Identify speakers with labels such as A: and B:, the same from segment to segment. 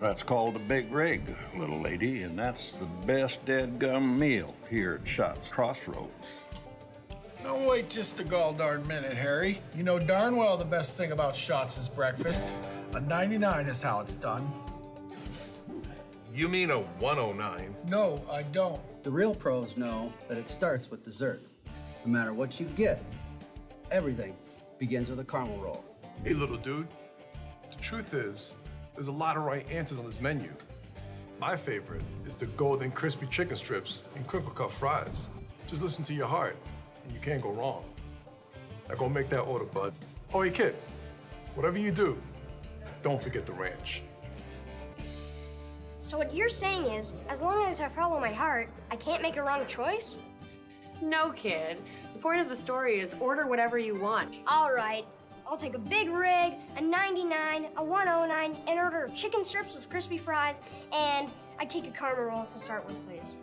A: That's called a big rig, little lady, and that's the best dead gum meal here at Shots Crossroads.
B: Don't wait just a gall darn minute, Harry. You know darn well the best thing about Shots is breakfast. A 99 is how it's done.
C: You mean a 109?
B: No, I don't.
D: The real pros know that it starts with dessert. No matter what you get, everything begins with a caramel roll.
C: Hey, little dude. The truth is, there's a lot of right answers on this menu. My favorite is the golden crispy chicken strips and crinkle cut fries. Just listen to your heart, and you can't go wrong. Now go make that order, bud. Oh, hey, kid, whatever you do, don't forget the ranch.
E: So what you're saying is, as long as I follow my heart, I can't make a wrong choice?
F: No, kid. The point of the story is order whatever you want.
E: All right, I'll take a big rig, a 99, a 109, an order of chicken strips with crispy fries, and I take a caramel roll to start with, please.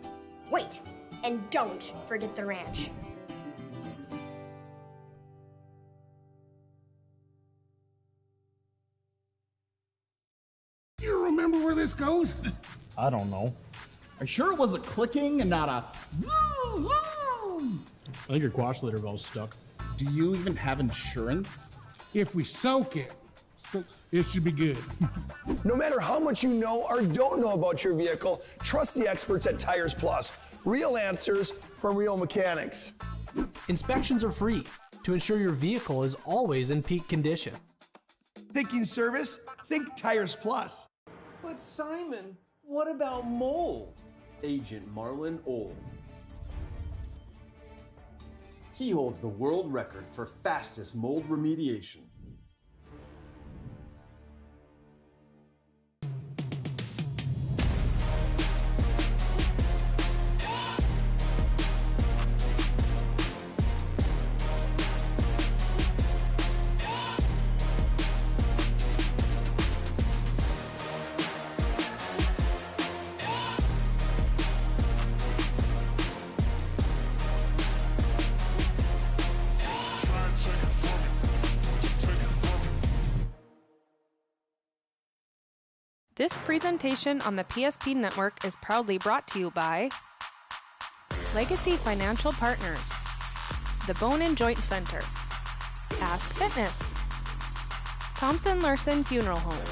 E: Wait, and don't forget the ranch.
G: You remember where this goes?
H: I don't know.
G: Are you sure it was a clicking and not a zzz, zzz?
H: I think your quash litter valve's stuck.
G: Do you even have insurance? If we soak it, it should be good.
I: No matter how much you know or don't know about your vehicle, trust the experts at Tires Plus. Real answers from real mechanics.
J: Inspections are free to ensure your vehicle is always in peak condition.
I: Thinking service? Think Tires Plus.
K: But Simon, what about mold? Agent Marlon Old. He holds the world record for fastest mold remediation.
L: This presentation on the PSP Network is proudly brought to you by Legacy Financial Partners, the Bone and Joint Center, Ask Fitness, Thompson Larson Funeral Home,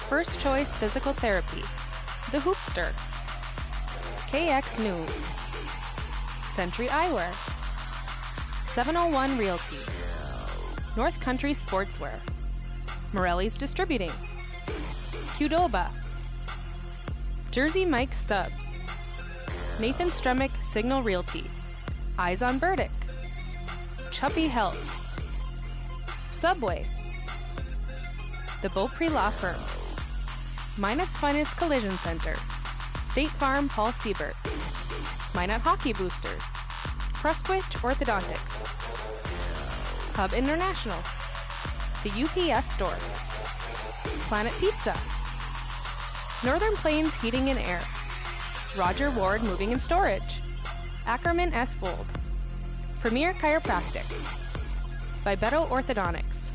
L: First Choice Physical Therapy, The Hoopster, KX News, Century Eyewear, 701 Realty, North Country Sportswear, Morelli's Distributing, Qdoba, Jersey Mike's Subs, Nathan Stremick Signal Realty, Eyes on Burdick, Chuppy Health, Subway, The Beaupre Law Firm, Minot's Finest Collision Center, State Farm Paul Siebert, Minot Hockey Boosters, Prestwich Orthodontics, Hub International, The UPS Store, Planet Pizza, Northern Plains Heating and Air, Roger Ward Moving and Storage, Ackerman S. Fold, Premier Chiropractic, Vibeto Orthodontics,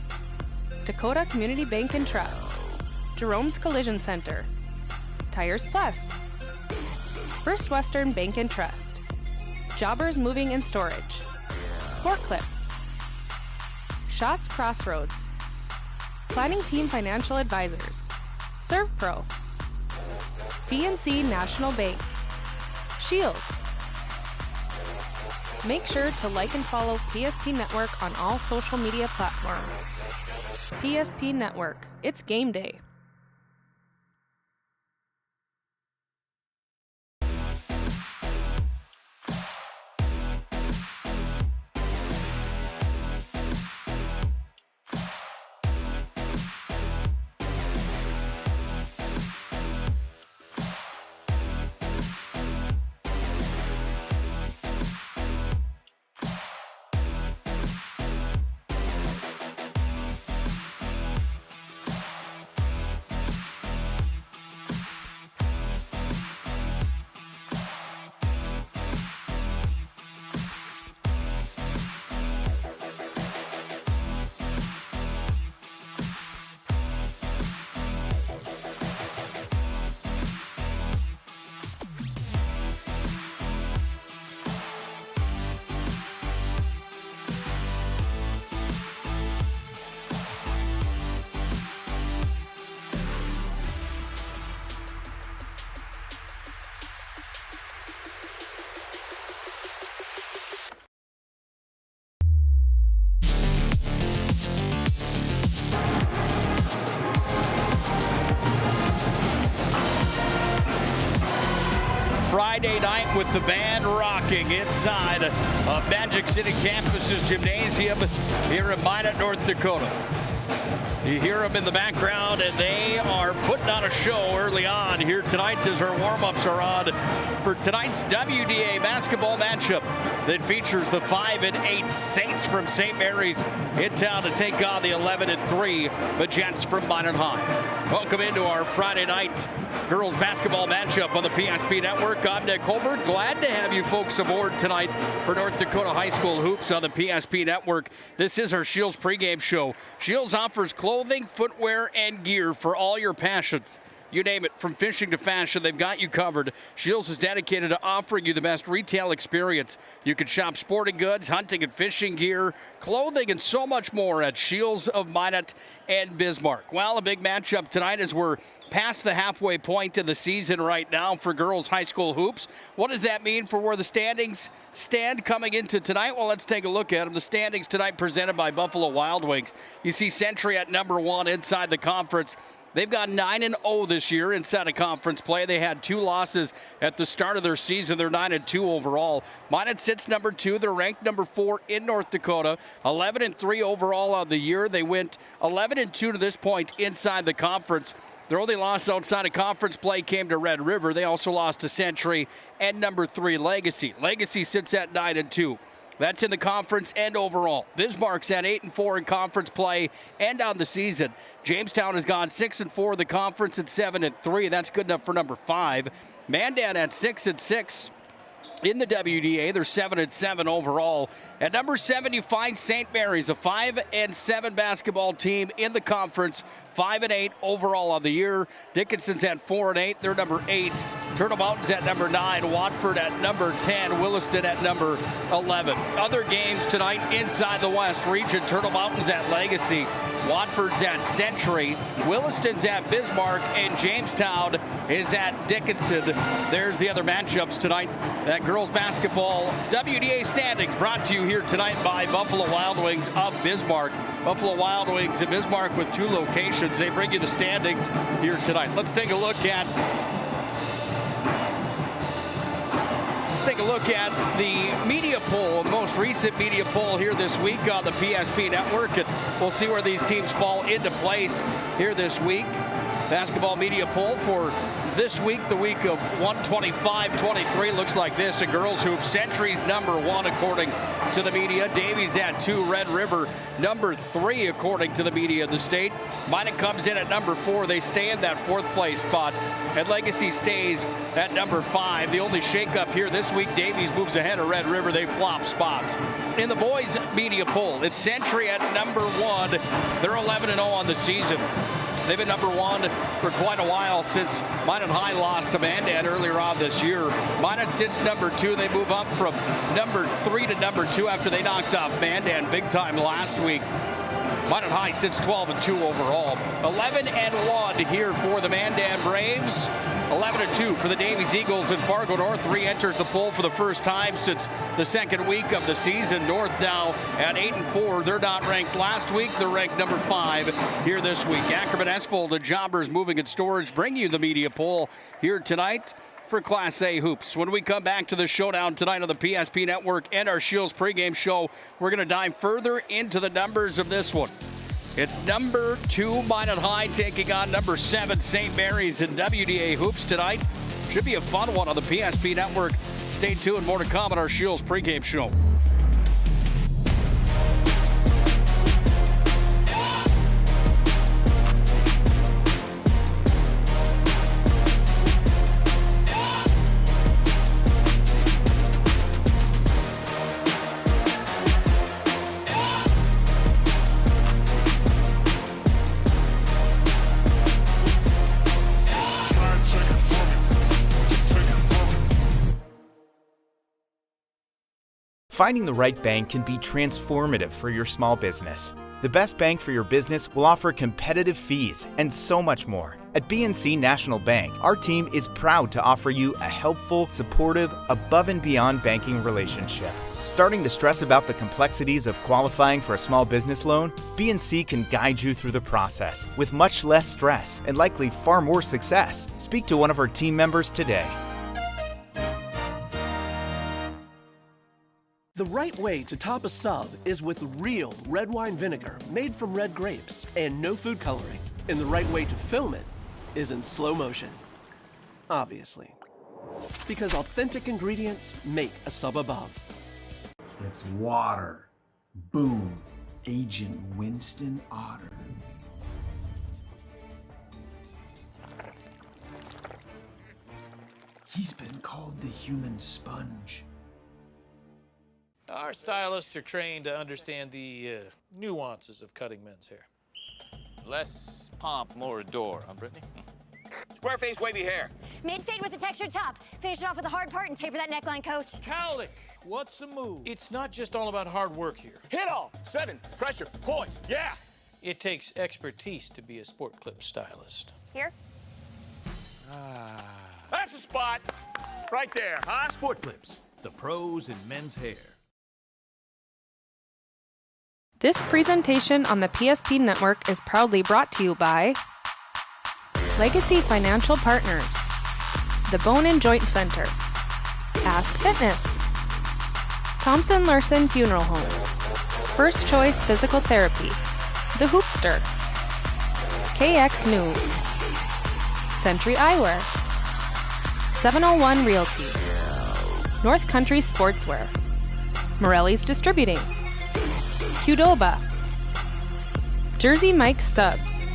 L: Dakota Community Bank and Trust, Jerome's Collision Center, Tires Plus, First Western Bank and Trust, Jobbers Moving and Storage, Sport Clips, Shots Crossroads, Planning Team Financial Advisors, ServPro, BNC National Bank, Shields. Make sure to like and follow PSP Network on all social media platforms. PSP Network, it's game day.
M: Friday night with the band rocking inside of Magic City Campus's gymnasium here in Minot, North Dakota. You hear them in the background, and they are putting on a show early on here tonight as our warm-ups are on for tonight's WDA basketball matchup that features the 5-8 Saints from St. Mary's in town to take on the 11-3 Majjetes from Minot High. Welcome into our Friday night girls basketball matchup on the PSP Network. I'm Nick Hulberg. Glad to have you folks aboard tonight for North Dakota High School Hoops on the PSP Network. This is our Shields pregame show. Shields offers clothing, footwear, and gear for all your passions. You name it, from fishing to fashion, they've got you covered. Shields is dedicated to offering you the best retail experience. You can shop sporting goods, hunting and fishing gear, clothing, and so much more at Shields of Minot and Bismarck. Well, a big matchup tonight as we're past the halfway point of the season right now for girls high school hoops. What does that mean for where the standings stand coming into tonight? Well, let's take a look at them. The standings tonight presented by Buffalo Wild Wings. You see Century at number 1 inside the conference. They've got 9-0 this year inside of conference play. They had 2 losses at the start of their season. They're 9-2 overall. Minot sits number 2. They're ranked number 4 in North Dakota. 11-3 overall on the year. They went 11-2 to this point inside the conference. Their only loss outside of conference play came to Red River. They also lost to Century and number 3 Legacy. Legacy sits at 9-2. That's in the conference and overall. Bismarck's at 8-4 in conference play and on the season. Jamestown has gone 6-4 in the conference and 7-3. That's good enough for number 5. Mandan at 6-6 in the WDA. They're 7-7 overall. At number 7, you find St. Mary's, a 5-7 basketball team in the conference. 5-8 overall on the year. Dickinson's at 4-8. They're number 8. Turtle Mountain's at number 9. Watford at number 10. Williston at number 11. Other games tonight inside the West region. Turtle Mountain's at Legacy. Watford's at Century. Williston's at Bismarck. And Jamestown is at Dickinson. There's the other matchups tonight. That girls basketball WDA standings brought to you here tonight by Buffalo Wild Wings of Bismarck. Buffalo Wild Wings in Bismarck with 2 locations. They bring you the standings here tonight. Let's take a look at the media poll, the most recent media poll here this week on the PSP Network. And we'll see where these teams fall into place here this week. Basketball media poll for this week, the week of 125-23, looks like this. A girls hoop, Century's number 1 according to the media. Davies at 2, Red River number 3 according to the media of the state. Minot comes in at number 4. They stay in that 4th place spot. And Legacy stays at number 5. The only shakeup here this week, Davies moves ahead of Red River. They flop spots. In the boys media poll, it's Century at number 1. They're 11-0 on the season. They've been number 1 for quite a while since Minot High lost to Mandan earlier on this year. Minot sits number 2. They move up from number 3 to number 2 after they knocked off Mandan big time last week. Minot High sits 12-2 overall. 11-1 here for the Mandan Braves. 11-2 for the Davies Eagles, and Fargo North re-enters the poll for the first time since the second week of the season. North now at 8-4. They're not ranked last week. They're ranked number 5 here this week. Ackerman, Esfold, and Jobbers Moving and Storage bring you the media poll here tonight for Class A hoops. When we come back to the showdown tonight on the PSP Network and our Shields pregame show, we're going to dive further into the numbers of this one. It's number 2 Minot High taking on number 7 St. Mary's in WDA hoops tonight. Should be a fun one on the PSP Network. Stay tuned. More to come on our Shields pregame show.
N: Finding the right bank can be transformative for your small business. The best bank for your business will offer competitive fees and so much more. At BNC National Bank, our team is proud to offer you a helpful, supportive, above and beyond banking relationship. Starting to stress about the complexities of qualifying for a small business loan? BNC can guide you through the process with much less stress and likely far more success. Speak to one of our team members today.
K: right way to top a sub is with real red wine vinegar made from red grapes and no food coloring. And the right way to film it is in slow motion. Obviously. Because authentic ingredients make a sub above.
O: It's water. Boom. Agent Winston Otter. He's been called the human sponge.
P: Our stylists are trained to understand the nuances of cutting men's hair. Less pomp, more adore, huh, Brittany?
Q: Square face, wavy hair.
R: Mid-fade with a textured top. Finish it off with a hard part and taper that neckline, coach.
P: Cowlick, what's the move? It's not just all about hard work here.
Q: Hit all. 7. Pressure. Points. Yeah.
P: It takes expertise to be a sport clip stylist.
R: Here?
Q: That's the spot. Right there, huh?
S: Sport Clips, the pros in men's hair.
L: This presentation on the PSP Network is proudly brought to you by Legacy Financial Partners, the Bone and Joint Center, Ask Fitness, Thompson Larson Funeral Home, First Choice Physical Therapy, The Hoopster, KX News, Century Eyewear, 701 Realty, North Country Sportswear, Morelli's Distributing, Qdoba, Jersey Mike's Subs,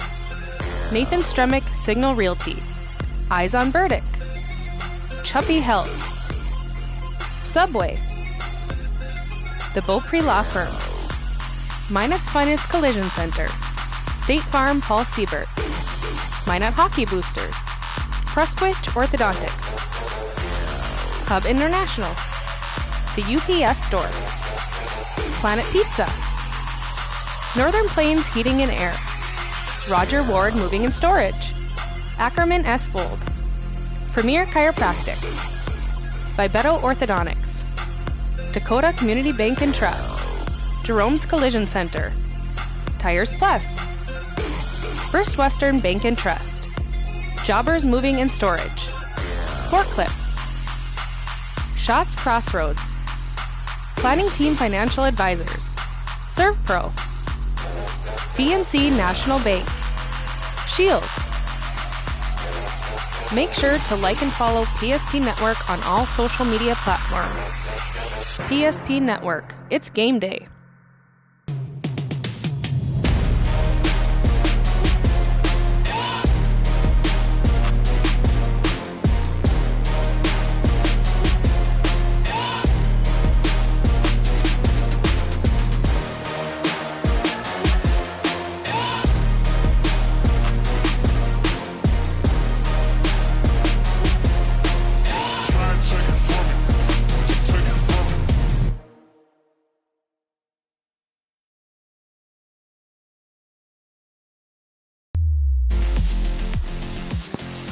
L: Nathan Stremick Signal Realty, Eyes on Burdick, Chuppy Health, Subway, The Beaupre Law Firm, Minot's Finest Collision Center, State Farm Paul Siebert, Minot Hockey Boosters, Prestwich Orthodontics, Hub International, The UPS Store, Planet Pizza, Northern Plains Heating and Air, Roger Ward Moving and Storage, Ackerman S. Fold, Premier Chiropractic, Vibeto Orthodontics, Dakota Community Bank and Trust, Jerome's Collision Center, Tires Plus, First Western Bank and Trust, Jobbers Moving and Storage, Sport Clips, Shots Crossroads, Planning Team Financial Advisors, ServPro, BNC National Bank, Shields. Make sure to like and follow PSP Network on all social media platforms. PSP Network, it's game day.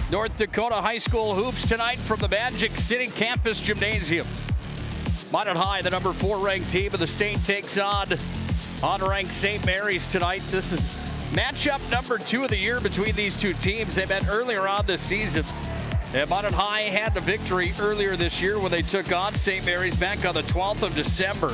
M: North Dakota High School hoops tonight from the Magic City Campus Gymnasium. Minot High, the number 4 ranked team of the state, takes on unranked St. Mary's tonight. This is matchup number 2 of the year between these two teams. They met earlier on this season. And Minot High had a victory earlier this year when they took on St. Mary's back on the 12th of December.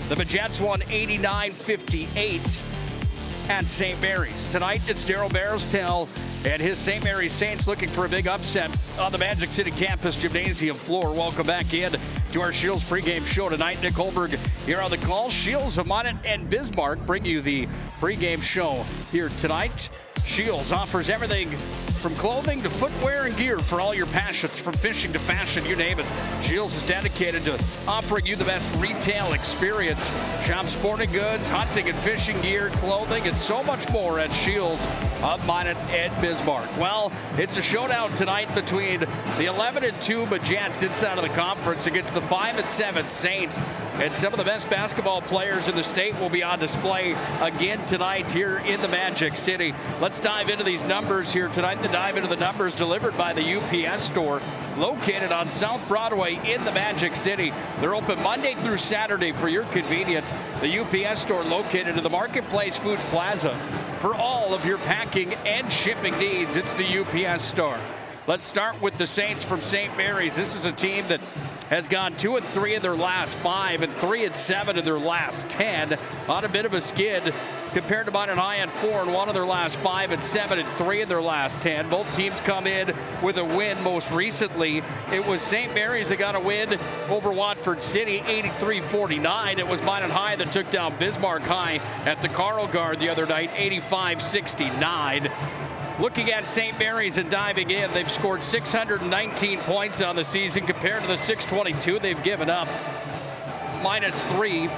M: The Majjetes won 89-58 at St. Mary's. Tonight, it's Darryl Barrowstown and his St. Mary's Saints looking for a big upset on the Magic City Campus Gymnasium floor. Welcome back in to our Shields pregame show tonight. Nick Hulberg here on the call. Shields of Minot and Bismarck bring you the pregame show here tonight. Shields offers everything from clothing to footwear and gear for all your passions, from fishing to fashion, you name it. Shields is dedicated to offering you the best retail experience. Shop sporting goods, hunting and fishing gear, clothing, and so much more at Shields of Minot and Bismarck. Well, it's a showdown tonight between the 11-2 Majjetes inside of the conference against the 5-7 Saints. And some of the best basketball players in the state will be on display again tonight here in the Magic City. Let's dive into these numbers here tonight. The dive into the numbers delivered by the UPS store located on South Broadway in the Magic City. They're open Monday through Saturday for your convenience. The UPS store located in the Marketplace Foods Plaza for all of your packing and shipping needs. It's the UPS store. Let's start with the Saints from St. Mary's. This is a team that has gone 2 and 3 in their last 5 and 3 and 7 in their last 10. On a bit of a skid compared to Minot High at 4 and 1 in their last 5 and 7 and 3 in their last 10. Both teams come in with a win. Most recently, it was St. Mary's that got a win over Watford City, 83-49. It was Minot High that took down Bismarck High at the Carl Guard the other night, 85-69. Looking at St. Mary's and diving in, they've scored 619 points on the season compared to the 622 they've given up, -3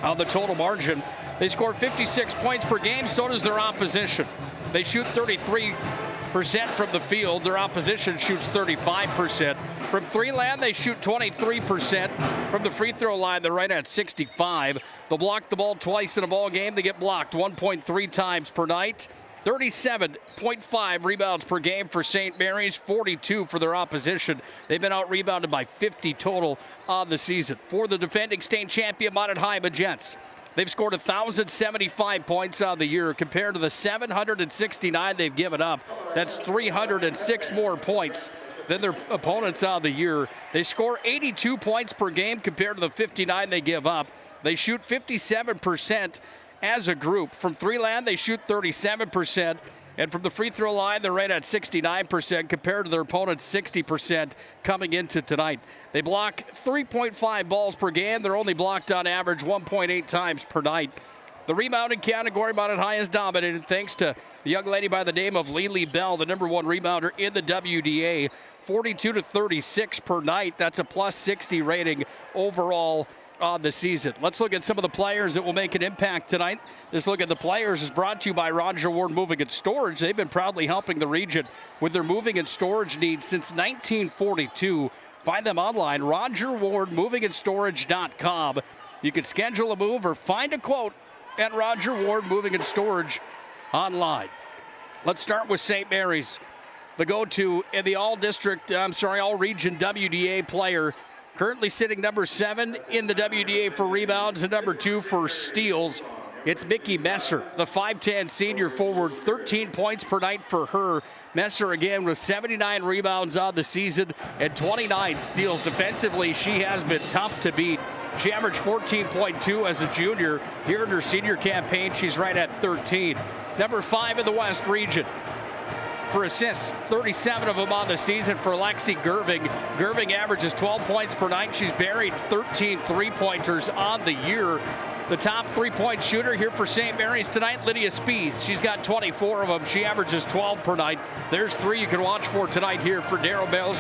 M: on the total margin. They score 56 points per game, so does their opposition. They shoot 33% from the field. Their opposition shoots 35%. From three land, they shoot 23%. From the free throw line, they're right at 65. They'll block the ball twice in a ball game. They get blocked 1.3 times per night. 37.5 rebounds per game for St. Mary's, 42 for their opposition. They've been out-rebounded by 50 total on the season. For the defending state champion, Minot High Majjetes, they've scored 1,075 points on the year compared to the 769 they've given up. That's 306 more points than their opponents on the year. They score 82 points per game compared to the 59 they give up. They shoot 57% as a group. From three land, they shoot 37%. And from the free throw line, they're right at 69% compared to their opponents' 60% coming into tonight. They block 3.5 balls per game. They're only blocked on average 1.8 times per night. The rebounding category, Minot High is dominated thanks to the young lady by the name of Lily Bell, the #1 rebounder in the WDA. 42-36 per night. That's a +60 rating overall on the season. Let's look at some of the players that will make an impact tonight. This look at the players is brought to you by Roger Ward Moving and Storage. They've been proudly helping the region with their moving and storage needs since 1942. Find them online, RogerWardMovingandStorage.com. You can schedule a move or find a quote at Roger Ward Moving and Storage online. Let's start with St. Mary's. The go-to in the all-region WDA player, currently sitting #7 in the WDA for rebounds and #2 for steals. It's Mickey Messer, the 5'10 senior forward, 13 points per night for her. Messer again with 79 rebounds on the season and 29 steals. Defensively, she has been tough to beat. She averaged 14.2 as a junior. Here in her senior campaign, she's right at 13. #5 in the West region. For assists, 37 of them on the season for Lexi Gerving. Gerving averages 12 points per night. She's buried 13 three-pointers on the year. The top three-point shooter here for St. Mary's tonight, Lydia Spies. She's got 24 of them. She averages 12 per night. There's 3 you can watch for tonight here for Darryl Bell's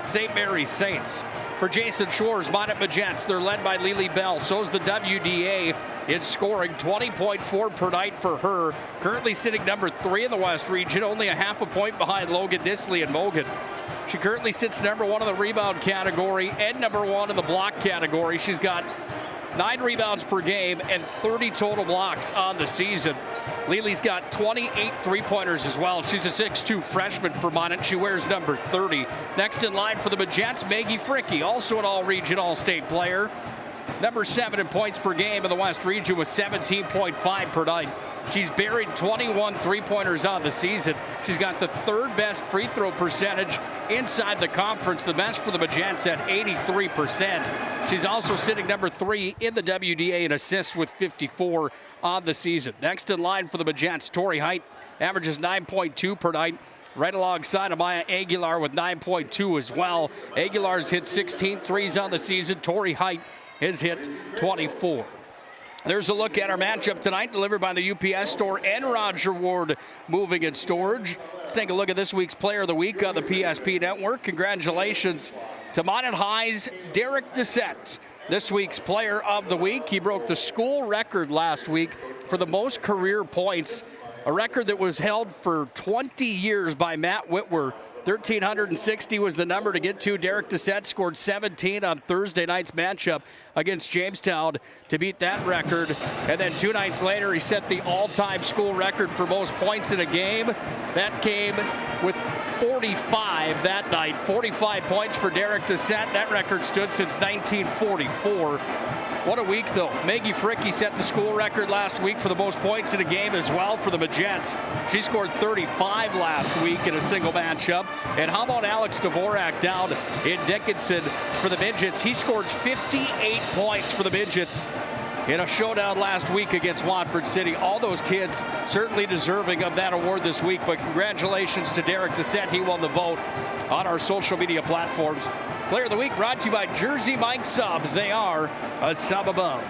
M: St. Mary's Saints. For Jason Shores, Minot Majjetes, they're led by Lily Bell. So's the WDA in scoring, 20.4 per night for her. Currently sitting #3 in the West region, only a half a point behind Logan Nisley and Mogan. She currently sits #1 in the rebound category and #1 in the block category. She's got 9 rebounds per game and 30 total blocks on the season. Lily's got 28 three-pointers as well. She's a 6'2 freshman for Minot. She wears #30. Next in line for the Majjetes, Maggie Fricke, also an all-region, all-state player. #7 in points per game in the West region with 17.5 per night. She's buried 21 three-pointers on the season. She's got the 3rd best free throw percentage inside the conference, the best for the Majjetes at 83%. She's also sitting #3 in the WDA in assists with 54 on the season. Next in line for the Majjetes, Tori Height, averages 9.2 per night. Right alongside Amaya Aguilar with 9.2 as well. Aguilar's hit 16 threes on the season. Tori Height has hit 24. There's a look at our matchup tonight, delivered by the UPS Store and Roger Ward Moving and Storage. Let's take a look at this week's Player of the Week on the PSP Network. Congratulations to Minot High's Derek Doucette, this week's Player of the Week. He broke the school record last week for the most career points, a record that was held for 20 years by Matt Whitwer. 1,360 was the number to get to. Derek Doucette scored 17 on Thursday night's matchup against Jamestown to beat that record. And then 2 nights later, he set the all-time school record for most points in a game. That came with 45 that night. 45 points for Derek Doucette. That record stood since 1944. What a week, though. Maggie Fricke set the school record last week for the most points in a game as well for the Majjetes. She scored 35 last week. week in a single matchup. And how about Alex Dvorak down in Dickinson for the Midgets? He scored 58 points for the Midgets in a showdown last week against Watford City. All those kids certainly deserving of that award this week, but congratulations to Derek Dissett. He won the vote on our social media platforms. Player of the Week brought to you by Jersey Mike Subs. They are a sub above.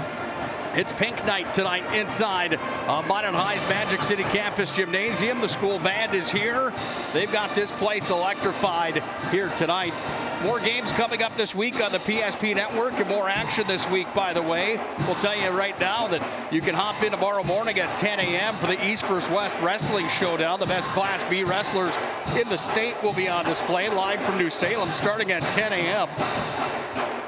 M: It's pink night tonight inside Minot High's Magic City Campus Gymnasium. The school band is here. They've got this place electrified here tonight. More games coming up this week on the PSP Network and more action this week, by the way. We'll tell you right now that you can hop in tomorrow morning at 10 a.m. for the East vs. West Wrestling Showdown. The best Class B wrestlers in the state will be on display live from New Salem starting at 10 a.m.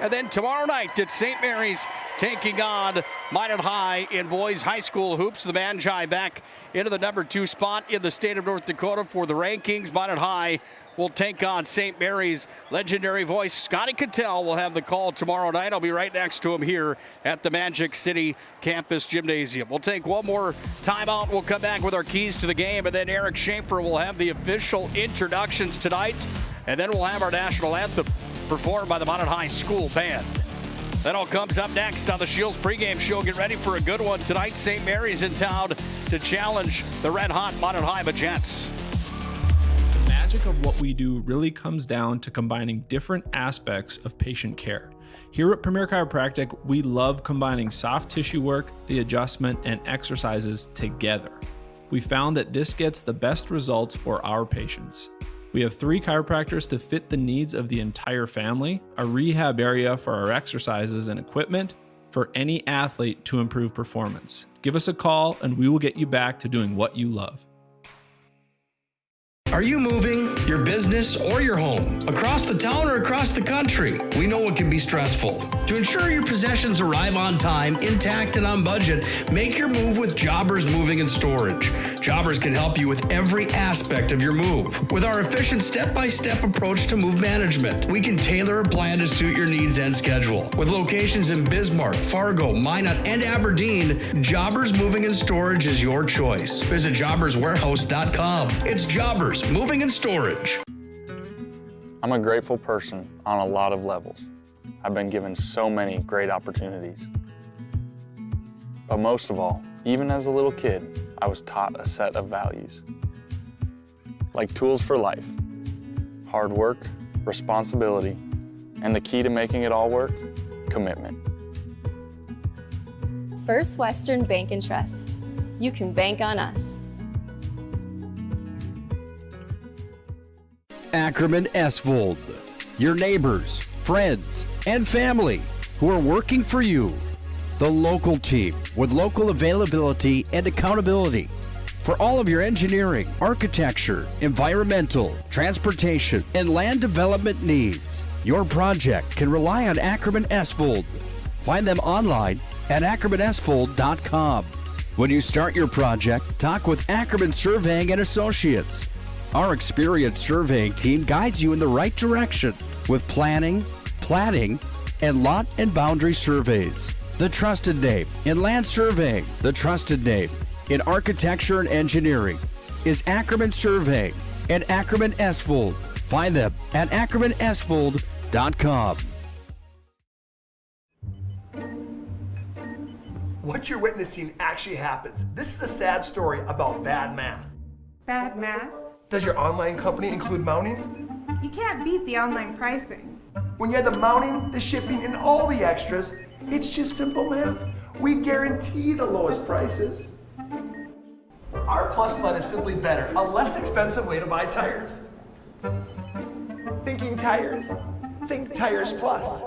M: And then tomorrow night at St. Mary's, taking on Minot High in boys high school hoops. The Manji back into the number 2 spot in the state of North Dakota for the rankings. Minot High will take on St. Mary's. Legendary voice Scotty Cattell will have the call tomorrow night. I'll be right next to him here at the Magic City Campus Gymnasium. We'll take one more timeout. We'll come back with our keys to the game, and then Eric Schaefer will have the official introductions tonight, and then we'll have our national anthem performed by the Minot High School Band. That all comes up next on the Shields pregame show. Get ready for a good one tonight. St. Mary's in town to challenge the red-hot Minot High Majjetes.
T: The magic of what we do really comes down to combining different aspects of patient care. Here at Premier Chiropractic, we love combining soft tissue work, the adjustment, and exercises together. We found that this gets the best results for our patients. We have 3 chiropractors to fit the needs of the entire family, a rehab area for our exercises and equipment for any athlete to improve performance. Give us a call and we will get you back to doing what you love.
U: Are you moving your business or your home across the town or across the country? We know it can be stressful. To ensure your possessions arrive on time, intact, and on budget, make your move with Jobbers Moving and Storage. Jobbers can help you with every aspect of your move. With our efficient step-by-step approach to move management, we can tailor a plan to suit your needs and schedule. With locations in Bismarck, Fargo, Minot, and Aberdeen, Jobbers Moving and Storage is your choice. Visit jobberswarehouse.com. It's Jobbers Moving and Storage.
V: I'm a grateful person on a lot of levels. I've been given so many great opportunities. But most of all, even as a little kid, I was taught a set of values. Like tools for life, hard work, responsibility, and the key to making it all work, commitment.
W: First Western Bank and Trust. You can bank on us.
X: Ackerman Esvold, your neighbors, friends, and family who are working for you. The local team with local availability and accountability for all of your engineering, architecture, environmental, transportation, and land development needs. Your project can rely on Ackerman Esvold. Find them online at ackermanesvold.com. When you start your project, talk with Ackerman Surveying and Associates. Our experienced surveying team guides you in the right direction with planning, platting, and lot and boundary surveys. The trusted name in land surveying, the trusted name in architecture and engineering is Ackerman Surveying and Ackerman Esvold. Find them at ackermanesvold.com.
I: What you're witnessing actually happens. This is a sad story about bad math.
Y: Bad math?
I: Does your online company include mounting?
Y: You can't beat the online pricing.
I: When you add the mounting, the shipping, and all the extras, it's just simple math. We guarantee the lowest prices. Our Plus plan is simply better, a less expensive way to buy tires. Thinking tires? Think Tires Plus.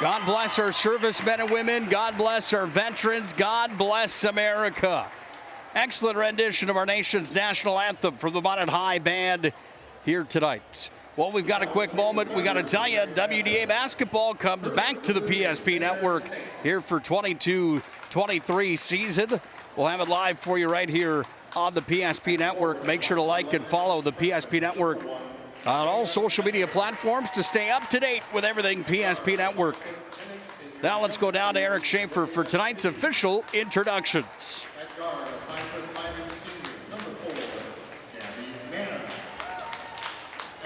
M: God bless our servicemen and women. God bless our veterans. God bless America. Excellent rendition of our nation's national anthem from the Minot High Band here tonight. Well, we've got a quick moment. We got to tell you, WDA basketball comes back to the PSP Network here for 22-23 season. We'll have it live for you right here on the PSP Network. Make sure to like and follow the PSP Network on all social media platforms to stay up to date with everything PSP Network. Now let's go down to Eric Schaefer for tonight's official introductions.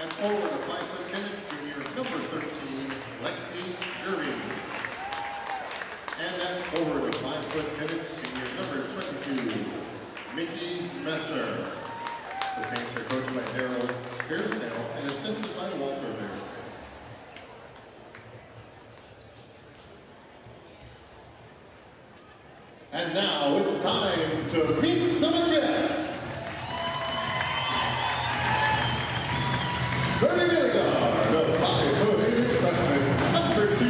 A: And forward, the 5-foot tennis junior, number 13, Lexi Gerving. And then forward, the 5-foot tennis senior, number 22, Mickey Messer. The Saints are coached by Daryl Bearsdale and assisted by Walter Bearsdale. And now it's time to meet the Majjetes. Starting in guard, the 5'8" freshman, number 2,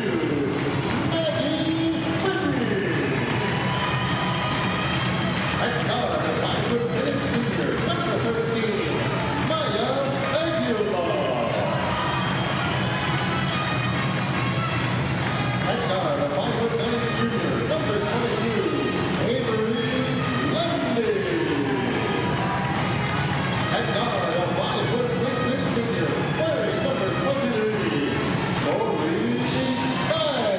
A: Maggie Fricky. At guard, the 5'10" senior, number 13, Maya Aguilar. At guard, the 5'9" junior, number 22, Avery Lundy. At guard, the 5'6" senior, wearing number 23, Tori Guy.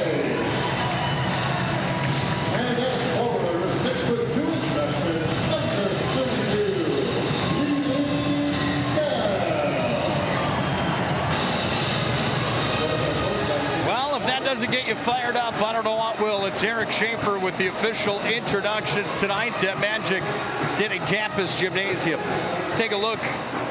A: And at forward, the 6'2" freshman, number 32, Lily
M: Well, if that doesn't get you fired up, I don't know what will. It's Eric Schaefer with the official introductions tonight at Magic City Campus Gymnasium. Let's take a look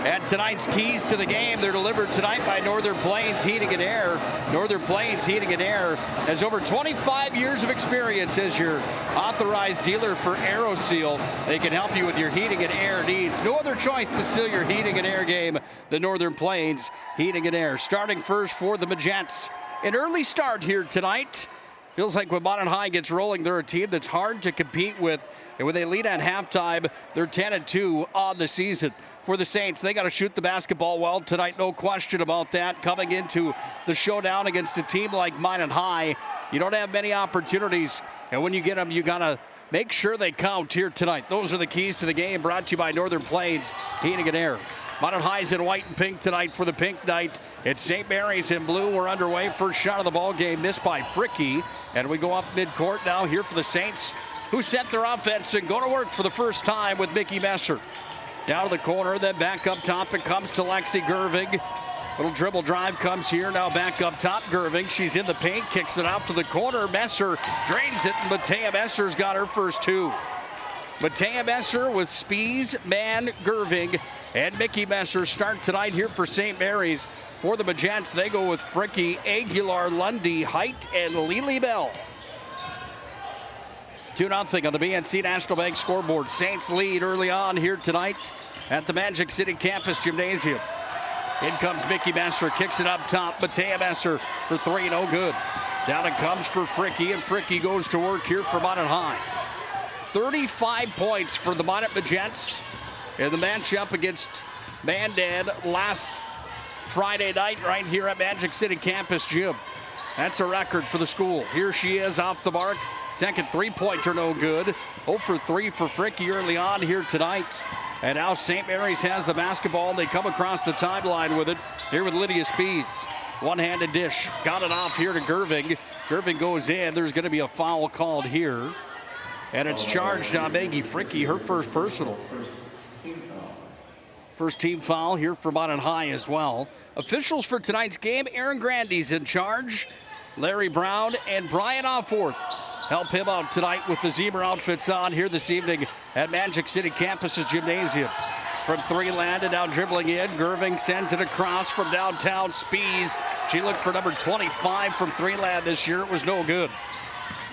M: at tonight's keys to the game. They're delivered tonight by Northern Plains Heating and Air. Northern Plains Heating and Air has over 25 years of experience as your authorized dealer for AeroSeal. They can help you with your heating and air needs. No other choice to seal your heating and air game than Northern Plains Heating and Air. Starting first for the Majjetes. An early start here tonight. Feels like when Minot High gets rolling, they're a team that's hard to compete with. And when they lead at halftime, they're 10-2 on the season. For the Saints, they got to shoot the basketball well tonight, no question about that. Coming into the showdown against a team like Minot High, you don't have many opportunities. And when you get them, you got to make sure they count here tonight. Those are the keys to the game, brought to you by Northern Plains Heating and Air. Minot High's in white and pink tonight for the Pink Night. It's St. Mary's in blue. We're underway. First shot of the ball game missed by Fricky. And we go up midcourt now here for the Saints, who set their offense and go to work for the first time with Mickey Messer. Down to the corner, then back up top. It comes to Lexi Gerving. Little dribble drive comes here. Now back up top, Gerving. She's in the paint, kicks it out to the corner. Messer drains it, and Matea Messer's got her first two. Matea Messer with Spees, Man, Gerving, and Mickey Messer start tonight here for St. Mary's. For the Majjetes, they go with Fricky, Aguilar, Lundy, Height, and Lily Bell. 2-0 on the BNC National Bank scoreboard. Saints lead early on here tonight at the Magic City Campus Gymnasium. In comes Mickey Messer, kicks it up top. Matea Messer for three, no good. Down it comes for Fricky, and Fricky goes to work here for Minot High. 35 points for the Minot Majjetes in the matchup against Mandan last Friday night right here at Magic City Campus Gym. That's a record for the school. Here she is off the mark. Second three-pointer no good. 0 for 3 for Fricky early on here tonight. And now St. Mary's has the basketball, and they come across the timeline with it. Here with Lydia Spees. One-handed dish. Got it off here to Gerving. Gerving goes in. There's going to be a foul called here. And it's charged on Maggie Fricky, her first personal. First team foul here for Minot High as well. Officials for tonight's game, Aaron Grandy's in charge. Larry Brown and Brian Alforth help him out tonight with the zebra outfits on here this evening at Magic City Campus's Gymnasium. From three landed, now dribbling in. Gerving sends it across from downtown. Spees. She looked for number 25 from three land this year. It was no good.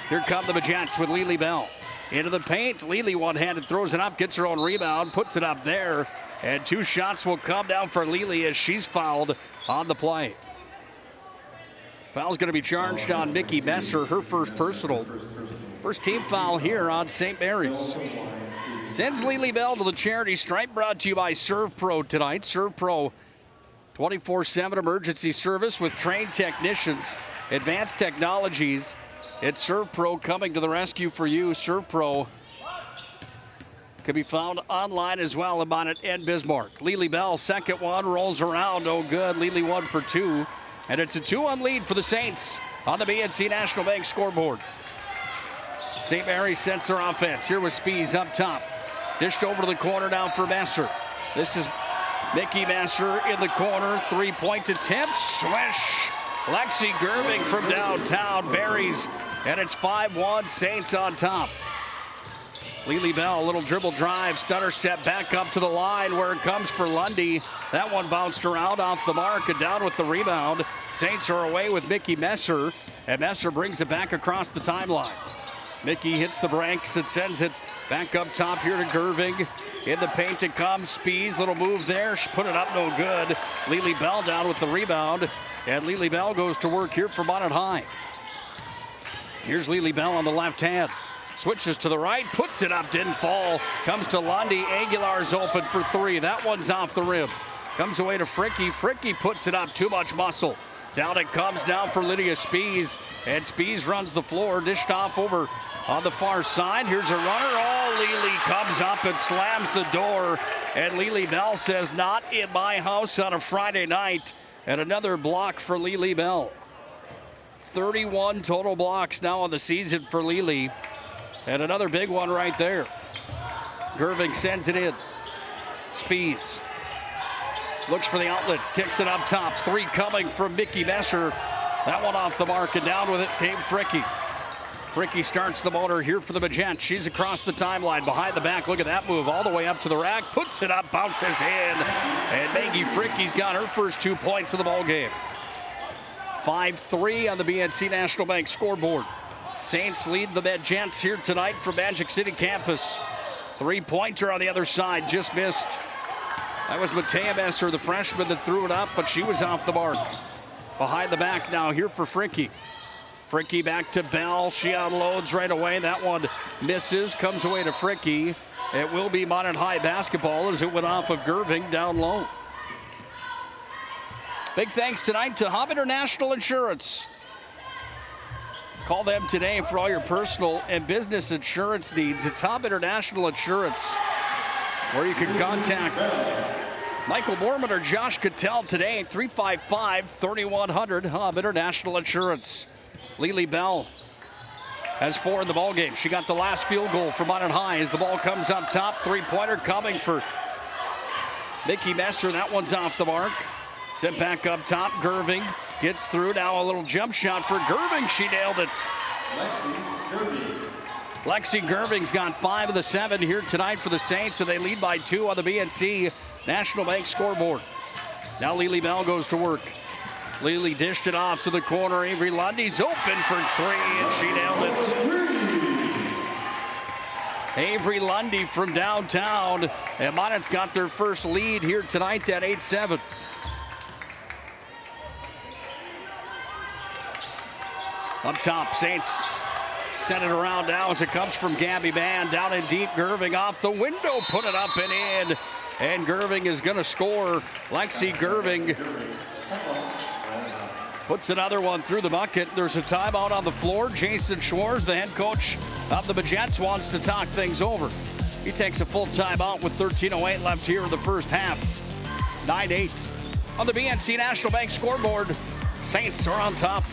M: Here come the Majjetes with Lily Bell. Into the paint. Lily one-handed throws it up, gets her own rebound, puts it up there. And two shots will come down for Lily as she's fouled on the play. Foul's going to be charged on Mickey Messer, her first personal. First team foul here on St. Mary's. Sends Lily Bell to the charity stripe, brought to you by Serve Pro tonight. Serve Pro, 24/7 emergency service with trained technicians, advanced technologies. It's Serve Pro coming to the rescue for you. Serve Pro can be found online as well in Minot and Bismarck. Lily Bell, second one, rolls around, no good. Lily 1 for 2. And it's a 2-1 lead for the Saints on the BNC National Bank scoreboard. St. Mary's sends their offense. Here with Spees up top. Dished over to the corner now for Messer. This is Mickey Messer in the corner. 3-point attempt. Swish. Lexi Gerving from downtown buries. And it's 5-1. Saints on top. Lily Bell, a little dribble drive, stutter step back up to the line where it comes for Lundy. That one bounced around off the mark and down with the rebound. Saints are away with Mickey Messer, and Messer brings it back across the timeline. Mickey hits the brakes and sends it back up top here to Gerving. In the paint it comes. Spees, little move there. She put it up, no good. Lily Bell down with the rebound, and Lily Bell goes to work here for Minot High. Here's Lily Bell on the left hand. Switches to the right, puts it up, didn't fall. Comes to Lundy, Aguilar's open for 3. That one's off the rim. Comes away to Fricky. Fricky puts it up, too much muscle. Down it comes now for Lydia Spees. And Spees runs the floor, dished off over on the far side. Here's a runner. Oh, Lily comes up and slams the door. And Lily Bell says, not in my house on a Friday night. And another block for Lily Bell. 31 total blocks now on the season for Lily. And another big one right there. Gerving sends it in. Spees looks for the outlet, kicks it up top. 3 coming from Mickey Messer. That one off the mark, and down with it came Fricky. Fricky starts the motor here for the Majjetes. She's across the timeline, behind the back. Look at that move, all the way up to the rack. Puts it up, bounces in. And Maggie Fricky's got her first 2 points of the ball game. 5-3 on the BNC National Bank scoreboard. Saints lead the Majjetes here tonight from Magic City campus. 3-pointer on the other side, just missed. That was Matea Messer, the freshman, that threw it up, but she was off the mark. Behind the back now here for Fricky. Fricky back to Bell. She unloads right away. That one misses, comes away to Fricky. It will be Minot High basketball as it went off of Gerving down low. Big thanks tonight to Hub International Insurance. Call them today for all your personal and business insurance needs. It's Hub International Insurance, where you can contact Michael Borman or Josh Cattell today, 355-3100, Hub International Insurance. Lily Bell has 4 in the ballgame. She got the last field goal for Minot High as the ball comes up top. 3-pointer coming for Mickey Messer. That one's off the mark. Sent back up top. Gerving gets through. Now a little jump shot for Gerving. She nailed it. Lexi Gerving's got 5 of the 7 here tonight for the Saints, and they lead by 2 on the BNC National Bank scoreboard. Now Lily Bell goes to work. Lily dished it off to the corner. Avery Lundy's open for 3, and she nailed it. Avery Lundy from downtown, and Minot's got their first lead here tonight at 8-7. Up top, Saints send it around now as it comes from Gabby Mann. Down in deep, Gerving off the window, put it up and in. And Gerving is going to score. Lexi Gerving puts another one through the bucket. There's a timeout on the floor. Jason Schwartz, the head coach of the Majjetes, wants to talk things over. He takes a full timeout with 13:08 left here in the first half. 9-8 on the BNC National Bank scoreboard. Saints are on top.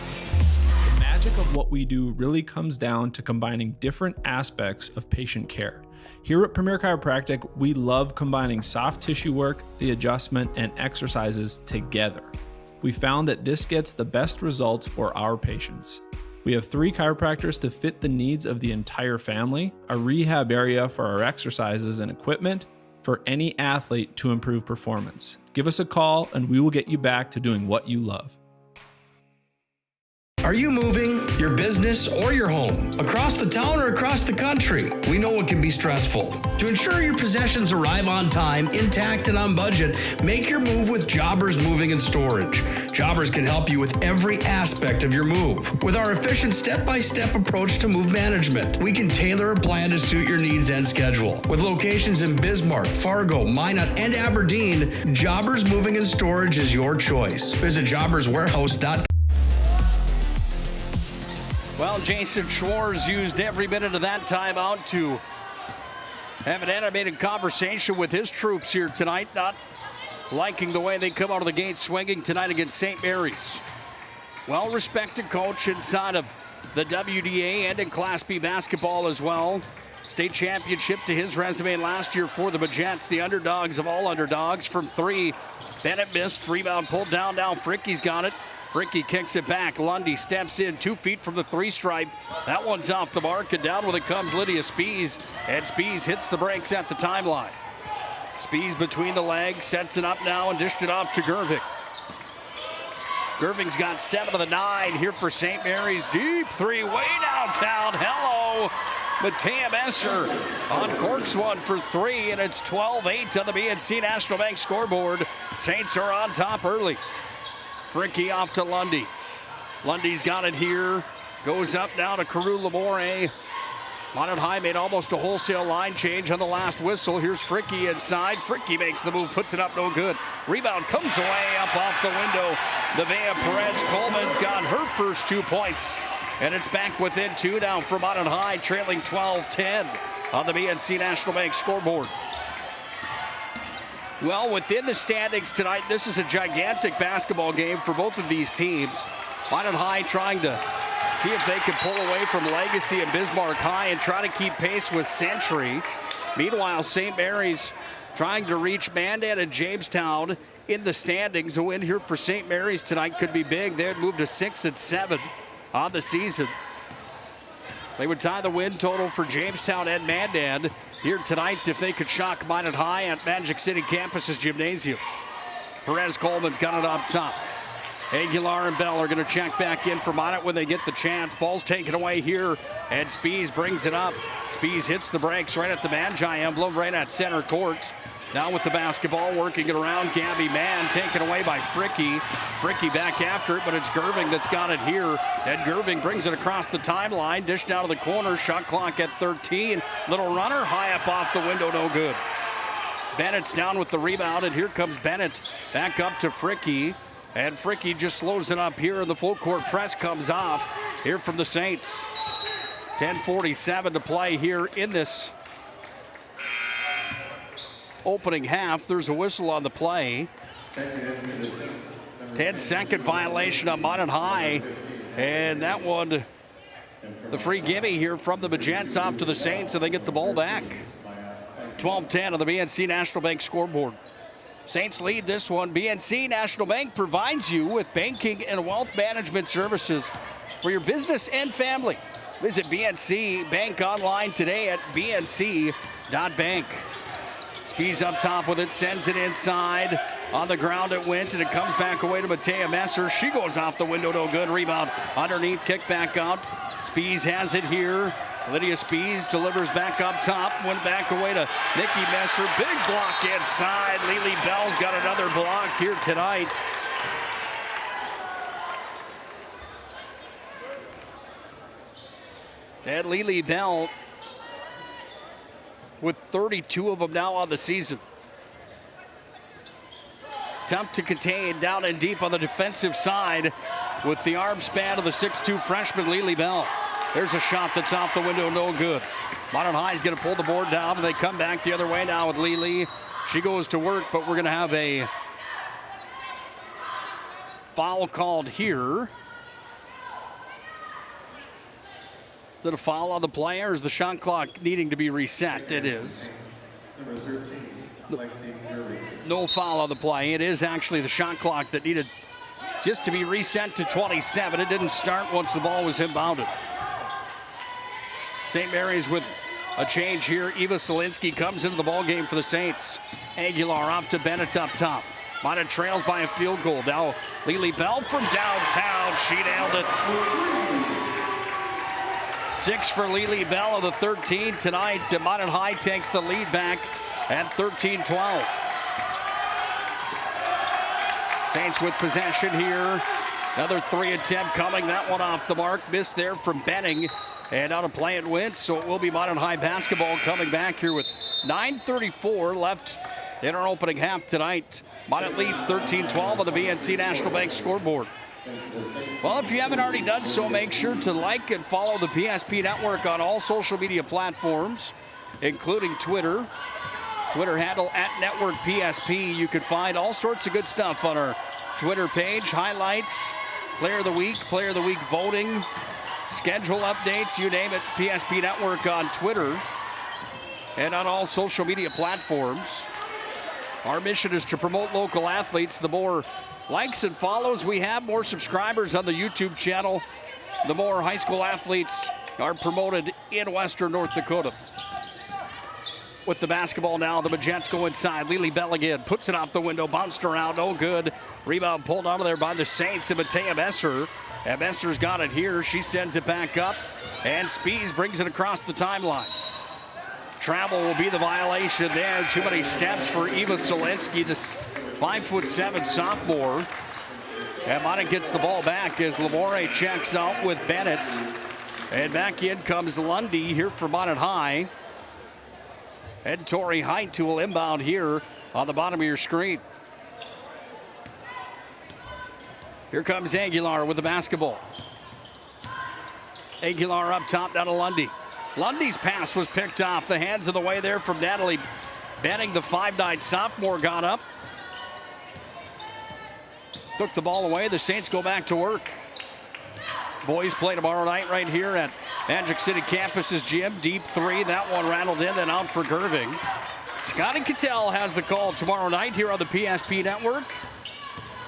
T: The magic of what we do really comes down to combining different aspects of patient care. Here at Premier Chiropractic, we love combining soft tissue work, the adjustment, and exercises together. We found that this gets the best results for our patients. We have 3 chiropractors to fit the needs of the entire family, a rehab area for our exercises and equipment for any athlete to improve performance. Give us a call and we will get you back to doing what you love.
U: Are you moving your business or your home across the town or across the country? We know it can be stressful. To ensure your possessions arrive on time, intact, and on budget, make your move with Jobbers Moving and Storage. Jobbers can help you with every aspect of your move. With our efficient step-by-step approach to move management, we can tailor a plan to suit your needs and schedule. With locations in Bismarck, Fargo, Minot, and Aberdeen, Jobbers Moving and Storage is your choice. Visit jobberswarehouse.com.
M: Well, Jason Schwartz used every minute of that timeout to have an animated conversation with his troops here tonight, not liking the way they come out of the gate swinging tonight against St. Mary's. Well-respected coach inside of the WDA and in Class B basketball as well. State championship to his resume last year for the Majjetes, the underdogs of all underdogs. From three, Bennett missed, rebound pulled down, now Fricky's got it. Fricky kicks it back. Lundy steps in 2 feet from the three stripe. That one's off the mark, and down with it comes Lydia Spies. And Spies hits the brakes at the timeline. Spies between the legs, sets it up now and dished it off to Gerving. Gerving's got 7 of the 9 here for St. Mary's. Deep three way downtown. Hello. Matea Messer on corks one for 3, and it's 12-8 on the BNC National Bank scoreboard. Saints are on top early. Fricky off to Lundy. Lundy's got it here. Goes up now to Carew Lamore. Minot High made almost a wholesale line change on the last whistle. Here's Fricky inside. Fricky makes the move, puts it up, no good. Rebound comes away up off the window. Nevaeh Perez-Coleman's got her first 2 points. And it's back within 2 now for Minot High, trailing 12-10 on the BNC National Bank scoreboard. Well, within the standings tonight, this is a gigantic basketball game for both of these teams. Minot High trying to see if they can pull away from Legacy and Bismarck High and try to keep pace with Century. Meanwhile, St. Mary's trying to reach Mandan and Jamestown in the standings. A win here for St. Mary's tonight could be big. They'd move to 6-7 on the season. They would tie the win total for Jamestown and Mandan here tonight if they could shock Minot High at Magic City Campus's gymnasium. Perez-Coleman's got it up top. Aguilar and Bell are going to check back in for Minot when they get the chance. Ball's taken away here, and Spies brings it up. Spies hits the brakes right at the Magi emblem, right at center court. Now with the basketball, working it around, Gabby Mann taken away by Fricky. Fricky back after it, but it's Gerving that's got it here. And Gerving brings it across the timeline, dished out of the corner, shot clock at 13. Little runner, high up off the window, no good. Bennett's down with the rebound, and here comes Bennett back up to Fricky. And Fricky just slows it up here, and the full court press comes off here from the Saints. 10:47 to play here in this opening half. There's a whistle on the play. 10-second violation on Minot High. And that one, the free gimme here from the Majjetes off to the Saints, and they get the ball back. 12-10 on the BNC National Bank scoreboard. Saints lead this one. BNC National Bank provides you with banking and wealth management services for your business and family. Visit BNC Bank online today at bnc.bank. Spies up top with it, sends it inside. On the ground it went, and it comes back away to Matea Messer. She goes off the window, no good. Rebound underneath, kick back out. Spies has it here. Lydia Spies delivers back up top. Went back away to Nikki Messer. Big block inside. Lily Bell's got another block here tonight. And Lily Bell with 32 of them now on the season. Tough to contain down and deep on the defensive side with the arm span of the 6'2 freshman Lily Bell. There's a shot that's off the window, no good. Minot High is going to pull the board down, and they come back the other way now with Lily. She goes to work, but we're going to have a foul called here. Is it a foul on the play, or is the shot clock needing to be reset? It is.
A: Number 13, Lexi Gerving.
M: No foul on the play. It is actually the shot clock that needed just to be reset to 27. It didn't start once the ball was inbounded. St. Mary's with a change here. Eva Solinsky comes into the ballgame for the Saints. Aguilar off to Bennett up top. Minot trails by a field goal. Now Lily Bell from downtown. She nailed it. 6 for Lily Bell of the 13 tonight. Minot High takes the lead back at 13-12. Saints with possession here. Another 3 attempt coming. That one off the mark. Missed there from Benning. And out of play it went. So it will be Minot High basketball coming back here with 9:34 left in our opening half tonight. Minot leads 13-12 on the BNC National Bank scoreboard. Well, if you haven't already done so, make sure to like and follow the PSP Network on all social media platforms, including Twitter. Twitter handle @NetworkPSP. You can find all sorts of good stuff on our Twitter page. Highlights, Player of the Week voting, schedule updates, you name it. PSP Network on Twitter and on all social media platforms. Our mission is to promote local athletes. The more likes and follows we have, more subscribers on the YouTube channel, the more high school athletes are promoted in Western North Dakota. With the basketball now, the Majets go inside. Lily Bell again puts it off the window, bounced around, no good. Rebound pulled out of there by the Saints and Matea Besser. And Besser's got it here. She sends it back up, and Spees brings it across the timeline. Travel will be the violation there. Too many steps for Eva Selensky, the 5'7" sophomore. And Minot gets the ball back as Lamore checks out with Bennett. And back in comes Lundy here for Minot High. And Tori Height, who will inbound here on the bottom of your screen. Here comes Aguilar with the basketball. Aguilar up top, down to Lundy. Lundy's pass was picked off the hands of the way there from Natalie Benning. The 5'9" sophomore got up. Took the ball away. The Saints go back to work. Boys play tomorrow night right here at Magic City Campus's gym. Deep 3. That one rattled in, then out for Gerving. Scotty Cattell has the call tomorrow night here on the PSP Network.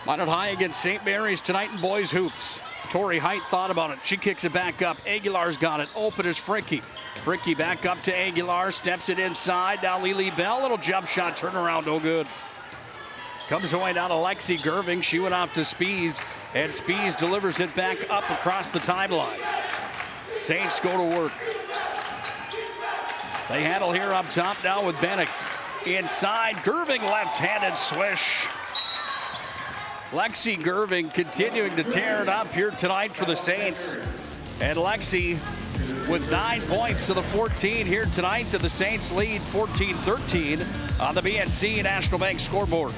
M: Minot High against St. Mary's tonight in boys hoops. Tori Height thought about it. She kicks it back up. Aguilar's got it. Open is Fricky. Fricky back up to Aguilar. Steps it inside. Now Lily Bell. Little jump shot. Turnaround. No good. Comes away down to Lexi Gerving. She went off to Spees. And Spees delivers it back up across the timeline. Saints go to work. They handle here up top now with Bennick. Inside. Gerving left-handed swish. Lexi Gerving continuing to tear it up here tonight for the Saints. And Lexi with 9 points to the 14 here tonight to the Saints lead 14-13 on the BNC National Bank scoreboard.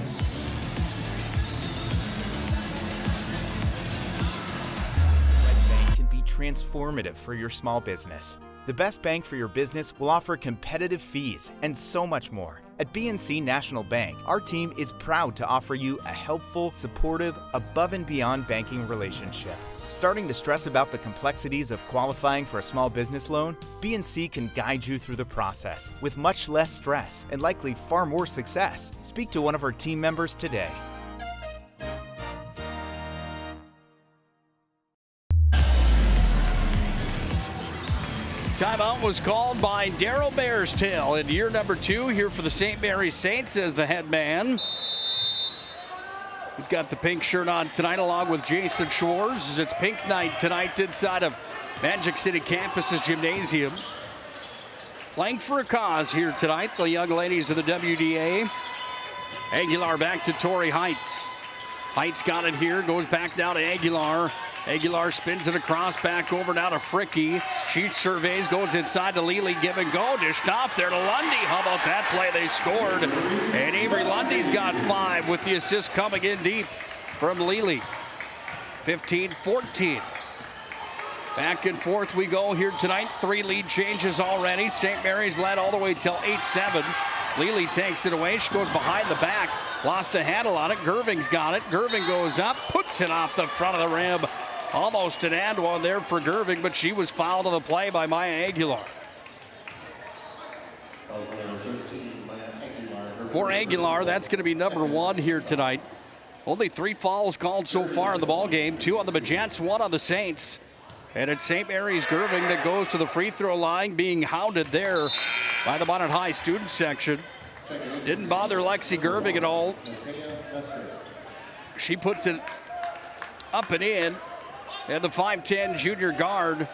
N: Red Bank can be transformative for your small business. The best bank for your business will offer competitive fees and so much more. At BNC National Bank, our team is proud to offer you a helpful, supportive, above and beyond banking relationship. Starting to stress about the complexities of qualifying for a small business loan? BNC can guide you through the process with much less stress and likely far more success. Speak to one of our team members today.
M: Timeout was called by Darryl Bearstail in year number 2 here for the St. Mary's Saints as the head man. He's got the pink shirt on tonight along with Jason Schwartz. It's pink night tonight inside of Magic City Campus's gymnasium. Playing for a cause here tonight, the young ladies of the WDA. Aguilar back to Tori Height. Height's got it here, goes back down to Aguilar. Aguilar spins it across, back over now to Fricky. She surveys, goes inside to Lely, give and go. Dished off there to Lundy. How about that play? They scored. And Avery Lundy's got 5 with the assist coming in deep from Lely. 15-14. Back and forth we go here tonight. 3 lead changes already. St. Mary's led all the way till 8-7. Lely takes it away. She goes behind the back. Lost a handle on it. Gerving's got it. Gerving goes up, puts it off the front of the rim. Almost an and one there for Gerving, but she was fouled on the play by Maya Aguilar. For Aguilar, that's going to be number 1 here tonight. Only 3 fouls called so far in the ball game. 2 on the Majets, 1 on the Saints. And it's St. Mary's Gerving that goes to the free throw line, being hounded there by the Minot High student section. Didn't bother Lexi Gerving at all. She puts it up and in. And the 5'10 junior guard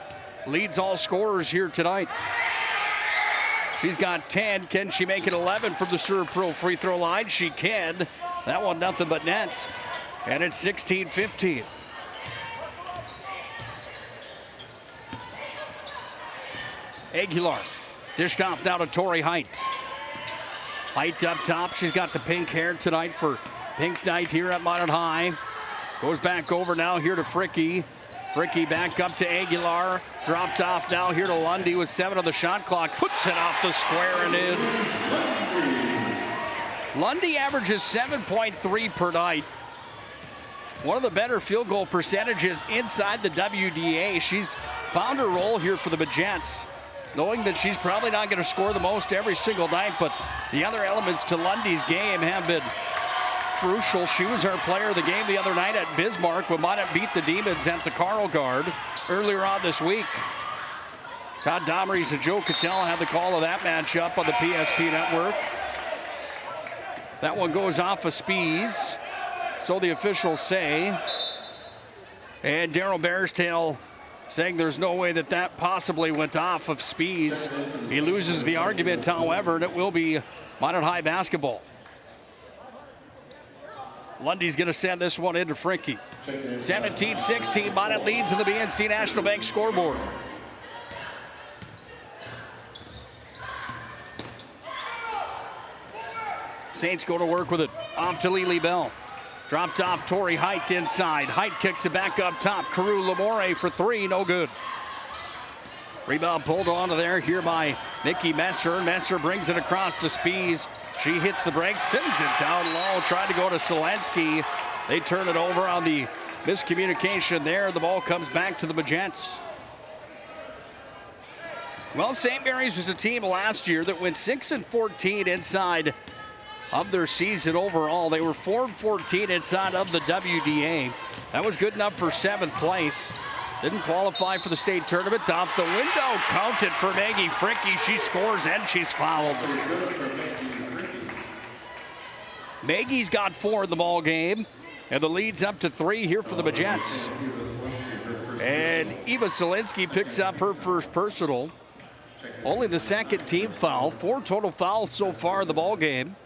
M: leads all scorers here tonight. She's got 10. Can she make it 11 from the Serve Pro free throw line? She can. That one nothing but net. And it's 16-15. Aguilar dished off now to Tori Height. Height up top. She's got the pink hair tonight for Pink Night here at Minot High. Goes back over now here to Fricke. Fricke back up to Aguilar. Dropped off now here to Lundy with 7 on the shot clock. Puts it off the square and in. Lundy averages 7.3 per night. One of the better field goal percentages inside the WDA. She's found her role here for the Majjetes, knowing that she's probably not going to score the most every single night, but the other elements to Lundy's game have been crucial. She was our player of the game the other night at Bismarck when Minot beat the Demons at the Carl Guard earlier on this week. Todd Domries and Joe Cattell had the call of that matchup on the PSP network. That one goes off of Spees, so the officials say. And Daryl Bearstail saying there's no way that that possibly went off of Spees. He loses the argument, however, and it will be Minot High basketball. Lundy's going to send this one into Fricke. 17-16, Minot leads in the BNC National Bank scoreboard. Saints go to work with it. Off to Lily Bell. Dropped off Tori Height inside. Height kicks it back up top. Carew Lamore for 3, no good. Rebound pulled onto there here by Nikki Messer. Messer brings it across to Spees. She hits the brakes, sends it down low, tried to go to Selensky. They turn it over on the miscommunication there. The ball comes back to the Majjetes. Well, St. Mary's was a team last year that went 6-14 inside of their season overall. They were 4-14 inside of the WDA. That was good enough for 7th place. Didn't qualify for the state tournament. Off the window, counted for Maggie Fricke. She scores and she's fouled. Maggie's got 4 in the ball game, and the lead's up to 3 here for the Majjetes. And Eva Selensky picks up her first personal. Only the second team foul. 4 total fouls so far in the ball game.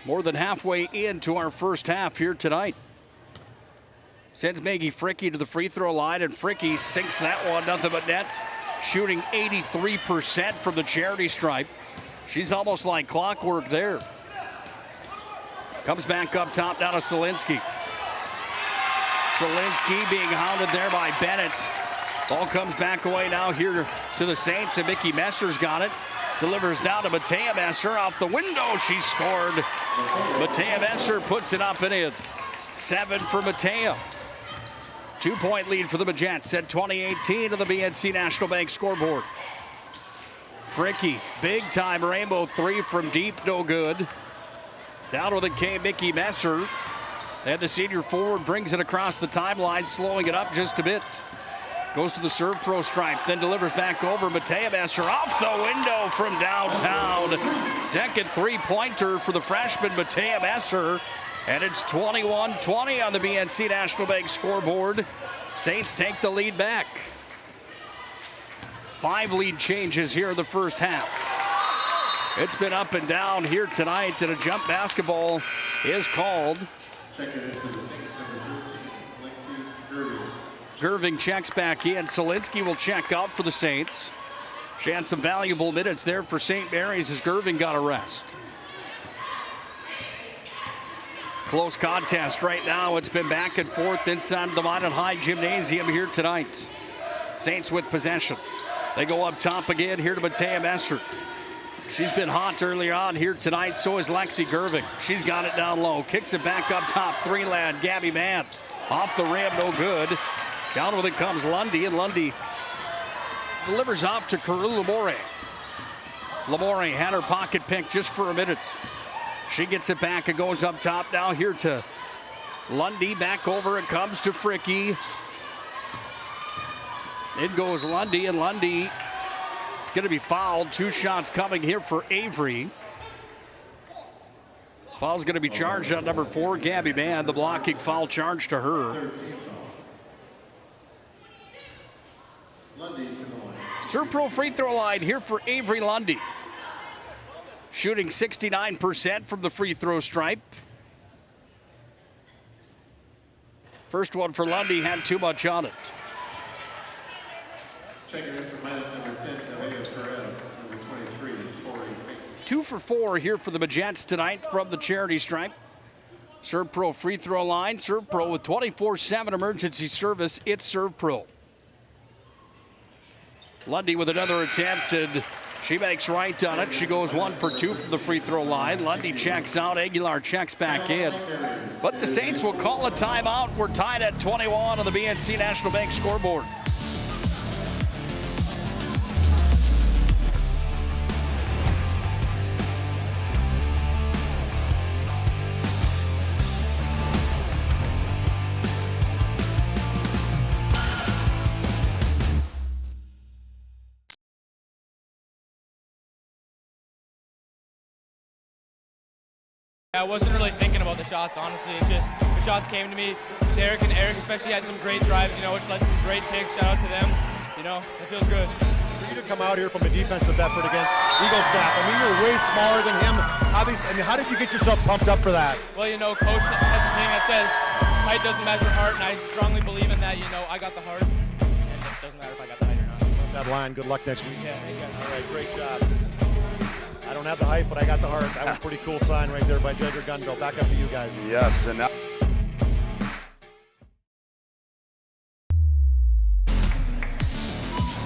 M: More than halfway into our first half here tonight. Sends Maggie Fricke to the free throw line, and Fricke sinks that one, nothing but net. Shooting 83% from the charity stripe. She's almost like clockwork there. Comes back up top now to Selensky. Selensky being hounded there by Bennett. Ball comes back away now here to the Saints, and Mickey Messer's got it. Delivers down to Matea Messer. Off the window, she scored. Matea Messer puts it up and in. 7 for Matea. 2-point lead for the Majjetes at 2018 of the BNC National Bank scoreboard. Fricke, big time rainbow 3 from deep, no good. Down with it came Mickey Messer. And the senior forward brings it across the timeline, slowing it up just a bit. Goes to the Serve Pro stripe, then delivers back over. Matea Messer off the window from downtown. Second three-pointer for the freshman Matea Messer. And it's 21-20 on the BNC National Bank scoreboard. Saints take the lead back. 5 lead changes here in the first half. It's been up and down here tonight, and a jump basketball is called.
A: Checking in for the Saints, number 13, Lexi Gerving.
M: Gerving checks back in. Selensky will check out for the Saints. She had some valuable minutes there for St. Mary's as Gerving got a rest. Close contest right now. It's been back and forth inside the Minot High Gymnasium here tonight. Saints with possession. They go up top again here to Matea Messer. She's been hot early on here tonight. So is Lexi Gerving. She's got it down low. Kicks it back up top. 3-lad Gabby Mann. Off the rim, no good. Down with it comes Lundy, and Lundy delivers off to Carew Lamore. Lamore had her pocket picked just for a minute. She gets it back and goes up top now here to Lundy. Back over it comes to Fricke. In goes Lundy, and Lundy is going to be fouled. 2 shots coming here for Avery. Foul's going to be charged on number 4, Gabby Mann. The blocking foul charged to her. Serve Pro free throw line here for Avery Lundy. Shooting 69% from the free throw stripe. First one for Lundy had too much on it.
A: Checking in for minus number 10, Nevaeh Perez, number 23, Tori.
M: 2 for 4 here for the Majjetes tonight from the charity stripe. Serve Pro free throw line. Serve Pro with 24/7 emergency service. It's Serve Pro. Lundy with another attempt, and she makes right on it. She goes 1 for 2 from the free throw line. Lundy checks out. Aguilar checks back in. But the Saints will call a timeout. We're tied at 21 on the BNC National Bank scoreboard.
B: I wasn't really thinking about the shots, honestly. It's just the shots came to me. Derek and Eric especially had some great drives, which led to some great picks. Shout out to them. It feels good.
C: For you to come out here from a defensive effort against Eagle staff, you're way smaller than him. Obviously, how did you get yourself pumped up for that?
B: Well, Coach has a thing that says height doesn't measure heart, and I strongly believe in that. I got the heart, and it doesn't matter if I got the height or not.
C: That line, good luck next week.
B: Yeah, thank you.
C: All right, great job. I don't have the height, but I got the heart. That was a pretty cool sign right there by Jedrick Gunville. Back up to you guys.
V: Yes, and now.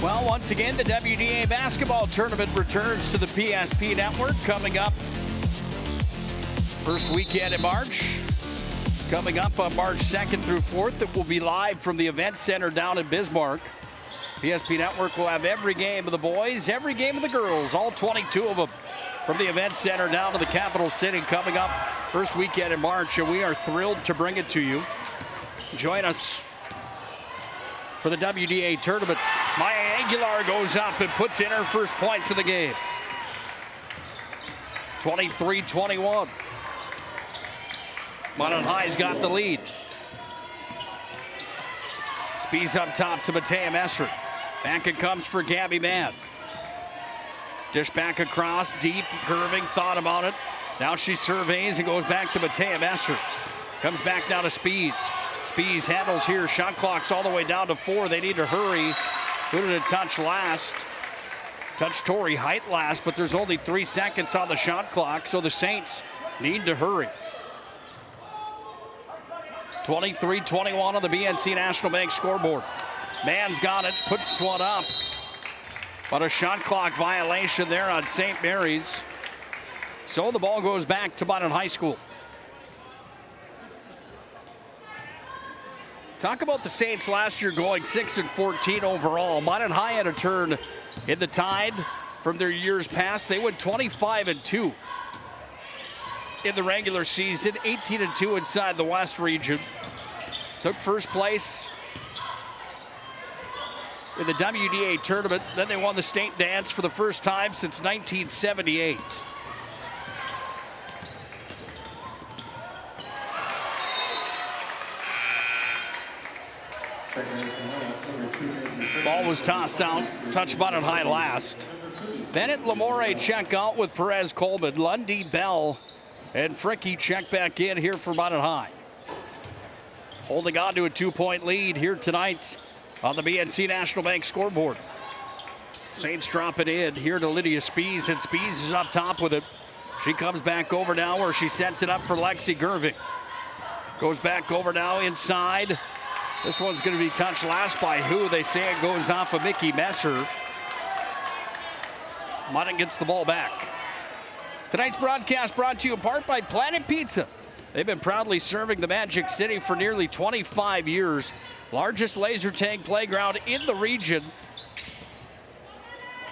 M: Well, once again, the WDA basketball tournament returns to the PSP network coming up first weekend in March. Coming up on March 2nd through 4th, it will be live from the event center down in Bismarck. PSP Network will have every game of the boys, every game of the girls, all 22 of them from the event center down to the capital city coming up first weekend in March, and we are thrilled to bring it to you. Join us for the WDA tournament. Maya Aguilar goes up and puts in her first points of the game. 23-21. Minot High's got the lead. Spees up top to Matea Messer. Back it comes for Gabby Mann. Dish back across, deep. Gerving thought about it. Now she surveys and goes back to Matea Messer. Comes back now to Spees. Spees handles here. Shot clock's all the way down to 4. They need to hurry. Who did it touch last? Touched Tori Height last, but there's only 3 seconds on the shot clock, so the Saints need to hurry. 23-21 on the BNC National Bank scoreboard. Mann's got it, puts one up. But a shot clock violation there on St. Mary's. So the ball goes back to Minot High School. Talk about the Saints last year going 6-14 overall. Minot High had a turn in the tide from their years past. They went 25-2 in the regular season, 18-2 inside the West region. Took first place in the WDA tournament. Then they won the state dance for the first time since 1978. Ball was tossed out, touched Minot High last. Bennett Lamore check out with Perez Coleman. Lundy, Bell, and Fricky check back in here for Minot High. Holding on to a 2-point lead here tonight on the BNC National Bank scoreboard. Saints drop it in here to Lydia Spees, and Spees is up top with it. She comes back over now where she sets it up for Lexi Gerving. Goes back over now inside. This one's going to be touched last by who? They say it goes off of Mickey Messer. Minot gets the ball back. Tonight's broadcast brought to you in part by Planet Pizza. They've been proudly serving the Magic City for nearly 25 years. Largest laser tag playground in the region.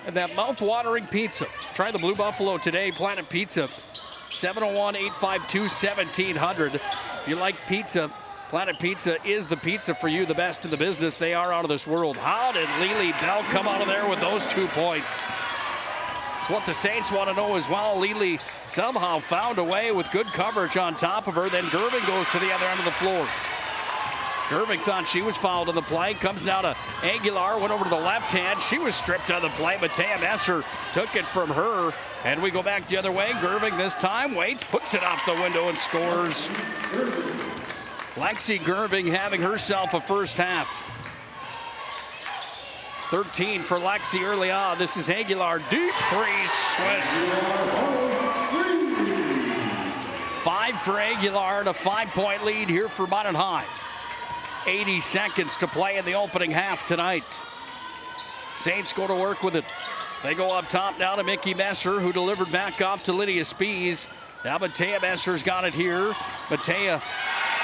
M: And that mouth-watering pizza. Try the Blue Buffalo today, Planet Pizza. 701-852-1700. If you like pizza, Planet Pizza is the pizza for you, the best in the business. They are out of this world. How did Lily Bell come out of there with those 2 points? It's what the Saints want to know as well. Lely somehow found a way with good coverage on top of her. Then Gerving goes to the other end of the floor. Gerving thought she was fouled on the play. Comes down to Aguilar, went over to the left hand. She was stripped on the play. Mattea Messer took it from her. And we go back the other way. Gerving this time waits, puts it off the window and scores. Lexi Gerving having herself a first half. 13 for Lexi early on. This is Aguilar, deep three, swish. 5 for Aguilar and a 5-point lead here for Minot High. 80 seconds to play in the opening half tonight. Saints go to work with it. They go up top now to Mickey Messer, who delivered back off to Lydia Spies. Now Mattea Messer's got it here. Mattea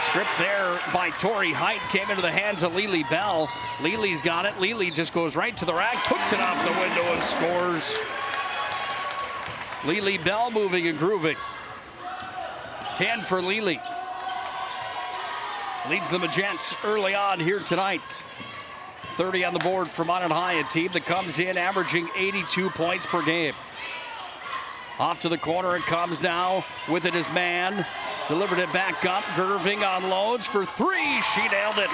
M: stripped there by Tori Height, came into the hands of Lily Bell. Lily's got it. Lily just goes right to the rack, puts it off the window and scores. Lily Bell moving and grooving. 10 for Lily. Leads the Majjetes early on here tonight. 30 on the board for Minot High, a team that comes in averaging 82 points per game. Off to the corner it comes now. With it is Mann. Delivered it back up. Gerving unloads for 3. She nailed it.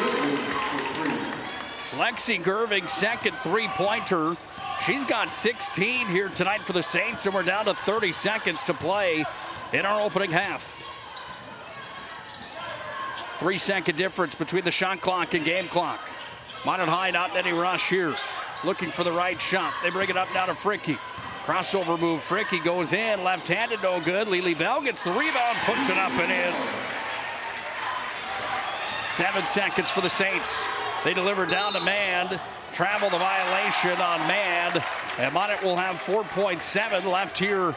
M: Lexi Gerving, second three-pointer. She's got 16 here tonight for the Saints, and we're down to 30 seconds to play in our opening half. 3-second difference between the shot clock and game clock. Minot High not in any rush here. Looking for the right shot. They bring it up now to Fricky. Crossover move. Fricky goes in. Left-handed, no good. Lily Bell gets the rebound, puts it up and in. 7 seconds for the Saints. They deliver down to Mann. Travel the violation on Mann. And Minot will have 4.7 left here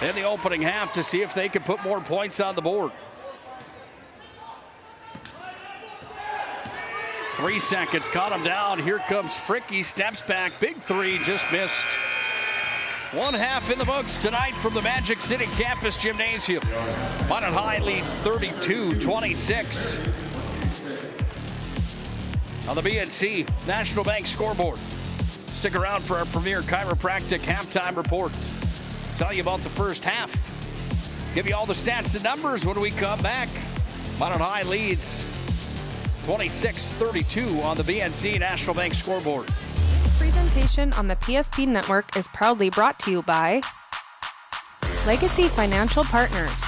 M: in the opening half to see if they can put more points on the board. 3 seconds, caught him down. Here comes Fricky, steps back, big three, just missed. 1 half in the books tonight from the Magic City Campus Gymnasium. Minot High leads 32-26. On the BNC National Bank scoreboard. Stick around for our premier chiropractic halftime report. Tell you about the first half. Give you all the stats and numbers when we come back. Minot High leads 26-32 on the BNC National Bank scoreboard.
L: This presentation on the PSP Network is proudly brought to you by Legacy Financial Partners,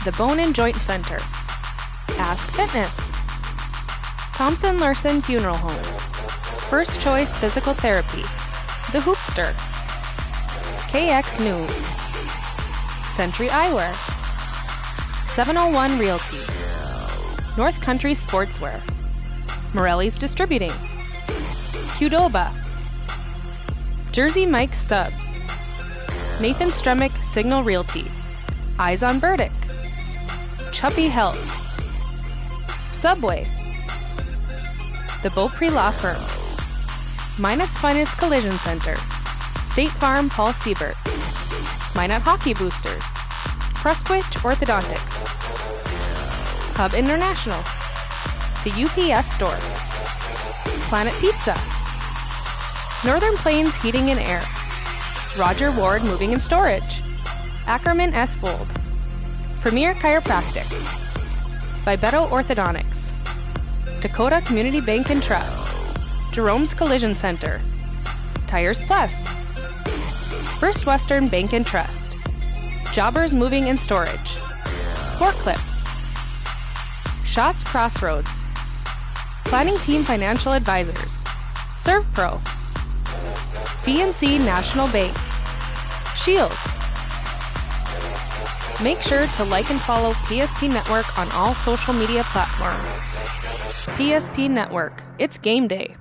L: the Bone and Joint Center, Ask Fitness, Thompson Larson Funeral Home, First Choice Physical Therapy, The Hoopster, KX News, Century Eyewear, 701 Realty, North Country Sportswear, Morelli's Distributing, Qdoba, Jersey Mike's Subs, Nathan Stremick Signal Realty, Eyes on Burdick, Chuppy Health, Subway, the Beaupre Law Firm, Minot's Finest Collision Center, State Farm Paul Siebert, Minot Hockey Boosters, Prestwich Orthodontics, Hub International, the UPS Store, Planet Pizza, Northern Plains Heating and Air, Roger Ward Moving and Storage, Ackerman S. Vold, Premier Chiropractic, Vibeto Orthodontics, Dakota Community Bank and Trust, Jerome's Collision Center, Tires Plus, First Western Bank and Trust, Jobbers Moving and Storage, Sport Clips, Shots Crossroads, Planning Team Financial Advisors, ServPro, BNC National Bank, Shields. Make sure to like and follow PSP Network on all social media platforms. PSP Network, it's game day.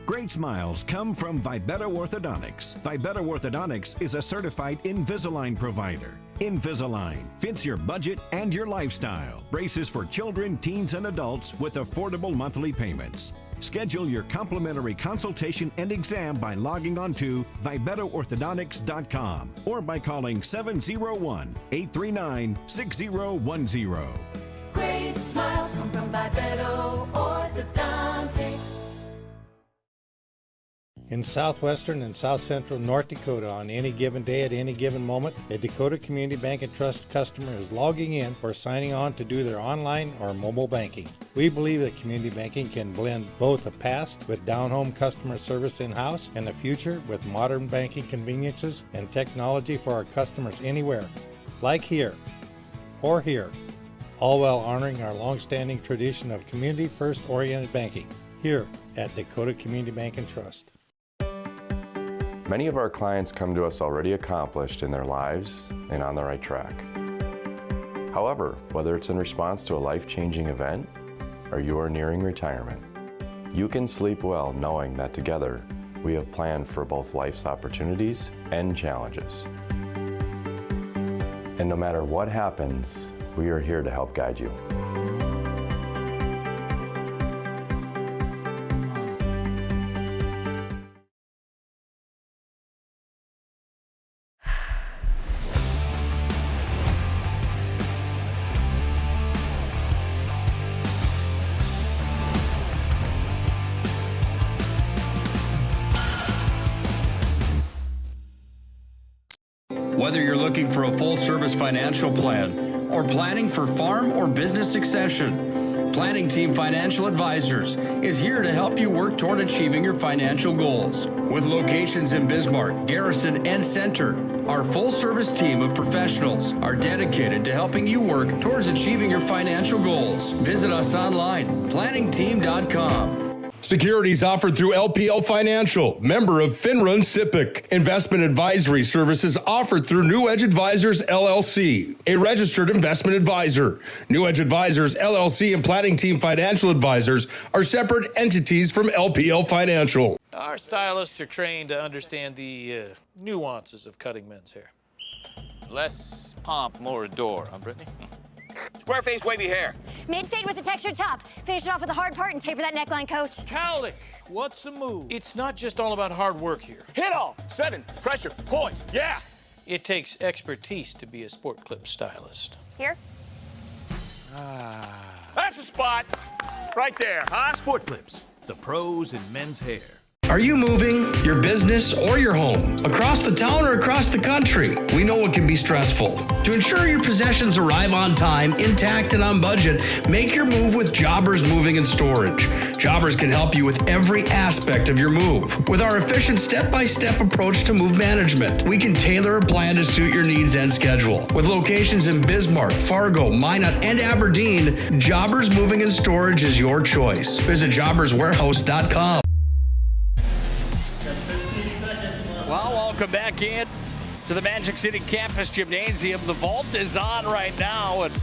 D: Great smiles come from Vibeto Orthodontics. Vibeto Orthodontics is a certified Invisalign provider. Invisalign fits your budget and your lifestyle. Braces for children, teens, and adults with affordable monthly payments. Schedule your complimentary consultation and exam by logging on to VibetoOrthodontics.com or by calling 701-839-6010.
E: Great smiles come from Vibeto Orthodontics.
F: In southwestern and south central North Dakota on any given day at any given moment, a Dakota Community Bank and Trust customer is logging in or signing on to do their online or mobile banking. We believe that community banking can blend both the past with down-home customer service in-house and the future with modern banking conveniences and technology for our customers anywhere, like here or here, all while honoring our long-standing tradition of community-first oriented banking here at Dakota Community Bank and Trust.
G: Many of our clients come to us already accomplished in their lives and on the right track. However, whether it's in response to a life-changing event or you are nearing retirement, you can sleep well knowing that together we have planned for both life's opportunities and challenges. And no matter what happens, we are here to help guide you.
U: Whether you're looking for a full-service financial plan or planning for farm or business succession, Planning Team Financial Advisors is here to help you work toward achieving your financial goals. With locations in Bismarck, Garrison, and Center, our full-service team of professionals are dedicated to helping you work towards achieving your financial goals. Visit us online, planningteam.com.
H: Securities offered through LPL Financial, member of FINRA and SIPC. Investment advisory services offered through New Edge Advisors, LLC, a registered investment advisor. New Edge Advisors, LLC and Planning Team Financial Advisors are separate entities from LPL Financial.
P: Our stylists are trained to understand the nuances of cutting men's hair. Less pomp, more adore, huh, Brittany?
Q: Square face, wavy hair.
R: Mid-fade with a textured top. Finish it off with the hard part and taper that neckline, coach.
P: Cowlick, what's the move? It's not just all about hard work here.
Q: Hit all. 7. Pressure. Point. Yeah.
P: It takes expertise to be a sport clip stylist.
R: Here.
Q: That's the spot. Right there, huh?
S: Sport Clips, the pros in men's hair.
U: Are you moving your business or your home across the town or across the country? We know it can be stressful. To ensure your possessions arrive on time, intact, and on budget, make your move with Jobbers Moving and Storage. Jobbers can help you with every aspect of your move. With our efficient step-by-step approach to move management, we can tailor a plan to suit your needs and schedule. With locations in Bismarck, Fargo, Minot, and Aberdeen, Jobbers Moving and Storage is your choice. Visit jobberswarehouse.com.
M: Well, welcome back in to the Magic City Campus Gymnasium. The vault is on right now, and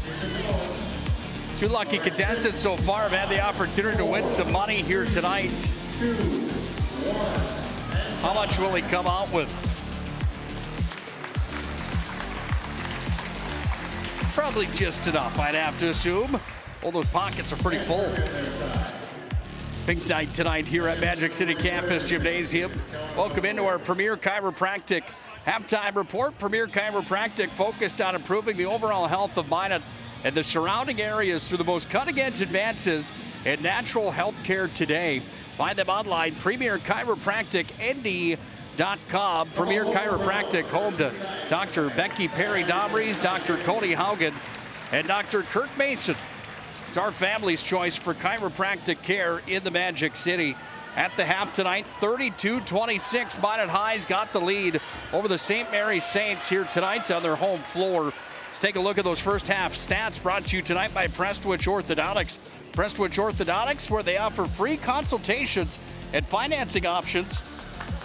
M: two lucky contestants so far have had the opportunity to win some money here tonight. How much will he come out with? Probably just enough, I'd have to assume. All those pockets are pretty full. Big night tonight here at Magic City Campus Gymnasium. Welcome into our Premier Chiropractic halftime report. Premier Chiropractic focused on improving the overall health of Minot and the surrounding areas through the most cutting-edge advances in natural health care today. Find them online, premierchiropracticnd.com. Premier Chiropractic, home to Dr. Becky Perry-Domries, Dr. Cody Haugen, and Dr. Kirk Mason. It's our family's choice for chiropractic care in the Magic City. At the half tonight, 32-26. Minot High's got the lead over the St. Mary's Saints here tonight on their home floor. Let's take a look at those first half stats brought to you tonight by Prestwich Orthodontics. Prestwich Orthodontics, where they offer free consultations and financing options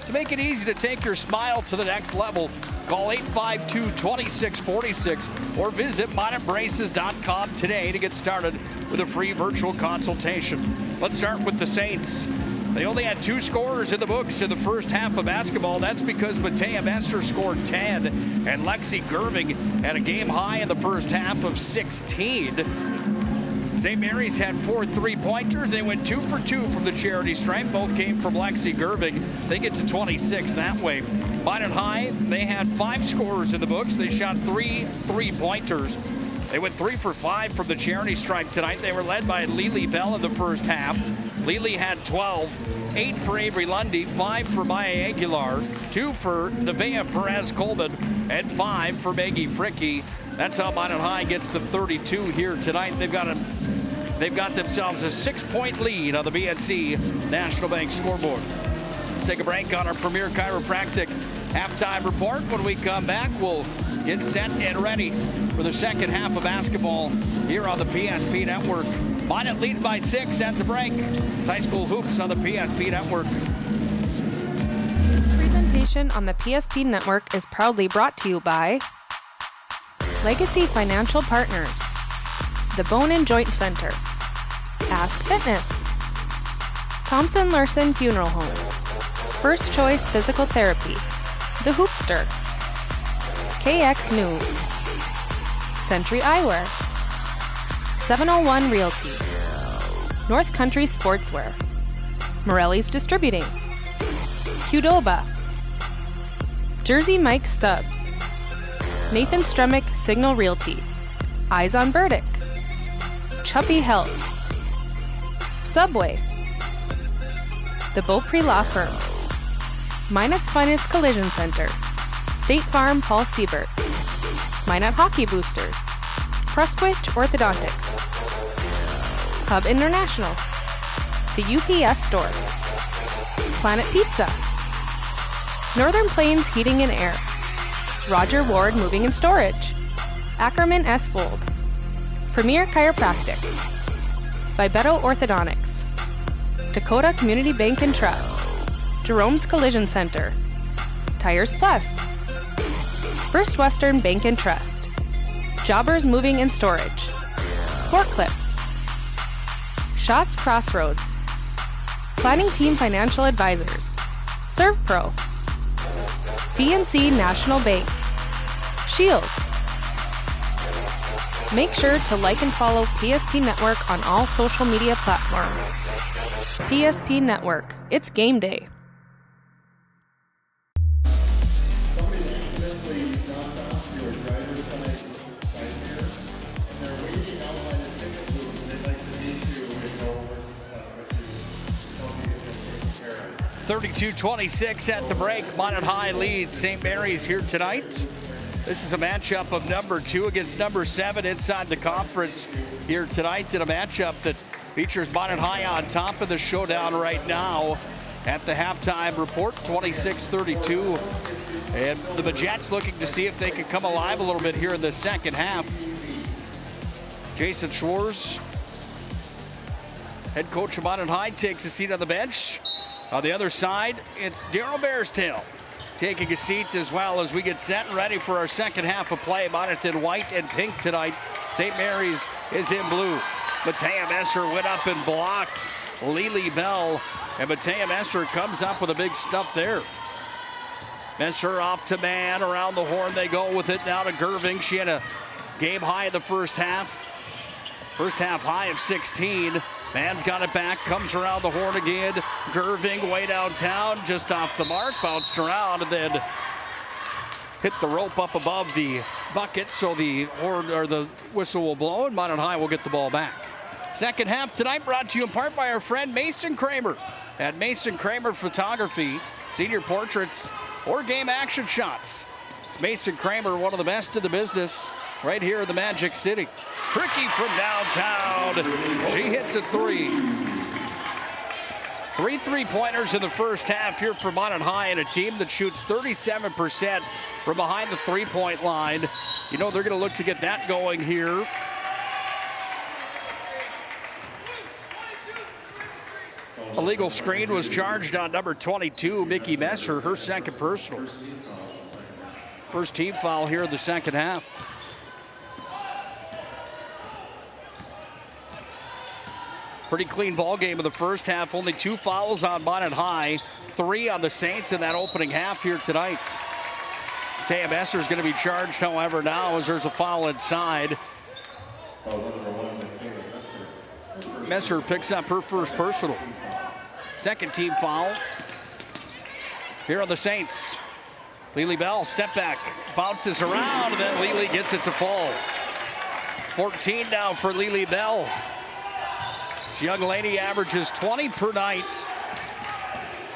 M: to make it easy to take your smile to the next level. Call 852-2646 or visit minotbraces.com today to get started with a free virtual consultation. Let's start with the Saints. They only had 2 scorers in the books in the first half of basketball. That's because Matea Messer scored 10 and Lexi Gerving had a game high in the first half of 16. St. Mary's had 4 3-pointers. They went 2 for 2 from the charity stripe. Both came from Lexi Gerving. They get to 26 that way. Minot High, they had 5 scorers in the books. They shot 3 3-pointers. They went 3 for 5 from the charity stripe tonight. They were led by Lily Bell in the first half. Lily had 12, 8 for Avery Lundy, 5 for Maya Aguilar, 2 for Nevaeh Perez-Coleman, and 5 for Maggie Fricky. That's how Minot High gets to 32 here tonight. They've got themselves a 6-point lead on the BNC National Bank scoreboard. Take a break on our Premier Chiropractic halftime report. When we come back, we'll get set and ready for the second half of basketball here on the PSP Network. Minot leads by 6 at the break. It's high school hoops on the PSP Network.
L: This presentation on the PSP Network is proudly brought to you by Legacy Financial Partners, the Bone and Joint Center, Ask Fitness, Thompson Larson Funeral Home, First Choice Physical Therapy, The Hoopster, KX News, Century Eyewear, 701 Realty, North Country Sportswear, Morelli's Distributing, Qdoba, Jersey Mike's Subs, Nathan Stremick Signal Realty, Eyes on Burdick, Chuppy Health, Subway, the Beaupre Law Firm, Minot's Finest Collision Center, State Farm Paul Siebert, Minot Hockey Boosters, Prestwich Orthodontics, Hub International, the UPS Store, Planet Pizza, Northern Plains Heating and Air, Roger Ward Moving and Storage, Ackerman S. Fold, Premier Chiropractic, Vibeto Orthodontics, Dakota Community Bank and Trust, Jerome's Collision Center, Tires Plus, First Western Bank and Trust, Jobbers Moving and Storage, Sport Clips, Shots Crossroads, Planning Team Financial Advisors, ServPro, BNC National Bank, Shields. Make sure to like and follow PSP Network on all social media platforms. PSP Network, it's game day.
M: (32-26) at the break. Minot High leads St. Mary's here tonight. This is a matchup of number 2 against number 7 inside the conference here tonight, in a matchup that features Minot High on top of the showdown right now at the halftime report, 26-32. And the Majjetes looking to see if they can come alive a little bit here in the second half. Jason Schwartz, head coach of Minot High, takes a seat on the bench. On the other side, it's Daryl Bearstail taking a seat as well as we get set and ready for our second half of play. Minot in white and pink tonight. St. Mary's is in blue. Matea Messer went up and blocked Lily Bell, and Matea Messer comes up with a big stuff there. Messer off to Mann, around the horn they go with it now to Gerving. She had a game high in the first half. First half high of 16. Mann's got it back, comes around the horn again. Gerving way downtown, just off the mark, bounced around and then hit the rope up above the bucket, so the horn or the whistle will blow and Minot High will get the ball back. Second half tonight brought to you in part by our friend Mason Kramer at Mason Kramer Photography. Senior portraits or game action shots. It's Mason Kramer, one of the best in the business, right here in the Magic City. Fricky from downtown. She hits a 3. 3 3-pointers in the first half here for Minot High, and a team that shoots 37% from behind the 3-point line. You know they're going to look to get that going here. A legal screen was charged on number 22, Mickey Messer, her second personal. First team foul here in the second half. Pretty clean ball game in the first half. Only 2 fouls on Minot High, 3 on the Saints in that opening half here tonight. Taya Messer is going to be charged, however, now as there's a foul inside. Messer picks up her first personal. Second team foul here on the Saints. Lily Bell, step back, bounces around, and then Lily gets it to fall. 14 now for Lily Bell. This young lady averages 20 per night.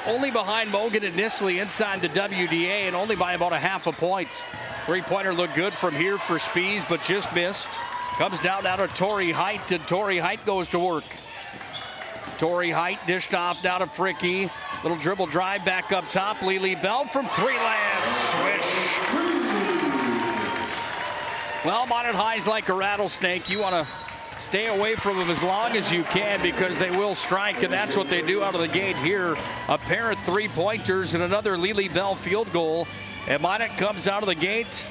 M: Only behind Mogan and Nisley inside the WDA, and only by about a half a point. Three-pointer looked good from here for Spies, but just missed. Comes down now to Tori Height, and Tori Height goes to work. Tori Height dished off now to Fricky. Little dribble drive back up top. Lily Bell from three lands. Swish. Well, Minot High's like a rattlesnake. You want to stay away from them as long as you can because they will strike, and that's what they do out of the gate here. A pair of three-pointers and another Lily Bell field goal. And Minot comes out of the gate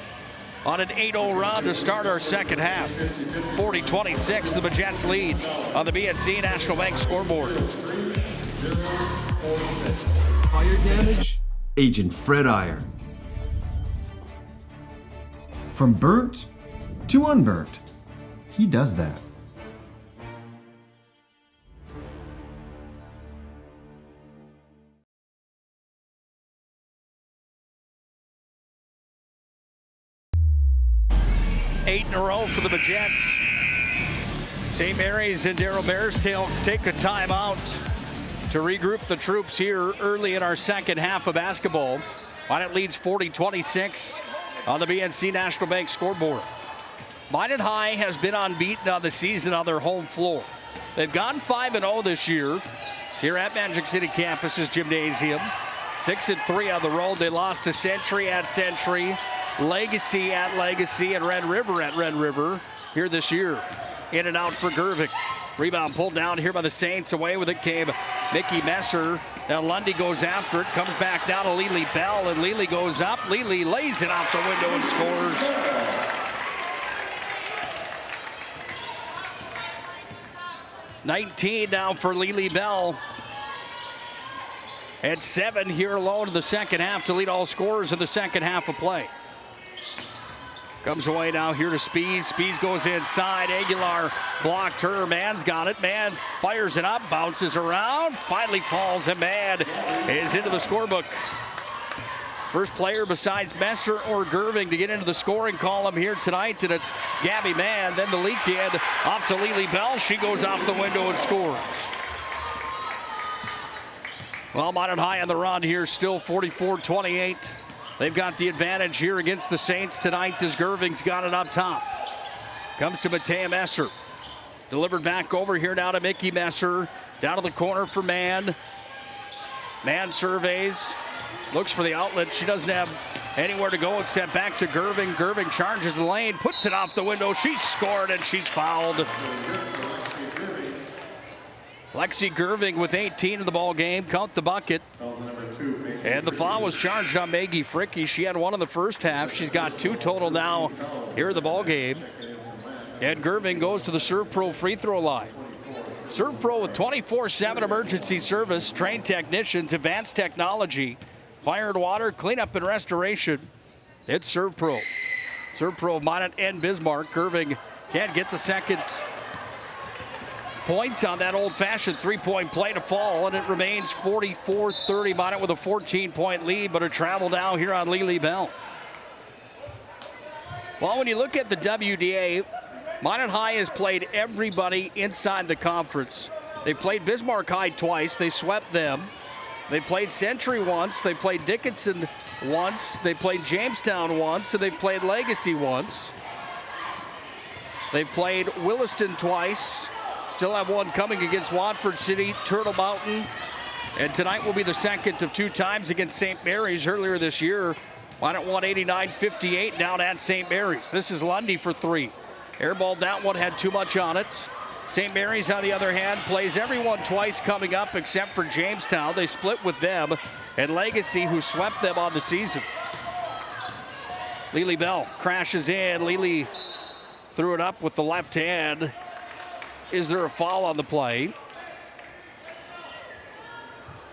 M: on an 8-0 run to start our second half. 40-26, the Majjetes lead on the BNC National Bank scoreboard.
J: Fire damage, Agent Fred Iron. From burnt to unburnt, he does that.
M: Eight in a row for the Majjetes. St. Mary's and Darrell Bearstail take a timeout to regroup the troops here early in our second half of basketball. Minot leads 40-26 on the BNC National Bank scoreboard. Minot High has been unbeaten on the season on their home floor. They've gone 5-0 this year here at Magic City Campus's gymnasium. 6-3 on the road. They lost to Century at Century, Legacy at Legacy, and Red River at Red River here this year. In and out for Gervig. Rebound pulled down here by the Saints. Away with it came Mickey Messer. Now Lundy goes after it. Comes back down to Lily Bell, and Lily goes up. Lily lays it out the window and scores. $19 now for Lily Bell. At 7 here alone in the second half to lead all scorers in the second half of play. Comes away now here to Spies. Spies goes inside. Aguilar blocked her. Mann's got it. Mann fires it up, bounces around, finally falls, and Mann is into the scorebook. First player besides Messer or Gerving to get into the scoring column here tonight, and it's Gabby Mann. Then the leak in off to Lily Bell. She goes off the window and scores. Well, Minot High on the run here, still 44-28. They've got the advantage here against the Saints tonight as Gerving's got it up top. Comes to Matea Messer. Delivered back over here now to Mickey Messer. Down to the corner for Mann. Mann surveys. Looks for the outlet. She doesn't have anywhere to go except back to Gerving. Gerving charges the lane, puts it off the window. She's scored and she's fouled. Lexi Gerving with 18 in the ball game. Count the bucket. And the foul was charged on Maggie Fricky. She had one in the first half. She's got 2 total now here in the ball game. And Gerving goes to the Serve Pro free throw line. Serve Pro with 24/7 emergency service, trained technicians, advanced technology, fire and water, cleanup and restoration. It's Serve Pro. Serve Pro, Minot and Bismarck. Gerving can't get the second point on that old-fashioned three-point play to fall, and it remains 44-30. Minot with a 14-point lead, but a travel now here on Lily Bell. Well, when you look at the WDA, Minot High has played everybody inside the conference. They played Bismarck High twice. They swept them. They played Century once. They played Dickinson once. They played Jamestown once, and they played Legacy once. They've played Williston twice. Still have one coming against Watford City, Turtle Mountain. And tonight will be the second of 2 times against St. Mary's. Earlier this year, Minot won 89-58 down at St. Mary's. This is Lundy for 3. Airballed that one, had too much on it. St. Mary's, on the other hand, plays everyone twice coming up except for Jamestown. They split with them and Legacy, who swept them on the season. Lily Bell crashes in. Lily threw it up with the left hand. Is there a foul on the play?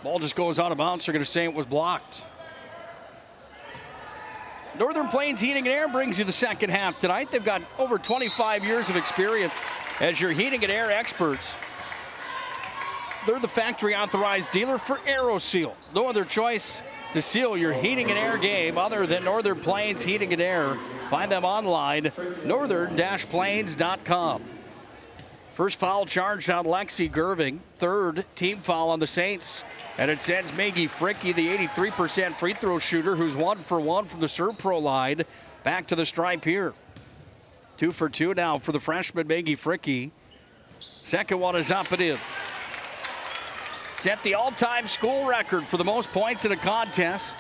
M: Ball just goes out of bounds. They're going to say it was blocked. Northern Plains Heating and Air brings you the second half tonight. They've got over 25 years of experience as your heating and air experts. They're the factory authorized dealer for AeroSeal. No other choice to seal your heating and air game other than Northern Plains Heating and Air. Find them online, northern-plains.com. First foul charged on Lexi Gerving. Third team foul on the Saints. And it sends Maggie Fricke, the 83% free throw shooter, who's 1 for 1 from the Serve Pro line, back to the stripe here. 2 for 2 now for the freshman Maggie Fricke. Second one is up and in. Set the all-time school record for the most points in a contest.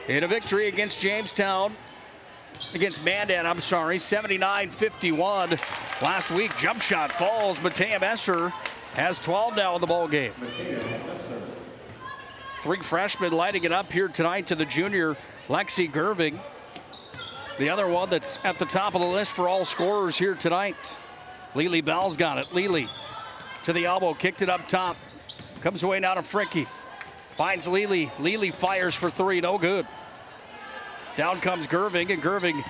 M: In a victory against Jamestown, against Mandan, 79-51. Last week, jump shot falls. Matea Messer has 12 now in the ball game. 3 freshmen lighting it up here tonight to the junior Lexi Gerving. The other one that's at the top of the list for all scorers here tonight. Lily Bell's got it. Lily to the elbow, kicked it up top. Comes away now to Fricke. Finds Lily. Lily fires for 3, no good. Down comes Gerving, and Gerving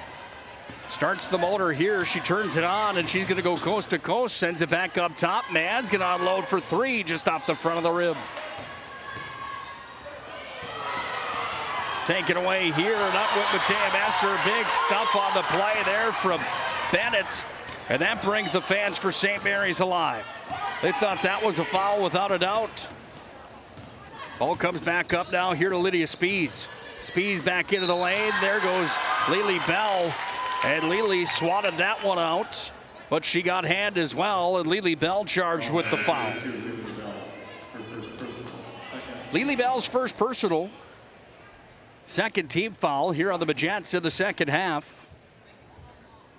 M: starts the motor here. She turns it on, and she's going to go coast to coast. Sends it back up top. Mann's going to unload for 3 just off the front of the rim. Taken away here and up with Matea Messer. Big stuff on the play there from Bennett. And that brings the fans for St. Mary's alive. They thought that was a foul without a doubt. Ball comes back up now here to Lydia Spees. Spees back into the lane. There goes Lily Bell. And Lily swatted that one out. But she got hand as well. And Lily Bell charged with the foul. Lily Bell's first personal. Second team foul here on the Majjetes in the second half.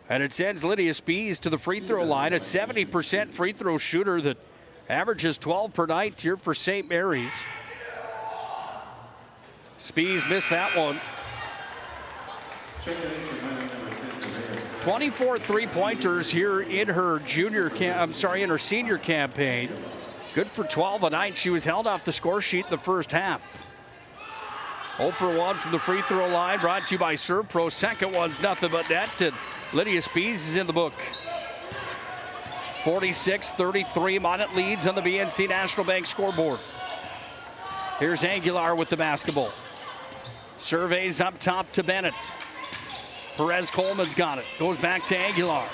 M: And it sends Lydia Spees to the free throw line, a 70% free throw shooter that averages 12 per night here for St. Mary's. Spees missed that one. 24 three-pointers here in her in her senior campaign. Good for 12 a night. She was held off the score sheet in the first half. 0 for 1 from the free throw line, brought to you by Serve Pro. Second one's nothing but net, and Lydia Spees is in the book. 46-33, Minot leads on the BNC National Bank scoreboard. Here's Aguilar with the basketball. Surveys up top to Bennett. Perez Coleman's got it. Goes back to Aguilar.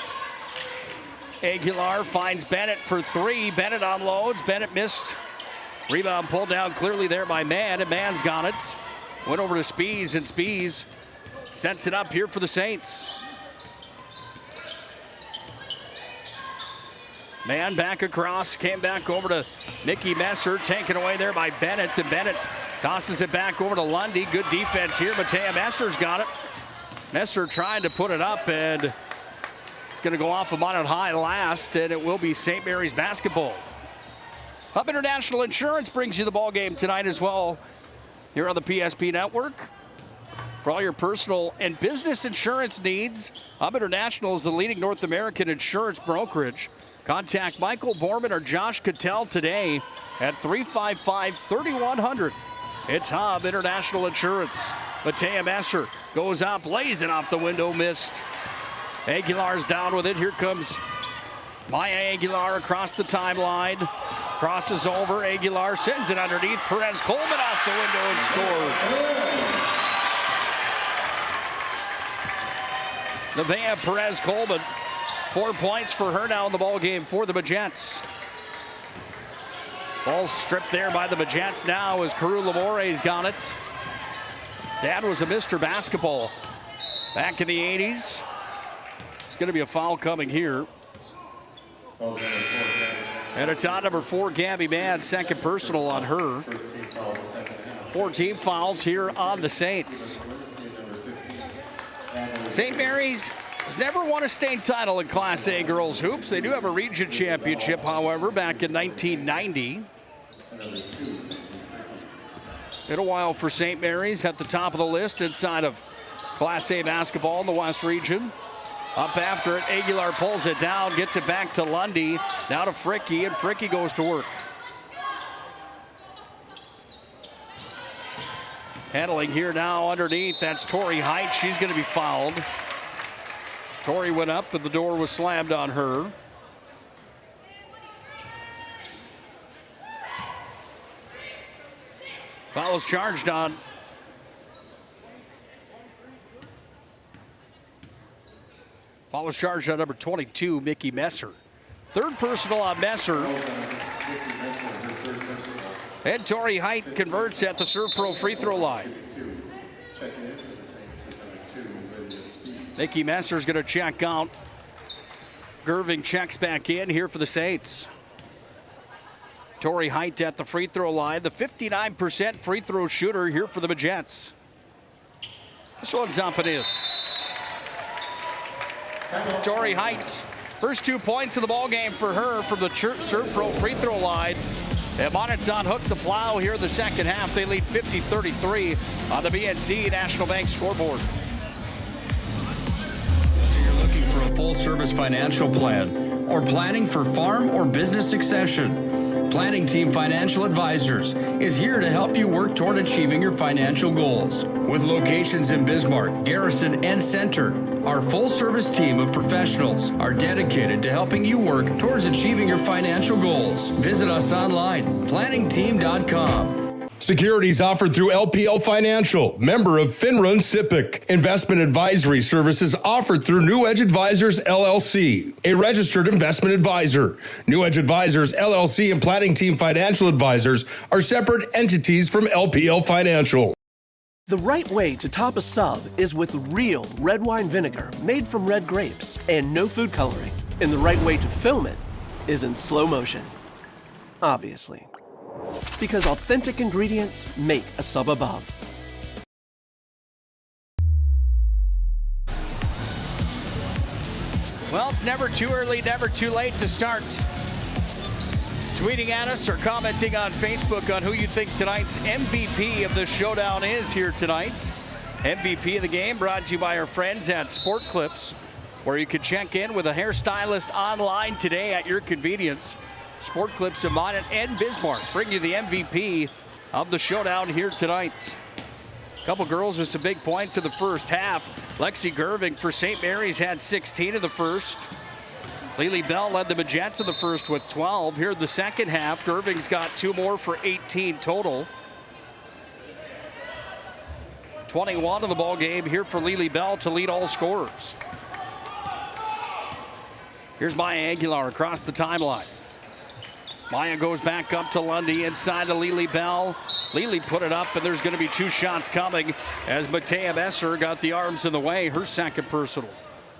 M: Aguilar finds Bennett for 3. Bennett unloads. Bennett missed. Rebound pulled down clearly there by Mann, and Mann's got it. Went over to Spees, and Spees sets it up here for the Saints. Mann back across, came back over to Mickey Messer, taken away there by Bennett, and Bennett tosses it back over to Lundy. Good defense here. Matea Messer's got it. Messer trying to put it up, and it's going to go off of Minot High last, and it will be St. Mary's basketball. Hub International Insurance brings you the ball game tonight as well here on the PSP Network. For all your personal and business insurance needs, Hub International is the leading North American insurance brokerage. Contact Michael Borman or Josh Cattell today at 355-3100. It's Hub International Insurance. Matea Messer goes up, lays it off the window, missed. Aguilar's down with it. Here comes Maya Aguilar across the timeline. Crosses over. Aguilar sends it underneath. Perez Coleman off the window and scores. Nevaeh Perez Coleman, 4 points for her now in the ball game for the Majjetes. Ball stripped there by the Majjetes now as Carew Lamore's got it. Dad was a Mr. Basketball back in the 80s. It's going to be a foul coming here. And it's on number 4, Gabby Mann, second personal on her. 4 team fouls here on the Saints. St. Mary's has never won a state title in Class A girls hoops. They do have a region championship, however, back in 1990. Been a while for St. Mary's, at the top of the list inside of Class A basketball in the West region. Up after it, Aguilar pulls it down, gets it back to Lundy. Now to Fricke, and Fricke goes to work. Handling here now underneath, that's Tori Height. She's going to be fouled. Tori went up, and the door was slammed on her. Foul is charged on Follows charge on number 22, Mickey Messer. Third personal on Messer. And Tori Height converts at the Serve Pro free throw line. Mickey Messer's going to check out. Gerving checks back in here for the Saints. Tori Height at the free throw line, the 59% free throw shooter here for the Majjetes. This one's up and in. Tori Height, first 2 points of the ball game for her from the Serve Pro free throw line. And Minot's on hook the plow here in the second half. They lead 50-33 on the BNC National Bank scoreboard.
U: You're looking for a full-service financial plan or planning for farm or business succession. Planning Team Financial Advisors is here to help you work toward achieving your financial goals. With locations in Bismarck, Garrison, and Center, our full-service team of professionals are dedicated to helping you work towards achieving your financial goals. Visit us online, planningteam.com.
H: Securities offered through LPL Financial, member of FINRA SIPC. Investment advisory services offered through New Edge Advisors, LLC, a registered investment advisor. New Edge Advisors, LLC, and Planning Team Financial Advisors are separate entities from LPL Financial.
K: The right way to top a sub is with real red wine vinegar made from red grapes and no food coloring. And the right way to film it is in slow motion. Obviously. Because authentic ingredients make a sub above.
M: Well, it's never too early, never too late to start tweeting at us or commenting on Facebook on who you think tonight's MVP of the showdown is here tonight. MVP of the game brought to you by our friends at Sport Clips, where you can check in with a hairstylist online today at your convenience. Sport Clips of Minot and Bismarck bring you the MVP of the showdown here tonight. A couple girls with some big points in the first half. Lexi Gerving for St. Mary's had 16 in the first. Lily Bell led the Majjetes in the first with 12. Here in the second half, Gerving's got 2 more for 18 total. 21 of the ball game here for Lily Bell to lead all scorers. Here's Maya Aguilar across the timeline. Maya goes back up to Lundy, inside to Lily Bell. Lily put it up, and there's going to be 2 shots coming as Matea Messer got the arms in the way, her second personal.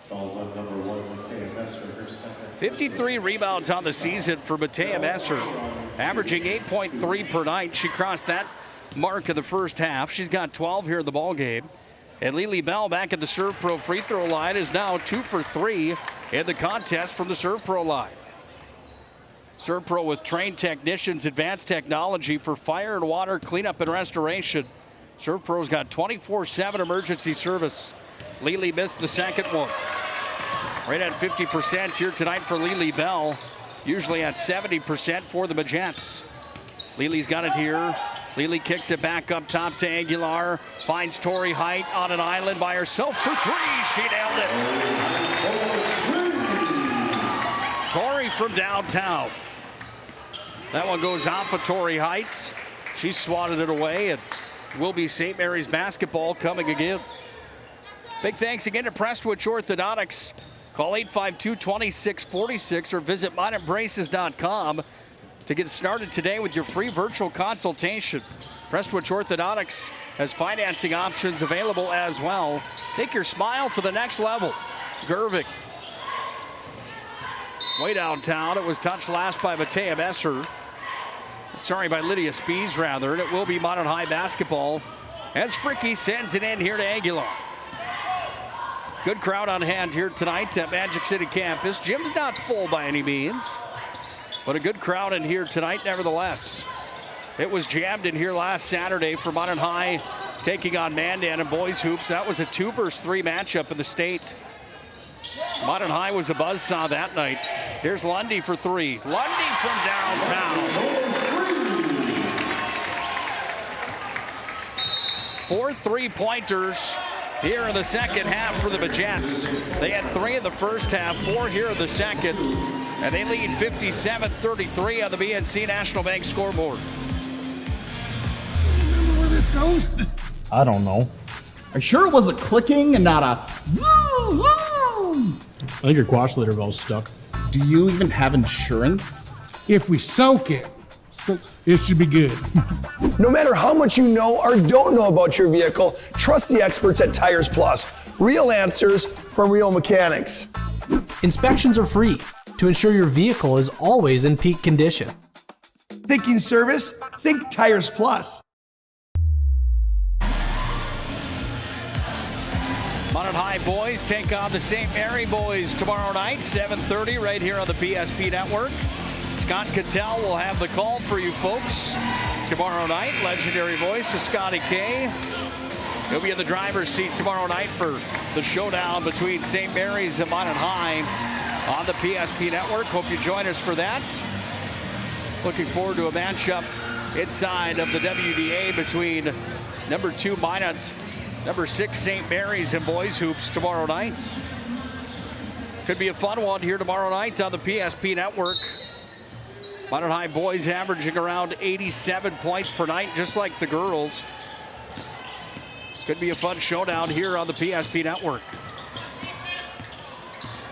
A: Falls on number 1, Matea Messer, her second.
M: 53 rebounds on the season for Matea Messer, averaging 8.3 per night. She crossed that mark in the first half. She's got 12 here in the ball game. And Lily Bell back at the Serve Pro free throw line is now 2 for 3 in the contest from the Serve Pro line. Serve Pro with trained technicians, advanced technology for fire and water cleanup and restoration. Serve Pro's got 24/7 emergency service. Lily missed the second one. Right at 50% here tonight for Lily Bell. Usually at 70% for the Majjetes. Lily's got it here. Lily kicks it back up top to Aguilar. Finds Tori Height on an island by herself for 3. She nailed it. Tori from downtown. That one goes off of Tori Height. She swatted it away, and will be St. Mary's basketball coming again. Big thanks again to Prestwich Orthodontics. Call 852-2646 or visit minotbraces.com to get started today with your free virtual consultation. Prestwich Orthodontics has financing options available as well. Take your smile to the next level. Gerving. Way downtown. It was touched last by Matea Messer. Sorry, by Lydia Spees, rather. And it will be Minot High basketball as Fricky sends it in here to Aguilar. Good crowd on hand here tonight at Magic City campus. Gym's not full by any means, but a good crowd in here tonight nevertheless. It was jammed in here last Saturday for Minot High taking on Mandan and boys hoops. That was a 2-versus-3 matchup in the state. Minot High was a buzzsaw that night. Here's Lundy for 3. Lundy from downtown. 4 3-pointers here in the second half for the Majjetes. They had 3 in the first half, 4 here in the second, and they lead 57-33 on the BNC National Bank scoreboard.
J: Remember where this goes?
O: I don't know.
J: Are you sure it was a clicking and not a zoom, zoom?
I: I think your quash litter valve's stuck.
O: Do you even have insurance?
I: If we soak it, it should be good.
W: No matter how much you know or don't know about your vehicle, trust the experts at Tires Plus. Real answers from real mechanics.
X: Inspections are free to ensure your vehicle is always in peak condition.
W: Thinking service? Think Tires Plus.
M: Minot High boys take on the St. Mary boys tomorrow night, 7:30, right here on the PSP Network. Scott Cattell will have the call for you folks tomorrow night. Legendary voice of Scotty K. He'll be in the driver's seat tomorrow night for the showdown between St. Mary's and Minot High on the PSP Network. Hope you join us for that. Looking forward to a matchup inside of the WDA between number 2 Minot, number 6 St. Mary's and boys hoops tomorrow night. Could be a fun one here tomorrow night on the PSP Network. Minot High boys averaging around 87 points per night, just like the girls. Could be a fun showdown here on the PSP Network.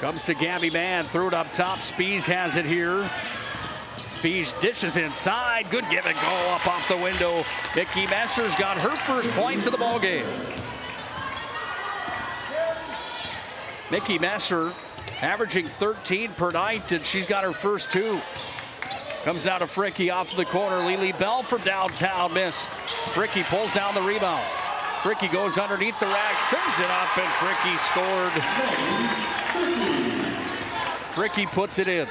M: Comes to Gabby Mann, threw it up top. Spees has it here. Spees dishes inside. Good give and go up off the window. Nikki Messer's got her first points of the ball game. Nikki Messer averaging 13 per night, and she's got her first 2. Comes down to Fricky off the corner. Lily Bell from downtown missed. Fricky pulls down the rebound. Fricky goes underneath the rack, sends it up, and Fricky scored. Fricky puts it in.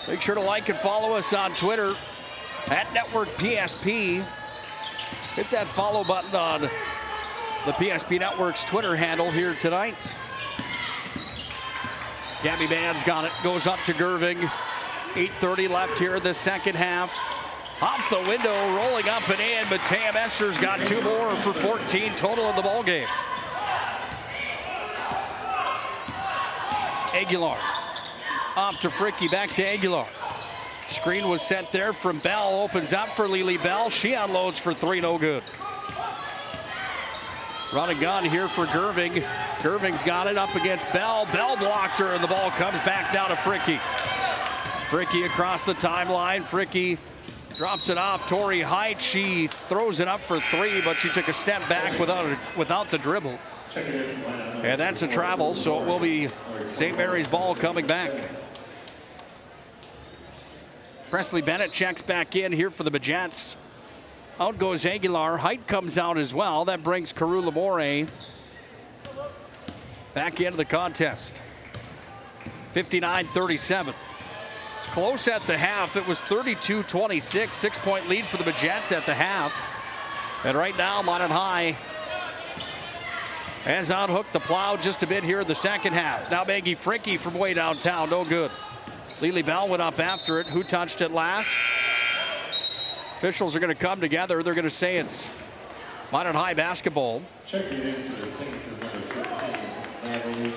M: Make sure to like and follow us on Twitter at Network PSP. Hit that follow button on the PSP Network's Twitter handle here tonight. Gabby Mann's got it, goes up to Gerving. 8:30 left here in the second half. Off the window, rolling up and in, but Taya Messer's got 2 more for 14 total in the ballgame. Aguilar. Off to Fricky, back to Aguilar. Screen was set there from Bell, opens up for Lily Bell. She unloads for 3, no good. Run and gun here for Gerving. Gerving's got it up against Bell. Bell blocked her, and the ball comes back down to Fricky. Fricky across the timeline. Fricky drops it off. Tori Height, she throws it up for 3, but she took a step back without the dribble. And that's a travel, so it will be St. Mary's ball coming back. Presley Bennett checks back in here for the Majjetes. Out goes Aguilar. Height comes out as well. That brings Carew Lamore back into the contest. 59-37. It's close at the half. It was 32-26. 6-point lead for the Majjetes at the half. And right now, Minot High has unhooked the plow just a bit here in the second half. Now Maggie Fricky from way downtown. No good. Lily Bell went up after it. Who touched it last? Officials are going to come together. They're going to say it's Minot High basketball.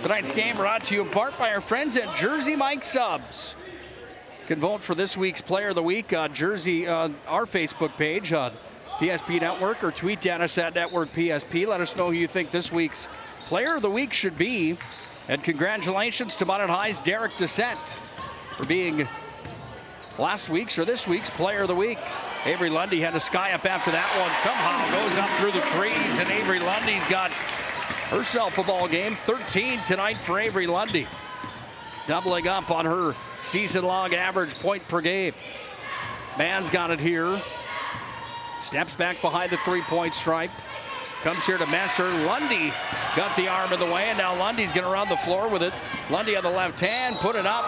M: Tonight's game brought to you in part by our friends at Jersey Mike Subs. You can vote for this week's Player of the Week on our Facebook page on PSP Network, or tweet at us at Network PSP. Let us know who you think this week's Player of the Week should be. And congratulations to Minot High's Derek Descent for being last week's or this week's Player of the Week. Avery Lundy had to sky up after that one. Somehow goes up through the trees, and Avery Lundy's got herself a ball game. 13 tonight for Avery Lundy, doubling up on her season-long average point per game. Mann's got it here. Steps back behind the three-point stripe. Comes here to Messer. Lundy got the arm in the way, and now Lundy's going to run the floor with it. Lundy on the left hand, put it up.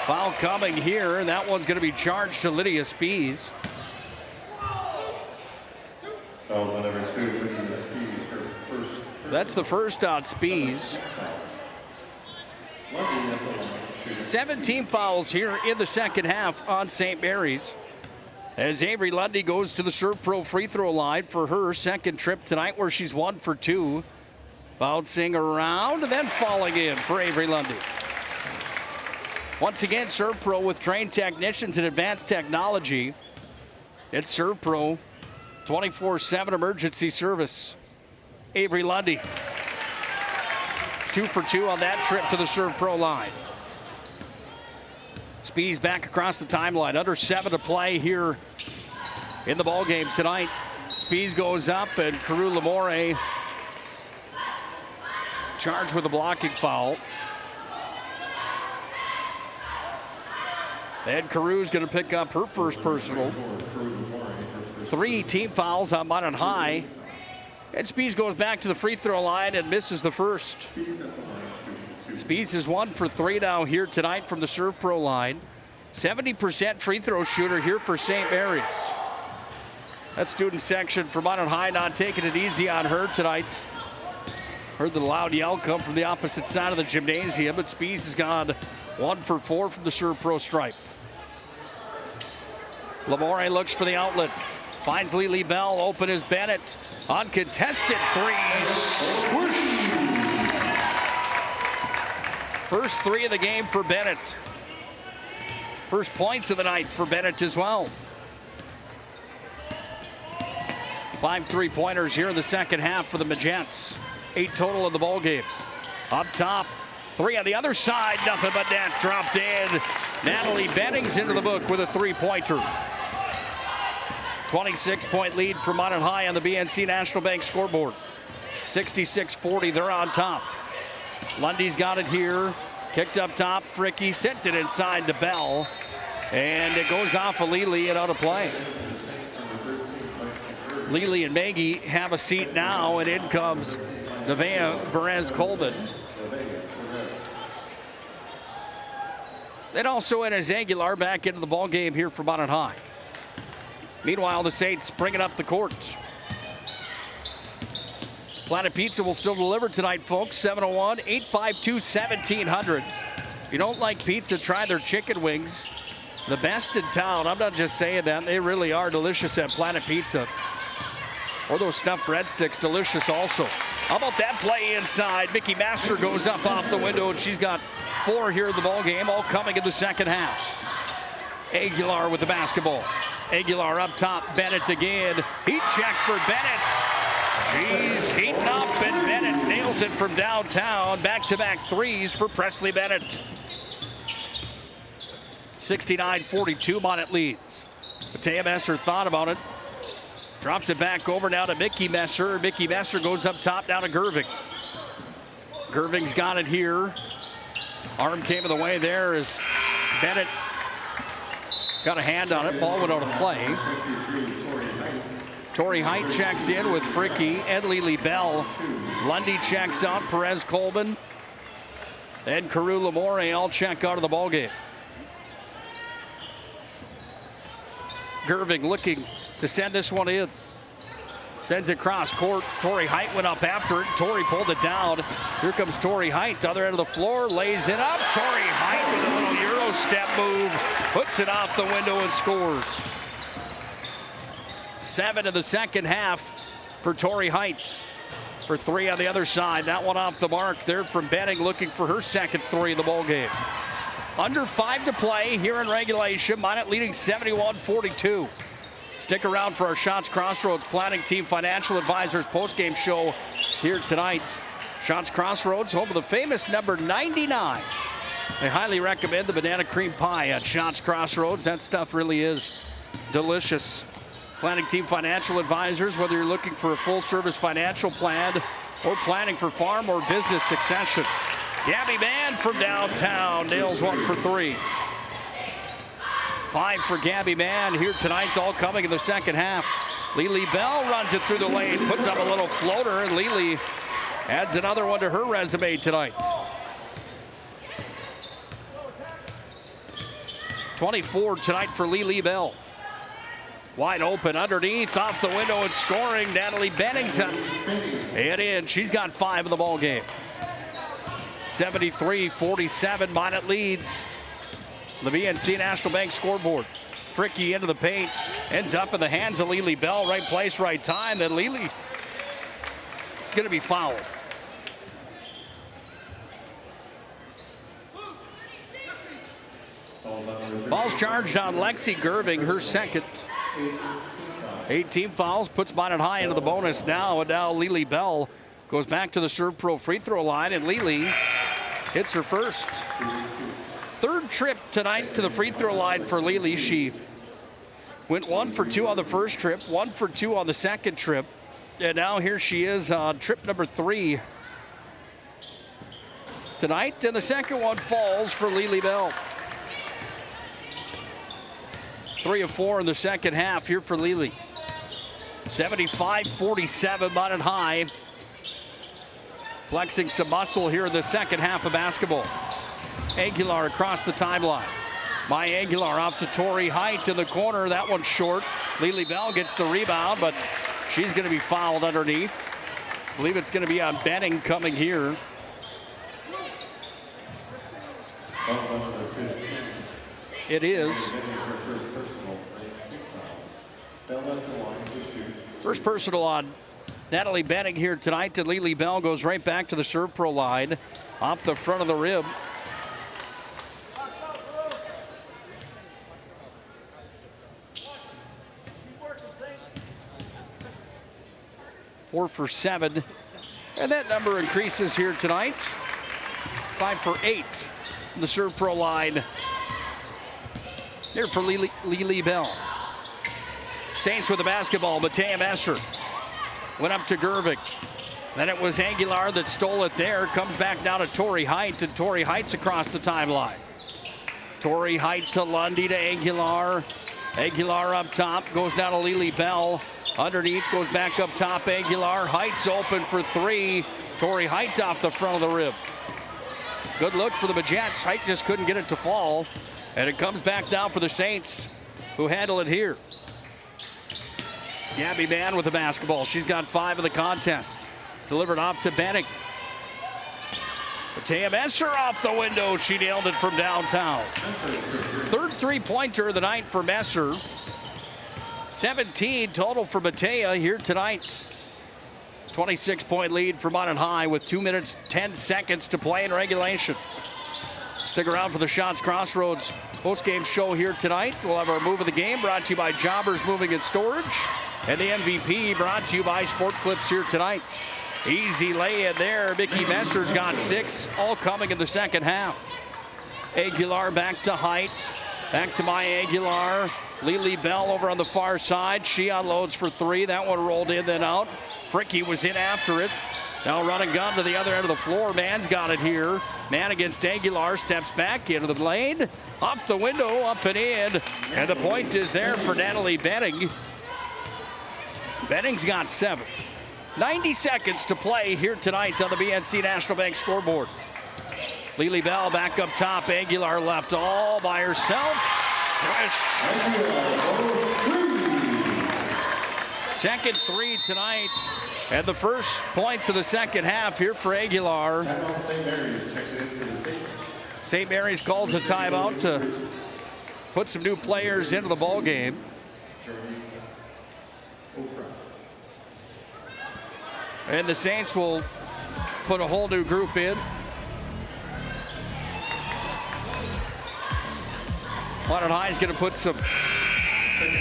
M: Foul coming here, and that one's going to be charged to Lydia Spees.
A: Fouls on number 2, Lydia Spees, her first.
M: That's the first on Spees. 17 fouls here in the second half on St. Mary's, as Avery Lundy goes to the Serve Pro free throw line for her second trip tonight, where she's 1 for 2. Bouncing around and then falling in for Avery Lundy. Once again, Serve Pro with trained technicians and advanced technology. It's Serve Pro 24/7 emergency service. Avery Lundy. 2 for 2 on that trip to the Serve Pro line. Spees back across the timeline. Under 7 to play here in the ball game tonight. Spees goes up, and Carew Lamore charged with a blocking foul. And Carew's going to pick up her first personal. 3 team fouls on Minot High. And Spees goes back to the free throw line and misses the first. Spees is 1 for 3 now here tonight from the Serve Pro line. 70% free throw shooter here for St. Mary's. That student section for Minot High not taking it easy on her tonight. Heard the loud yell come from the opposite side of the gymnasium, but Spees has gone 1 for 4 from the Serve Pro stripe. Lamore looks for the outlet. Finds Lily Bell. Open is Bennett. Uncontested 3. Swoosh. First 3 of the game for Bennett. First points of the night for Bennett as well. 5 3-pointers here in the second half for the Majjetes. 8 total in the ball game. Up top, 3 on the other side. Nothing but net. Dropped in. Natalie Bennings into the book with a 3-pointer. 26-point lead for Minot High on the BNC National Bank scoreboard. 66-40, they're on top. Lundy's got it here. Kicked up top, Fricky sent it inside to Bell. And it goes off of Lely and out of play. Lely and Maggie have a seat now, and in comes Nevaeh Perez-Colvin. Then also in as Aguilar back into the ball game here for Minot High. Meanwhile, the Saints bringing up the court. Planet Pizza will still deliver tonight, folks. 701-852-1700. If you don't like pizza, try their chicken wings. The best in town. I'm not just saying that. They really are delicious at Planet Pizza. Or those stuffed breadsticks, delicious also. How about that play inside? Mickey Master goes up off the window, and she's got 4 here in the ball game, all coming in the second half. Aguilar with the basketball. Aguilar up top, Bennett again. Heat check for Bennett. She's heating up, and Bennett nails it from downtown. Back-to-back threes for Presley Bennett. 69-42, Minot leads. Matea Messer thought about it. Dropped it back over now to Mickey Messer. Mickey Messer goes up top down to Gerving. Gerving's got it here. Arm came in the way there as Bennett got a hand on it. Ball went out of play. Tori Height checks in with Fricky and Lily Bell. Lundy checks out Perez-Colvin. And Carew Lamore all check out of the ballgame. Gerving looking to send this one in. Sends it cross court. Tori Height went up after it. Tori pulled it down. Here comes Tori Height. Other end of the floor. Lays it up. Tori Height with a little Euro step move. Puts it off the window and scores. 7 in the second half for Tori Height. For 3 on the other side. That one off the mark there from Benning, looking for her second 3 in the ball game. Under 5 to play here in regulation. Minot leading 71-42. Stick around for our Shots Crossroads Planning Team Financial Advisors postgame show here tonight. Shots Crossroads, home of the famous number 99. I highly recommend the banana cream pie at Shots Crossroads. That stuff really is delicious. Planning Team Financial Advisors, whether you're looking for a full-service financial plan or planning for farm or business succession. Gabby Mann from downtown nails 1 for 3. 5 for Gabby Mann here tonight, all coming in the second half. Lily Bell runs it through the lane, puts up a little floater, and Lily adds another one to her resume tonight. 24 tonight for Lily Bell. Wide open underneath, off the window and scoring. Natalie Bennings up and in. She's got 5 in the ball game. 73-47, Minot leads the BNC National Bank scoreboard. Fricky into the paint, ends up in the hands of Lily Bell. Right place, right time. And Lily is going to be fouled. Ball's charged on Lexi Gerving, her second. 18 fouls, puts Minot High into the bonus now. And now Lily Bell goes back to the serve pro free throw line, and Lely hits her first. Third trip tonight to the free throw line for Lely. She went 1 for 2 on the first trip, 1 for 2 on the second trip, and now here she is on trip number 3 tonight, and the second one falls for Lely Bell. 3 of 4 in the second half here for Lely. 75-47, Minot High. Flexing some muscle here in the second half of basketball. Aguilar across the timeline. Maya Aguilar off to Tori Height in the corner. That one's short. Lely Bell gets the rebound, but she's going to be fouled underneath. I believe it's going to be on Benning coming here. It is. First personal on Natalie Benning here tonight, and Lely Bell goes right back to the serve pro line off the front of the rim. Four for 7, and that number increases here tonight. 5 for 8 on the serve pro line here for Lely Bell. Saints with the basketball. Matea Messer went up to Gervig. Then it was Aguilar that stole it there. Comes back down to Tori Height, and Tori Height's across the timeline. Tori Height to Lundy to Aguilar. Aguilar up top, goes down to Lely Bell. Underneath, goes back up top. Aguilar. Height's open for 3. Tori Height off the front of the rim. Good look for the Majjetes. Height just couldn't get it to fall. And it comes back down for the Saints, who handle it here. Gabby Mann with the basketball. She's got 5 of the contest. Delivered off to Benning. Matea Messer off the window. She nailed it from downtown. Third three-pointer of the night for Messer. 17 total for Matea here tonight. 26-point lead for Minot High with 2 minutes, 10 seconds to play in regulation. Stick around for the Shots Crossroads post-game show here tonight. We'll have our move of the game brought to you by Jobbers Moving and Storage. And the MVP brought to you by Sport Clips here tonight. Easy lay in there. Mickey Messer's got 6, all coming in the second half. Aguilar back to Height. Back to Maya Aguilar. Lely Bell over on the far side. She unloads for 3. That one rolled in, then out. Fricky was in after it. Now run and gun to the other end of the floor. Mann's got it here. Mann against Aguilar, steps back into the lane. Off the window, up and in. And the point is there for Natalie Benning. Benning's got 7. 90 seconds to play here tonight on the BNC National Bank scoreboard. Lely Bell back up top. Aguilar left all by herself. Swish. Second 3 tonight. And the first points of the second half here for Aguilar. St. Mary's calls a timeout to put some new players into the ball game. And the Saints will put a whole new group in. Minot High is going to put some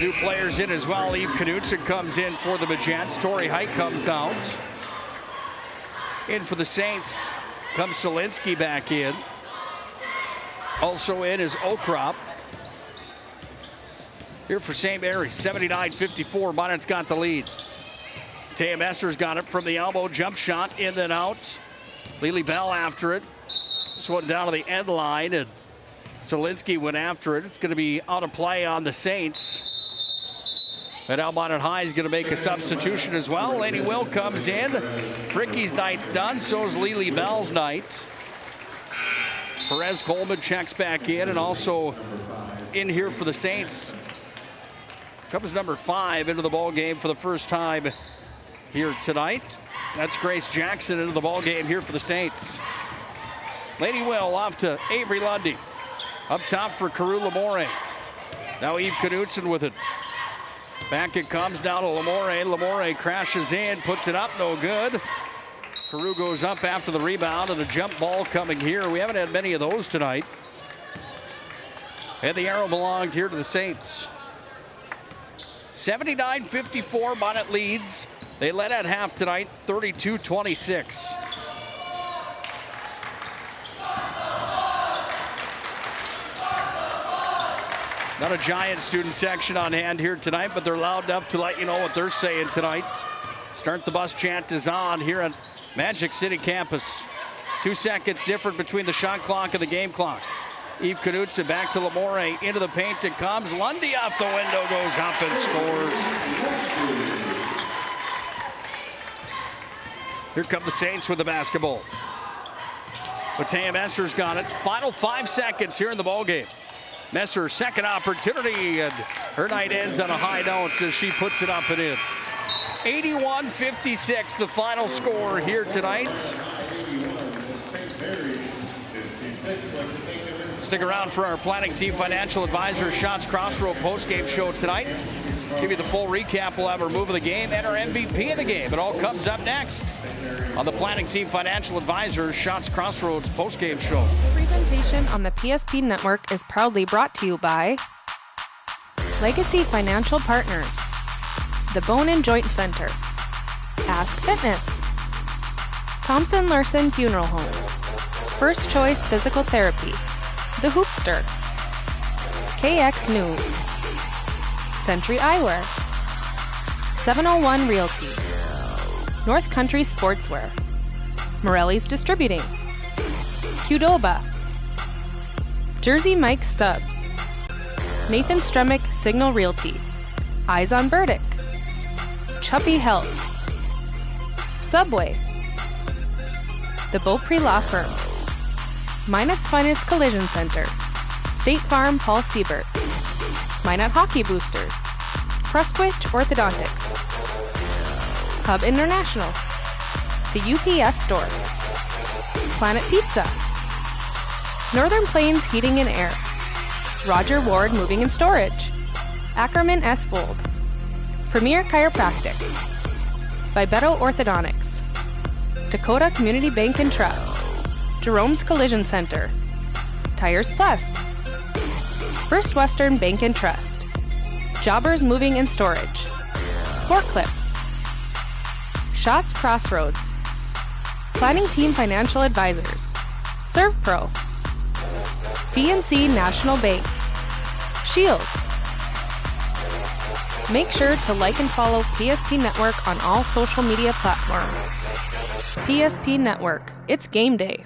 M: new players in as well. Eve Knudsen comes in for the Majjetes. Tori Height comes out. In for the Saints comes Solinsky back in. Also in is Okrop. Here for St. Mary's, 79-54. Minot's got the lead. Matea Messer's got it from the elbow. Jump shot in and out. Lely Bell after it. This one down to the end line, and Solinsky went after it. It's going to be out of play on the Saints. And now Minot High is going to make a substitution as well. Laney Will comes in. Fricky's night's done. So is Lely Bell's night. Perez Coleman checks back in, and also in here for the Saints comes number 5 into the ball game for the first time here tonight. That's Grace Jackson into the ball game here for the Saints. Lady Will off to Avery Lundy. Up top for Carew Lamore. Now Eve Knudsen with it. Back it comes down to Lamore. Lamore crashes in, puts it up, no good. Carew goes up after the rebound, and a jump ball coming here. We haven't had many of those tonight. And the arrow belonged here to the Saints. 79-54, Minot leads They led at half tonight, 32-26. Not a giant student section on hand here tonight, but they're loud enough to let you know what they're saying tonight. Start the Bus chant is on here at Magic City campus. 2 seconds different between the shot clock and the game clock. Yves Knudsen back to Lamore, into the paint it comes. Lundy off the window, goes up and scores. Here come the Saints with the basketball. Matea Messer's got it. Final 5 seconds here in the ballgame. Messer, second opportunity, and her night ends on a high note as she puts it up and in. 81-56, the final score here tonight. Stick around for our planning team financial advisor Shots Crossroad postgame show tonight. Give you the full recap. We'll have our move of the game and our MVP of the game. It all comes up next on the planning team financial advisor Shots Crossroads postgame show.
L: This presentation on the PSP Network is proudly brought to you by Legacy Financial Partners, the Bone and Joint Center, Ask Fitness, Thompson Larson Funeral Home, First Choice Physical Therapy, The Hoopster, KX News, Century Eyewear, 701 Realty, North Country Sportswear, Morelli's Distributing, Qdoba, Jersey Mike's Subs, Nathan Stremick Signal Realty, Eyes on Burdick, Chuppy Health, Subway, The Beaupre Law Firm, Minot's Finest Collision Center, State Farm Paul Siebert, Minot Hockey Boosters, Prestwich Orthodontics, Hub International, the UPS Store, Planet Pizza, Northern Plains Heating and Air, Roger Ward Moving and Storage, Ackerman S. Fold, Premier Chiropractic, Vibeto Orthodontics, Dakota Community Bank and Trust, Jerome's Collision Center, Tires Plus, First Western Bank and Trust, Jobbers Moving and Storage, Sport Clips, Shots Crossroads, Planning Team Financial Advisors, ServPro, BNC National Bank, Shields. Make sure to like and follow PSP Network on all social media platforms. PSP Network, it's game day.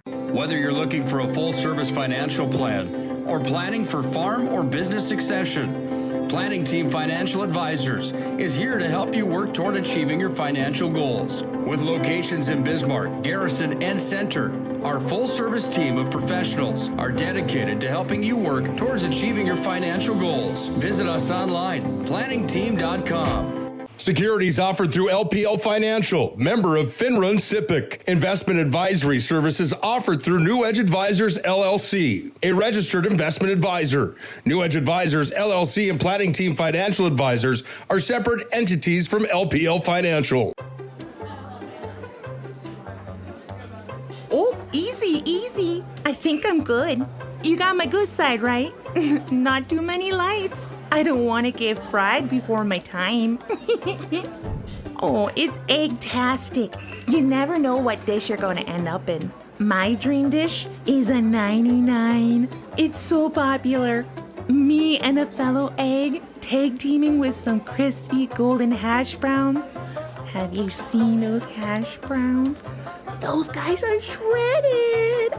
H: Whether you're looking for a full-service financial plan or planning for farm or business succession, Planning Team Financial Advisors is here to help you work toward achieving your financial goals. With locations in Bismarck, Garrison, and Center, our full-service team of professionals are dedicated to helping you work towards achieving your financial goals. Visit us online, planningteam.com. Securities offered through LPL Financial, member of FINRA and SIPC. Investment advisory services offered through New Edge Advisors, LLC, a registered investment advisor. New Edge Advisors, LLC, and Planning Team Financial Advisors are separate entities from LPL Financial.
B: Oh, easy. I think I'm good. You got my good side, right? Not too many lights. I don't want to get fried before my time. Oh, it's egg-tastic. You never know what dish you're going to end up in. My dream dish is a 99. It's so popular. Me and a fellow egg tag teaming with some crispy golden hash browns. Have you seen those hash browns? Those guys are shredded.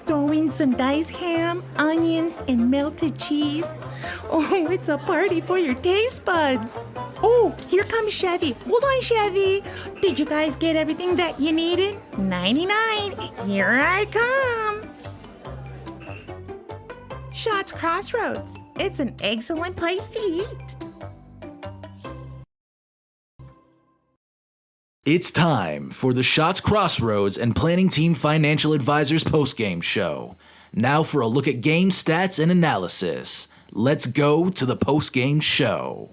B: Throw in some diced ham, onions, and melted cheese. Oh, it's a party for your taste buds. Oh, here comes Chevy. Hold on, Chevy. Did you guys get everything that you needed? 99. Here I come. Shots Crossroads. It's an excellent place to eat.
S: It's time for the Shots Crossroads and Planning Team Financial Advisors postgame show. Now for a look at game stats and analysis. Let's go to the postgame show.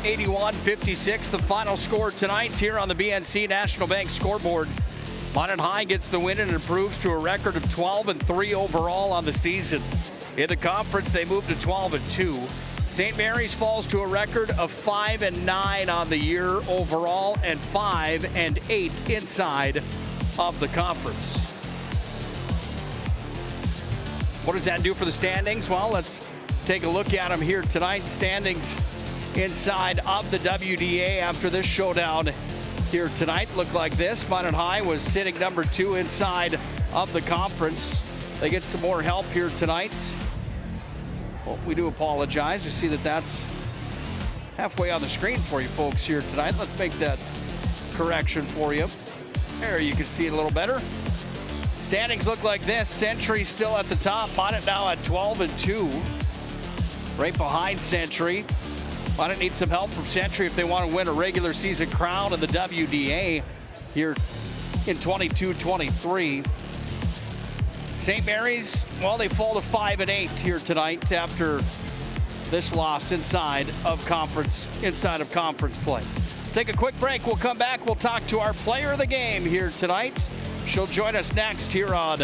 M: 81-56, the final score tonight here on the BNC National Bank scoreboard. Minot High gets the win and improves to a record of 12-3 overall on the season. In the conference, they move to 12-2. St. Mary's falls to a record of 5-9 on the year overall and 5-8 inside of the conference. What does that do for the standings? Well, let's take a look at them here tonight. Standings inside of the WDA after this showdown here tonight look like this. Minot High was sitting number 2 inside of the conference. They get some more help here tonight. Well, we do apologize. You see that that's halfway on the screen for you folks here tonight. Let's make that correction for you. There, you can see it a little better. Standings look like this. Century still at the top. Minot now at 12-2. Right behind Century. Minot needs some help from Century if they want to win a regular season crown in the WDA here in 22-23. St. Mary's, well, they fall to 5-8 here tonight after this loss inside of conference play. Take a quick break. We'll come back. We'll talk to our player of the game here tonight. She'll join us next here on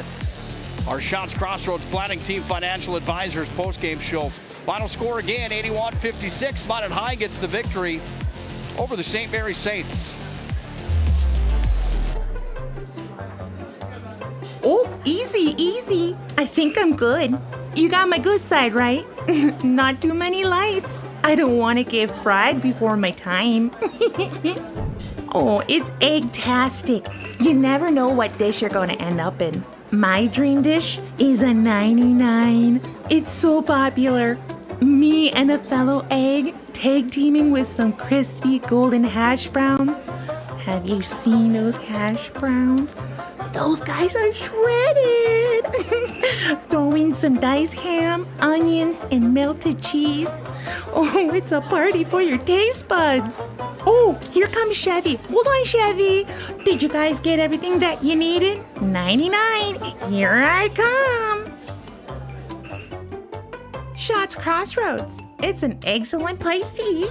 M: our Shots Crossroads Planning Team Financial Advisors postgame show. Final score again, 81-56. Minot High gets the victory over the St. Mary's Saints.
B: Oh, easy, easy. I think I'm good. You got my good side, right? Not too many lights. I don't want to give fried before my time. Oh, it's egg-tastic. You never know what dish you're going to end up in. My dream dish is a 99. It's so popular. Me and a fellow egg tag teaming with some crispy golden hash browns. Have you seen those hash browns? Those guys are shredded. Throw in some diced ham, onions, and melted cheese. Oh, it's a party for your taste buds. Oh, here comes Chevy. Hold on, Chevy. Did you guys get everything that you needed? 99. Here I come. Shots Crossroads. It's an excellent place to eat.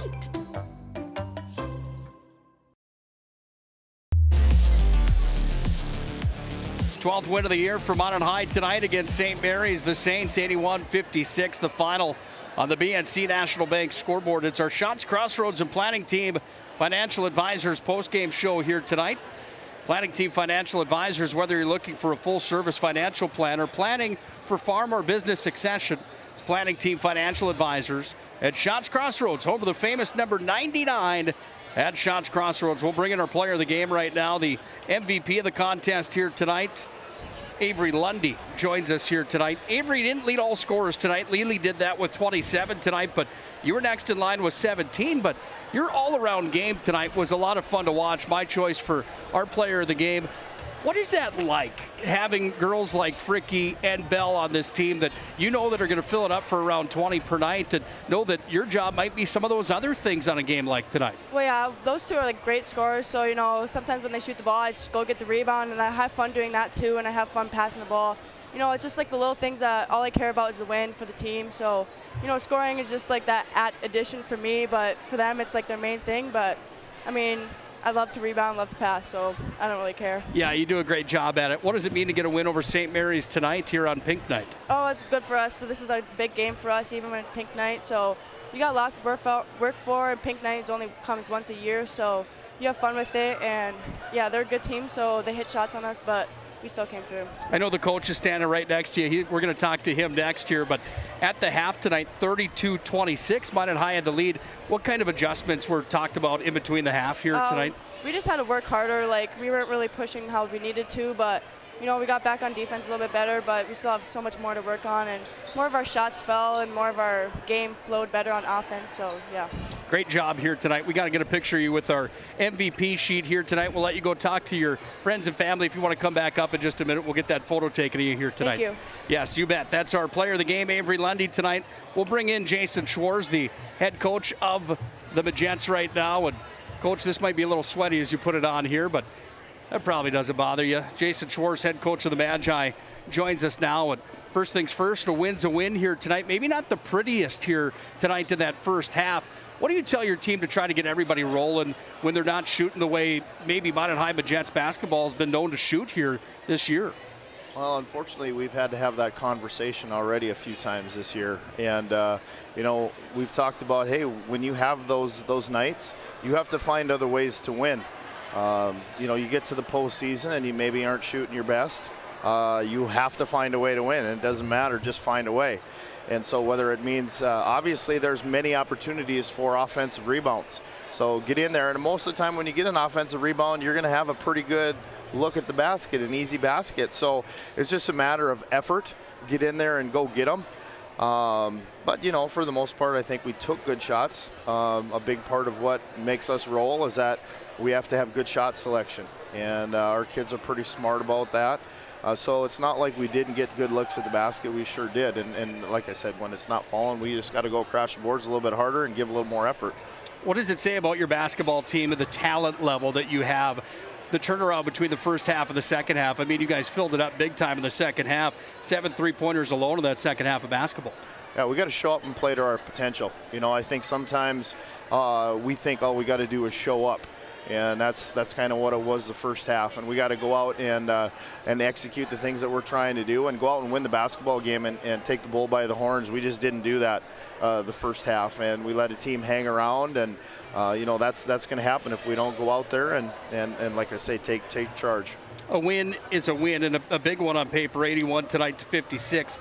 M: 12th win of the year for Minot High tonight against St. Mary's. The Saints 81-56, the final on the BNC National Bank scoreboard. It's our Shots Crossroads and Planning Team Financial Advisors postgame show here tonight. Planning Team Financial Advisors, whether you're looking for a full-service financial plan or planning for farm or business succession, it's Planning Team Financial Advisors at Shots Crossroads, home of the famous number 99 at Shots Crossroads. We'll bring in our player of the game right now, the MVP of the contest here tonight. Avery Lundy joins us here tonight. Avery didn't lead all scorers tonight. Lely did that with 27 tonight, but you were next in line with 17. But your all-around game tonight was a lot of fun to watch. My choice for our player of the game. What is that like, having girls like Fricky and Bell on this team that you know that are going to fill it up for around 20 per night, and know that your job might be some of those other things on a game like tonight?
C: Well, yeah, those two are like great scorers. So, you know, sometimes when they shoot the ball, I just go get the rebound, and I have fun doing that too, and I have fun passing the ball. You know, it's just like the little things that all I care about is the win for the team. So, you know, scoring is just like that addition for me, but for them, it's like their main thing. But, I mean, I love to rebound, love to pass, so I don't really care.
M: Yeah, you do a great job at it. What does it mean to get a win over St. Mary's tonight here on Pink Night?
C: Oh, it's good for us. So this is a big game for us, even when it's Pink Night. So you got a lot to work for, and Pink Night only comes once a year, so you have fun with it. And, yeah, they're a good team, so they hit shots on us, but we still came through.
M: I know the coach is standing right next to you. We're going to talk to him next here, but at the half tonight, 32-26, Minot High had the lead. What kind of adjustments were talked about in between the half here tonight?
C: We just had to work harder. Like, we weren't really pushing how we needed to, but, you know, we got back on defense a little bit better, but we still have so much more to work on, and more of our shots fell and more of our game flowed better on offense, so, yeah.
M: Great job here tonight. We got to get a picture of you with our MVP sheet here tonight. We'll let you go talk to your friends and family. If you want to come back up in just a minute, we'll get that photo taken of you here tonight.
C: Thank you.
M: Yes, you bet. That's our player of the game, Avery Lundy, tonight. We'll bring in Jason Schwartz, the head coach of the Majjetes right now. And Coach, this might be a little sweaty as you put it on here, but that probably doesn't bother you. Jason Schwartz, head coach of the Magi, joins us now. And first things first, a win's a win here tonight. Maybe not the prettiest here tonight in that first half. What do you tell your team to try to get everybody rolling when they're not shooting the way maybe Minot High Majjetes basketball has been known to shoot here this year?
D: Well, unfortunately, we've had to have that conversation already a few times this year. And, we've talked about, hey, when you have those nights, you have to find other ways to win. You get to the postseason and you maybe aren't shooting your best. You have to find a way to win. And it doesn't matter, just find a way. And so whether it means, obviously there's many opportunities for offensive rebounds. So get in there, and most of the time when you get an offensive rebound, you're gonna have a pretty good look at the basket, an easy basket. So it's just a matter of effort. Get in there and go get them. But for the most part, I think we took good shots. A big part of what makes us roll is that we have to have good shot selection. And our kids are pretty smart about that. So it's not like we didn't get good looks at the basket. We sure did. And like I said, when it's not falling, we just got to go crash the boards a little bit harder and give a little more effort.
M: What does it say about your basketball team and the talent level that you have? The turnaround between the first half and the second half. I mean, you guys filled it up big time in the second half. 7 3-pointers alone in that second half of basketball.
D: Yeah, we got to show up and play to our potential. I think sometimes we think all we got to do is show up. And that's kind of what it was the first half. And we got to go out and execute the things that we're trying to do and go out and win the basketball game and take the bull by the horns. We just didn't do that the first half. And we let a team hang around. And, that's going to happen if we don't go out there and like I say, take charge.
M: A win is a win, and a big one on paper, 81 tonight to 56.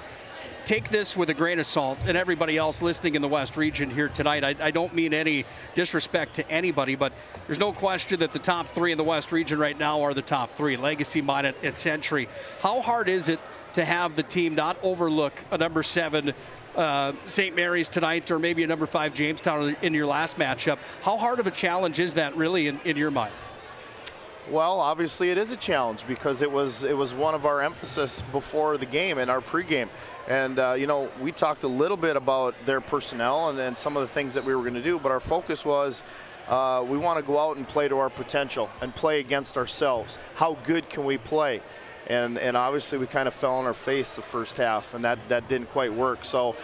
M: Take this with a grain of salt, and everybody else listening in the West region here tonight. I don't mean any disrespect to anybody, but there's no question that the top three in the West region right now are the top three, Legacy, Minot, and Century. How hard is it to have the team not overlook a number 7 St. Mary's tonight, or maybe a number 5 Jamestown in your last matchup? How hard of a challenge is that really in your mind?
D: Well, obviously it is a challenge because it was one of our emphasis before the game in our pregame. And, we talked a little bit about their personnel and some of the things that we were going to do, but our focus was we want to go out and play to our potential and play against ourselves. How good can we play? And obviously we kind of fell on our face the first half, and that didn't quite work. So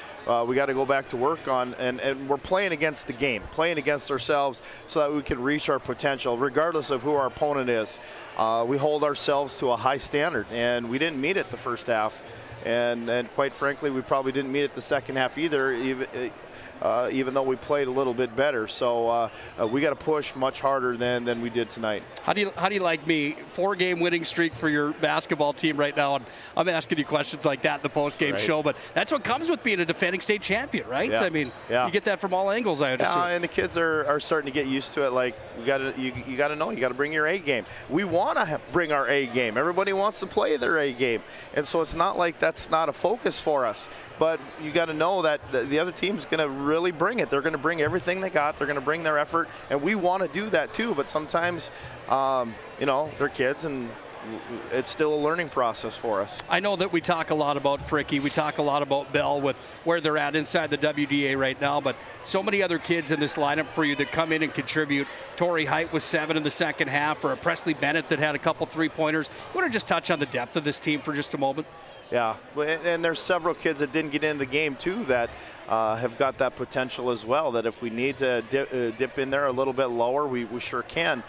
D: we got to go back to work on, and we're playing against the game, playing against ourselves so that we can reach our potential, regardless of who our opponent is. We hold ourselves to a high standard, and we didn't meet it the first half. And quite frankly, we probably didn't meet it the second half either, even though we played a little bit better. So we got to push much harder than we did tonight.
M: How do you like me? 4-game winning streak for your basketball team right now, and I'm asking you questions like that in the post-game show. But that's what comes with being a defending state champion, right?
D: Yeah.
M: I mean, you get that from all angles, I understand.
D: Yeah, and the kids are starting to get used to it. Like you got to know, you got to bring your A game. We want to bring our A game. Everybody wants to play their A game, and so it's not like that's not a focus for us. But you got to know that the other team's going to really bring it. They're going to bring everything they got. They're going to bring their effort, and we want to do that too. But sometimes, they're kids, and it's still a learning process for us.
M: I know that we talk a lot about Fricky. We talk a lot about Bell with where they're at inside the WDA right now, but so many other kids in this lineup for you that come in and contribute. Torrey Height was 7 in the second half, or a Presley Bennett that had a couple 3-pointers. You want to just touch on the depth of this team for just a moment?
D: Yeah, and there's several kids that didn't get into the game too that have got that potential as well, that if we need to dip in there a little bit lower, we sure can.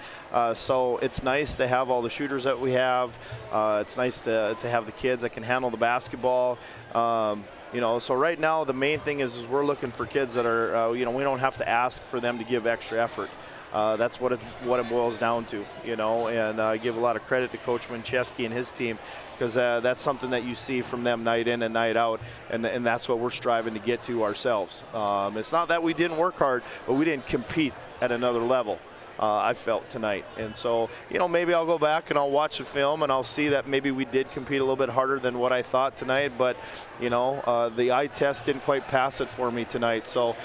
D: So it's nice to have all the shooters that we have. It's nice to have the kids that can handle the basketball. So right now the main thing is we're looking for kids that are, we don't have to ask for them to give extra effort. That's what it boils down to, and I give a lot of credit to Coach Mincheski and his team, because that's something that you see from them night in and night out, and that's what we're striving to get to ourselves. It's not that we didn't work hard, but we didn't compete at another level. I felt tonight. And so, maybe I'll go back and I'll watch the film and I'll see that maybe we did compete a little bit harder than what I thought tonight, but, the eye test didn't quite pass it for me tonight. So,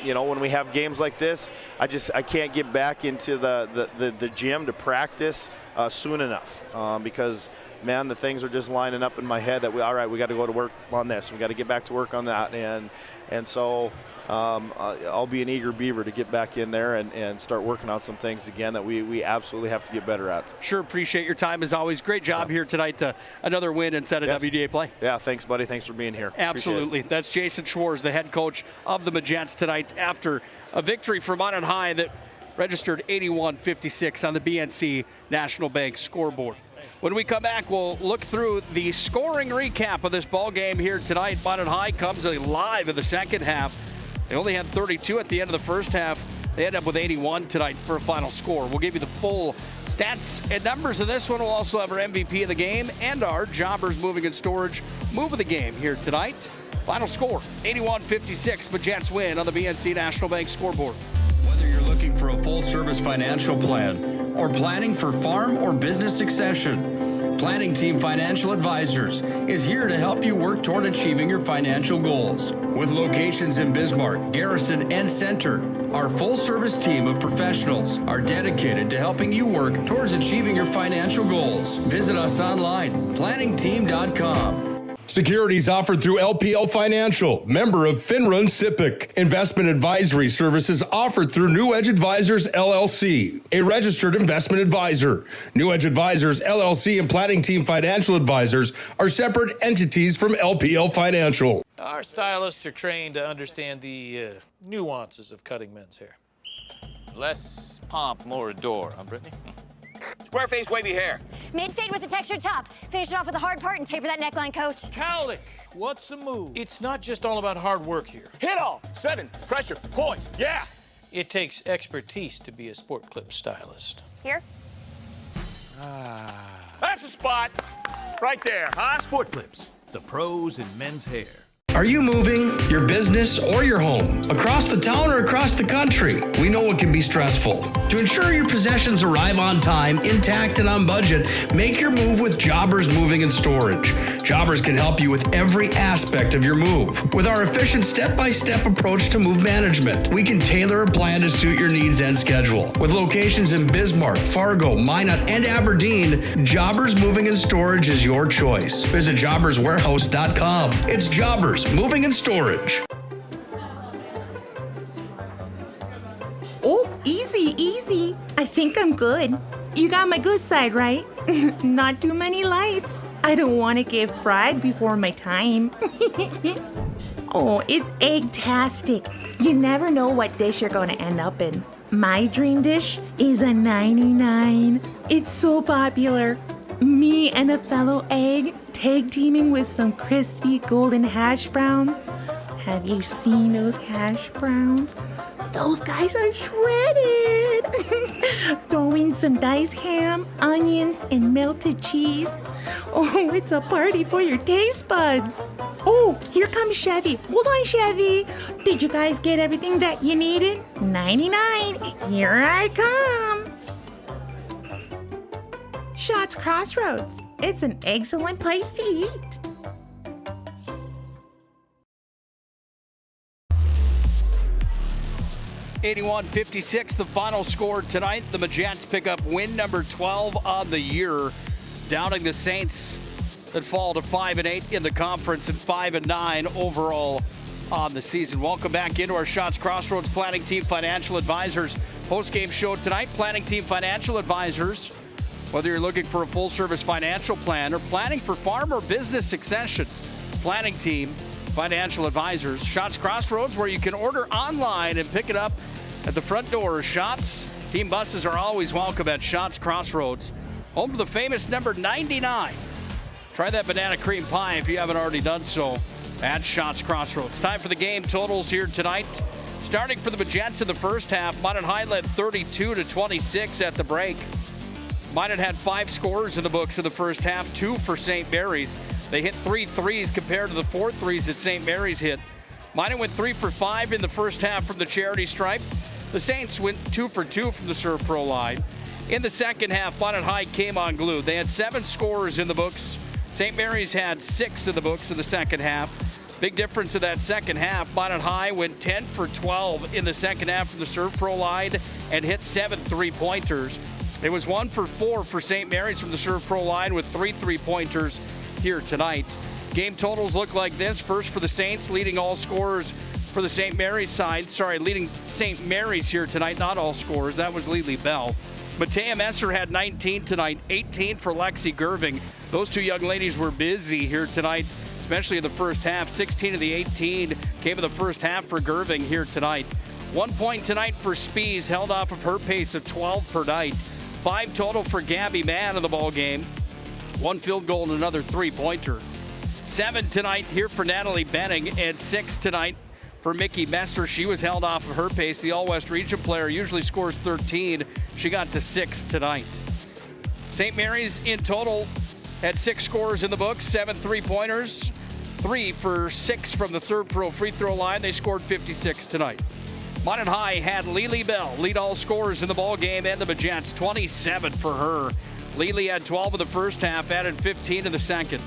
D: when we have games like this, I can't get back into the gym to practice soon enough, because man, the things are just lining up in my head that we got to go to work on this. We got to get back to work on that, and so I'll be an eager beaver to get back in there and start working on some things again that we absolutely have to get better at.
M: Sure, appreciate your time as always. Great job here tonight. Another win instead of WDA play.
D: Yeah, thanks, buddy. Thanks for being here.
M: Absolutely. That's Jason Schwartz, the head coach of the Majjetes tonight after a victory for Minot High that registered 81-56 on the BNC National Bank scoreboard. When we come back, we'll look through the scoring recap of this ball game here tonight. Minot High comes alive in the second half. They only had 32 at the end of the first half. They end up with 81 tonight for a final score. We'll give you the full stats and numbers of this one. We'll also have our MVP of the game and our Jobbers Moving and Storage move of the game here tonight. Final score, 81-56, Majjetes win on the BNC National Bank scoreboard.
U: Whether you're looking for a full-service financial plan or planning for farm or business succession, Planning Team Financial Advisors is here to help you work toward achieving your financial goals. With locations in Bismarck, Garrison, and Center, our full-service team of professionals are dedicated to helping you work towards achieving your financial goals. Visit us online, planningteam.com.
H: Securities offered through LPL Financial, member of FINRA and SIPC. Investment advisory services offered through New Edge Advisors, LLC, a registered investment advisor. New Edge Advisors, LLC, and Planning Team Financial Advisors are separate entities from LPL Financial.
P: Our stylists are trained to understand the nuances of cutting men's hair. Less pomp, more adore, huh, Brittany?
Q: Square face, wavy hair.
R: Mid-fade with a textured top. Finish it off with the hard part and taper that neckline, coach.
P: Cowlick, what's the move? It's not just all about hard work here.
Q: Hit all. 7, pressure, point, yeah.
P: It takes expertise to be a sport clip stylist.
R: Here?
Q: That's the spot. Right there, huh?
E: Sport Clips, the pros in men's hair.
U: Are you moving your business or your home across the town or across the country? We know it can be stressful. To ensure your possessions arrive on time, intact, and on budget, make your move with Jobbers Moving and Storage. Jobbers can help you with every aspect of your move. With our efficient step-by-step approach to move management, we can tailor a plan to suit your needs and schedule. With locations in Bismarck, Fargo, Minot, and Aberdeen, Jobbers Moving and Storage is your choice. Visit jobberswarehouse.com. It's Jobbers Moving and Storage.
B: Oh, easy, easy. I think I'm good. You got my good side, right? Not too many lights. I don't want to get fried before my time. Oh, it's egg-tastic. You never know what dish you're going to end up in. My dream dish is a 99. It's so popular. Me and a fellow egg tag teaming with some crispy golden hash browns. Have you seen those hash browns? Those guys are shredded. Throw in some diced ham, onions, and melted cheese. Oh, it's a party for your taste buds. Oh, here comes Chevy. Hold on, Chevy. Did you guys get everything that you needed? 99. Here I come. Shots Crossroads. It's an excellent place to eat.
M: $81-56, the final score tonight. The Majjetes pick up win number 12 on the year, downing the Saints that fall to 5-8 in the conference and 5-9 overall on the season. Welcome back into our Shots Crossroads Planning Team Financial Advisors postgame show tonight. Planning Team Financial Advisors. Whether you're looking for a full-service financial plan or planning for farm or business succession, Planning Team Financial Advisors. Shots Crossroads, where you can order online and pick it up at the front door. Shots team buses are always welcome at Shots Crossroads, home to the famous number 99. Try that banana cream pie if you haven't already done so at Shots Crossroads. Time for the game totals here tonight. Starting for the Majjetes in the first half, Minot High led 32-26 at the break. Minot had 5 scorers in the books in the first half, 2 for St. Mary's. They hit 3 threes compared to the 4 threes that St. Mary's hit. Minot went 3 for 5 in the first half from the charity stripe. The Saints went 2 for 2 from the Serve Pro line. In the second half, Minot High came unglued. They had 7 scorers in the books. St. Mary's had 6 in the books in the second half. Big difference in that second half. Minot High went 10 for 12 in the second half from the Serve Pro line and hit 7 3-pointers. It was 1 for 4 for St. Mary's from the Serve Pro line with 3 3-pointers here tonight. Game totals look like this. First for the Saints, leading all scorers for the St. Mary's side. Leading St. Mary's here tonight, not all scorers. That was Lily Bell. Matea Messer had 19 tonight, 18 for Lexi Gerving. Those two young ladies were busy here tonight, especially in the first half. 16 of the 18 came in the first half for Gerving here tonight. 1 point tonight for Spees, held off of her pace of 12 per night. 5 total for Gabby Mann in the ball game. 1 field goal and another 3-pointer. 7 tonight here for Natalie Benning, and 6 tonight for Mickey Messer. She was held off of her pace. The All-West Region player usually scores 13. She got to 6 tonight. St. Mary's in total had 6 scorers in the books, 7 3-pointers, 3 for 6 from the Third Pro free throw line. They scored 56 tonight. Minot High had Lily Bell lead all scorers in the ball game, and the Majjetes, 27 for her. Lily had 12 in the first half, added 15 in the second.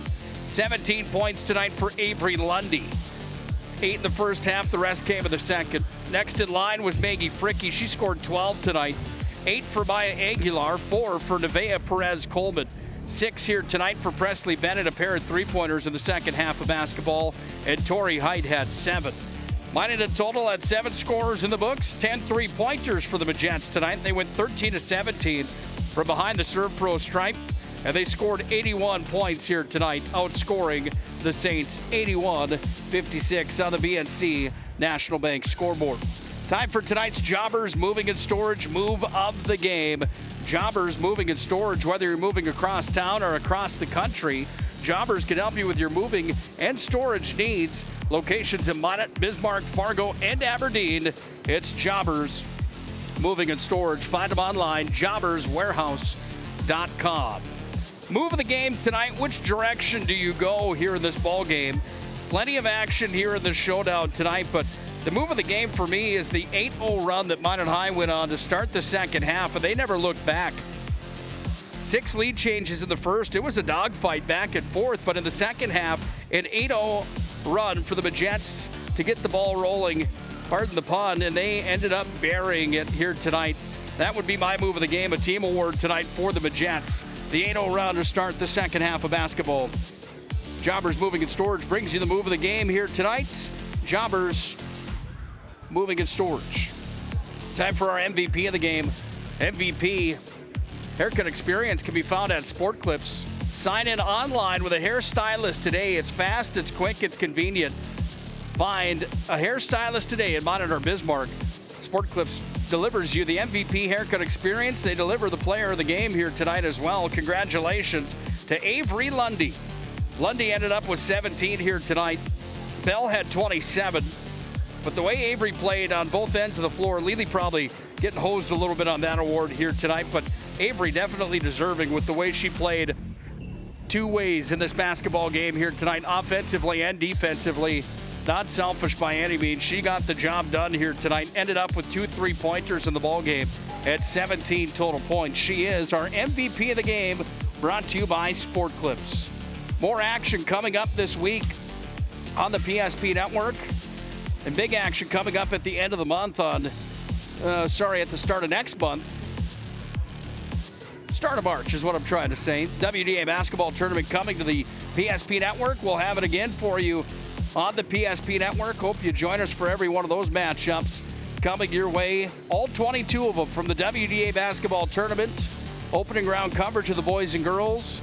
M: 17 points tonight for Avery Lundy. 8 in the first half, the rest came in the second. Next in line was Maggie Fricky. She scored 12 tonight. 8 for Maya Aguilar, 4 for Nevaeh Perez-Coleman. 6 here tonight for Presley Bennett, a pair of 3-pointers in the second half of basketball, and Tori Height had 7. Minot in total had 7 scorers in the books, 10 3-pointers for the Majjetes tonight. They went 13 of 17 from behind the Serve Pro stripe, and they scored 81 points here tonight, outscoring the Saints 81-56 on the BNC National Bank scoreboard. Time for tonight's Jobbers Moving and Storage Move of the Game. Jobbers Moving and Storage, whether you're moving across town or across the country, Jobbers can help you with your moving and storage needs. Locations in Minot, Bismarck, Fargo, and Aberdeen. It's Jobbers Moving and Storage. Find them online, jobberswarehouse.com. Move of the game tonight. Which direction do you go here in this ball game? Plenty of action here in the showdown tonight, but the move of the game for me is the 8-0 run that Minot High went on to start the second half, and they never looked back. 6 lead changes in the first. It was a dogfight back and forth, but in the second half, an 8-0 run for the Majjetes to get the ball rolling, pardon the pun, and they ended up burying it here tonight. That would be my move of the game, a team award tonight for the Majjetes. The 8-0 run to start the second half of basketball. Jobbers Moving and Storage brings you the move of the game here tonight. Jobbers Moving and Storage. Time for our MVP of the game. MVP haircut experience can be found at Sport Clips. Sign in online with a hairstylist today. It's fast, it's quick, it's convenient. Find a hairstylist today in Minot or Bismarck. Sport Clips delivers you the MVP haircut experience. They deliver the player of the game here tonight as well. Congratulations to Avery Lundy. Lundy ended up with 17 here tonight. Bell had 27. But the way Avery played on both ends of the floor, Lily probably getting hosed a little bit on that award here tonight, but Avery definitely deserving with the way she played 2 ways in this basketball game here tonight, offensively and defensively. Not selfish by any means. She got the job done here tonight. Ended up with 2 3-pointers in the ball game at 17 total points. She is our MVP of the game, brought to you by Sport Clips. More action coming up this week on the PSP Network. And big action coming up at the end of the month at the start of next month. Start of March is what I'm trying to say. WDA basketball tournament coming to the PSP Network. We'll have it again for you on the PSP Network. Hope you join us for every one of those matchups coming your way. All 22 of them from the WDA basketball tournament. Opening round coverage of the boys and girls.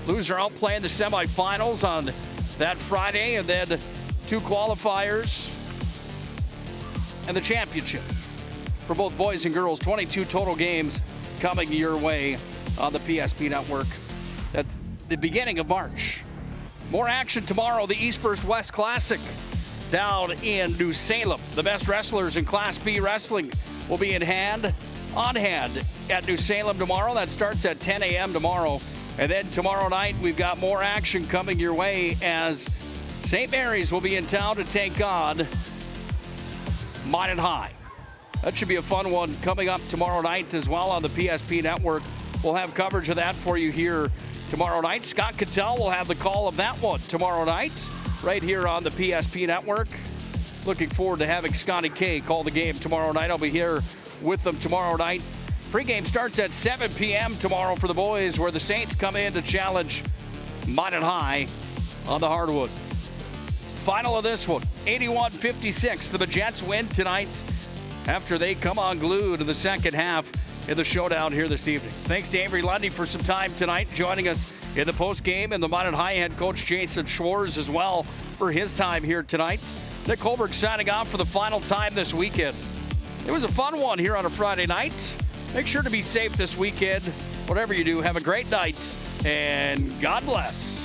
M: Loser out playing the semifinals on that Friday, and then 2 qualifiers and the championship for both boys and girls. 22 total games coming your way on the PSP Network at the beginning of March. More action tomorrow, the East vs. West Classic down in New Salem. The best wrestlers in Class B wrestling will be on hand at New Salem tomorrow. That starts at 10 a.m. tomorrow. And then tomorrow night, we've got more action coming your way as St. Mary's will be in town to take on Minot High. That should be a fun one coming up tomorrow night as well on the PSP Network. We'll have coverage of that for you here tomorrow night. Scott Cattell will have the call of that one tomorrow night right here on the PSP Network. Looking forward to having Scotty K call the game tomorrow night. I'll be here with them tomorrow night Pregame starts at 7 p.m. tomorrow for the boys, where the Saints come in to challenge Minot High on the hardwood. Final of this one, 81-56. The Majjetes win tonight after they come unglued in the second half in the showdown here this evening. Thanks to Avery Lundy for some time tonight, joining us in the postgame, and the Minot High head coach Jason Schwartz as well for his time here tonight. Nick Hulberg signing off for the final time this weekend. It was a fun one here on a Friday night. Make sure to be safe this weekend. Whatever you do, have a great night, and God bless.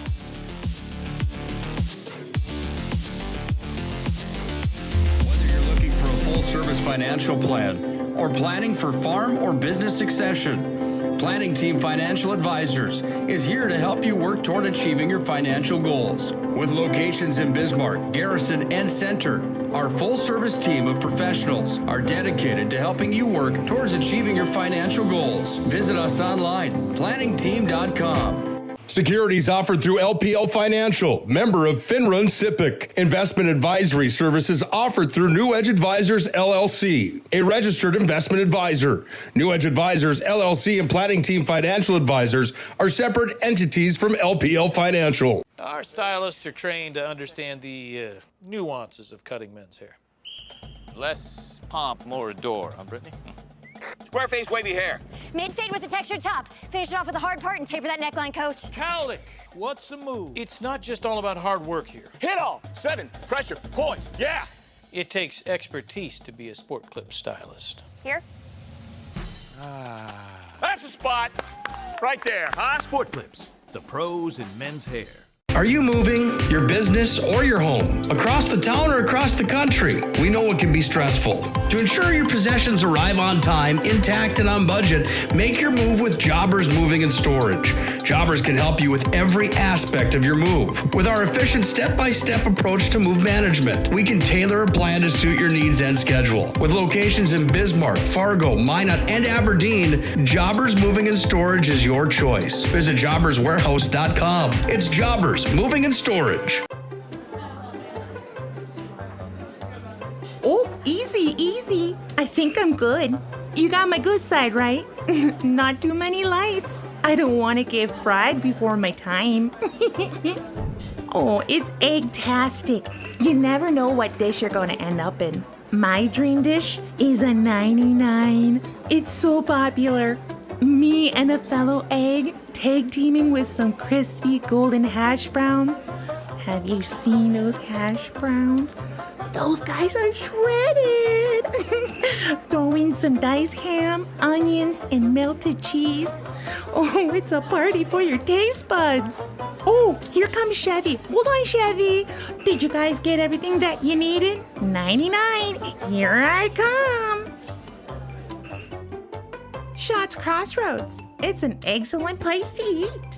U: Full-service financial plan or planning for farm or business succession, Planning Team Financial Advisors is here to help you work toward achieving your financial goals. With locations in Bismarck, Garrison, and Center, our full-service team of professionals are dedicated to helping you work towards achieving your financial goals. Visit us online, planningteam.com.
H: Securities offered through LPL Financial, member of Finrun SIPC. Investment advisory services offered through New Edge Advisors LLC, a registered investment advisor. New Edge Advisors LLC and Planning Team Financial Advisors are separate entities from LPL Financial.
P: Our stylists are trained to understand the nuances of cutting men's hair. Less pomp, more adore, huh, Brittany?
Q: Square face, wavy hair.
R: Mid-fade with a textured top. Finish it off with the hard part and taper that neckline, coach.
P: Cowlick, what's the move? It's not just all about hard work here.
Q: Hit all. 7. Pressure. Points. Yeah.
P: It takes expertise to be a sport clip stylist.
R: Here.
Q: That's a spot. Right there, huh?
E: Sport Clips, the pros in men's hair.
U: Are you moving your business or your home across the town or across the country? We know it can be stressful. To ensure your possessions arrive on time, intact, and on budget, make your move with Jobbers Moving and Storage. Jobbers can help you with every aspect of your move. With our efficient step-by-step approach to move management, we can tailor a plan to suit your needs and schedule. With locations in Bismarck, Fargo, Minot, and Aberdeen, Jobbers Moving and Storage is your choice. Visit jobberswarehouse.com. It's Jobbers Moving and Storage.
B: Oh, easy, easy. I think I'm good. You got my good side, right? Not too many lights. I don't want to get fried before my time. Oh, it's egg-tastic. You never know what dish you're going to end up in. My dream dish is a 99. It's so popular. Me and a fellow egg tag teaming with some crispy golden hash browns. Have you seen those hash browns? Those guys are shredded. Throw in some diced ham, onions, and melted cheese. Oh, it's a party for your taste buds. Oh, here comes Chevy. Hold on, Chevy. Did you guys get everything that you needed? 99. Here I come. Shots Crossroads. It's an excellent place to eat.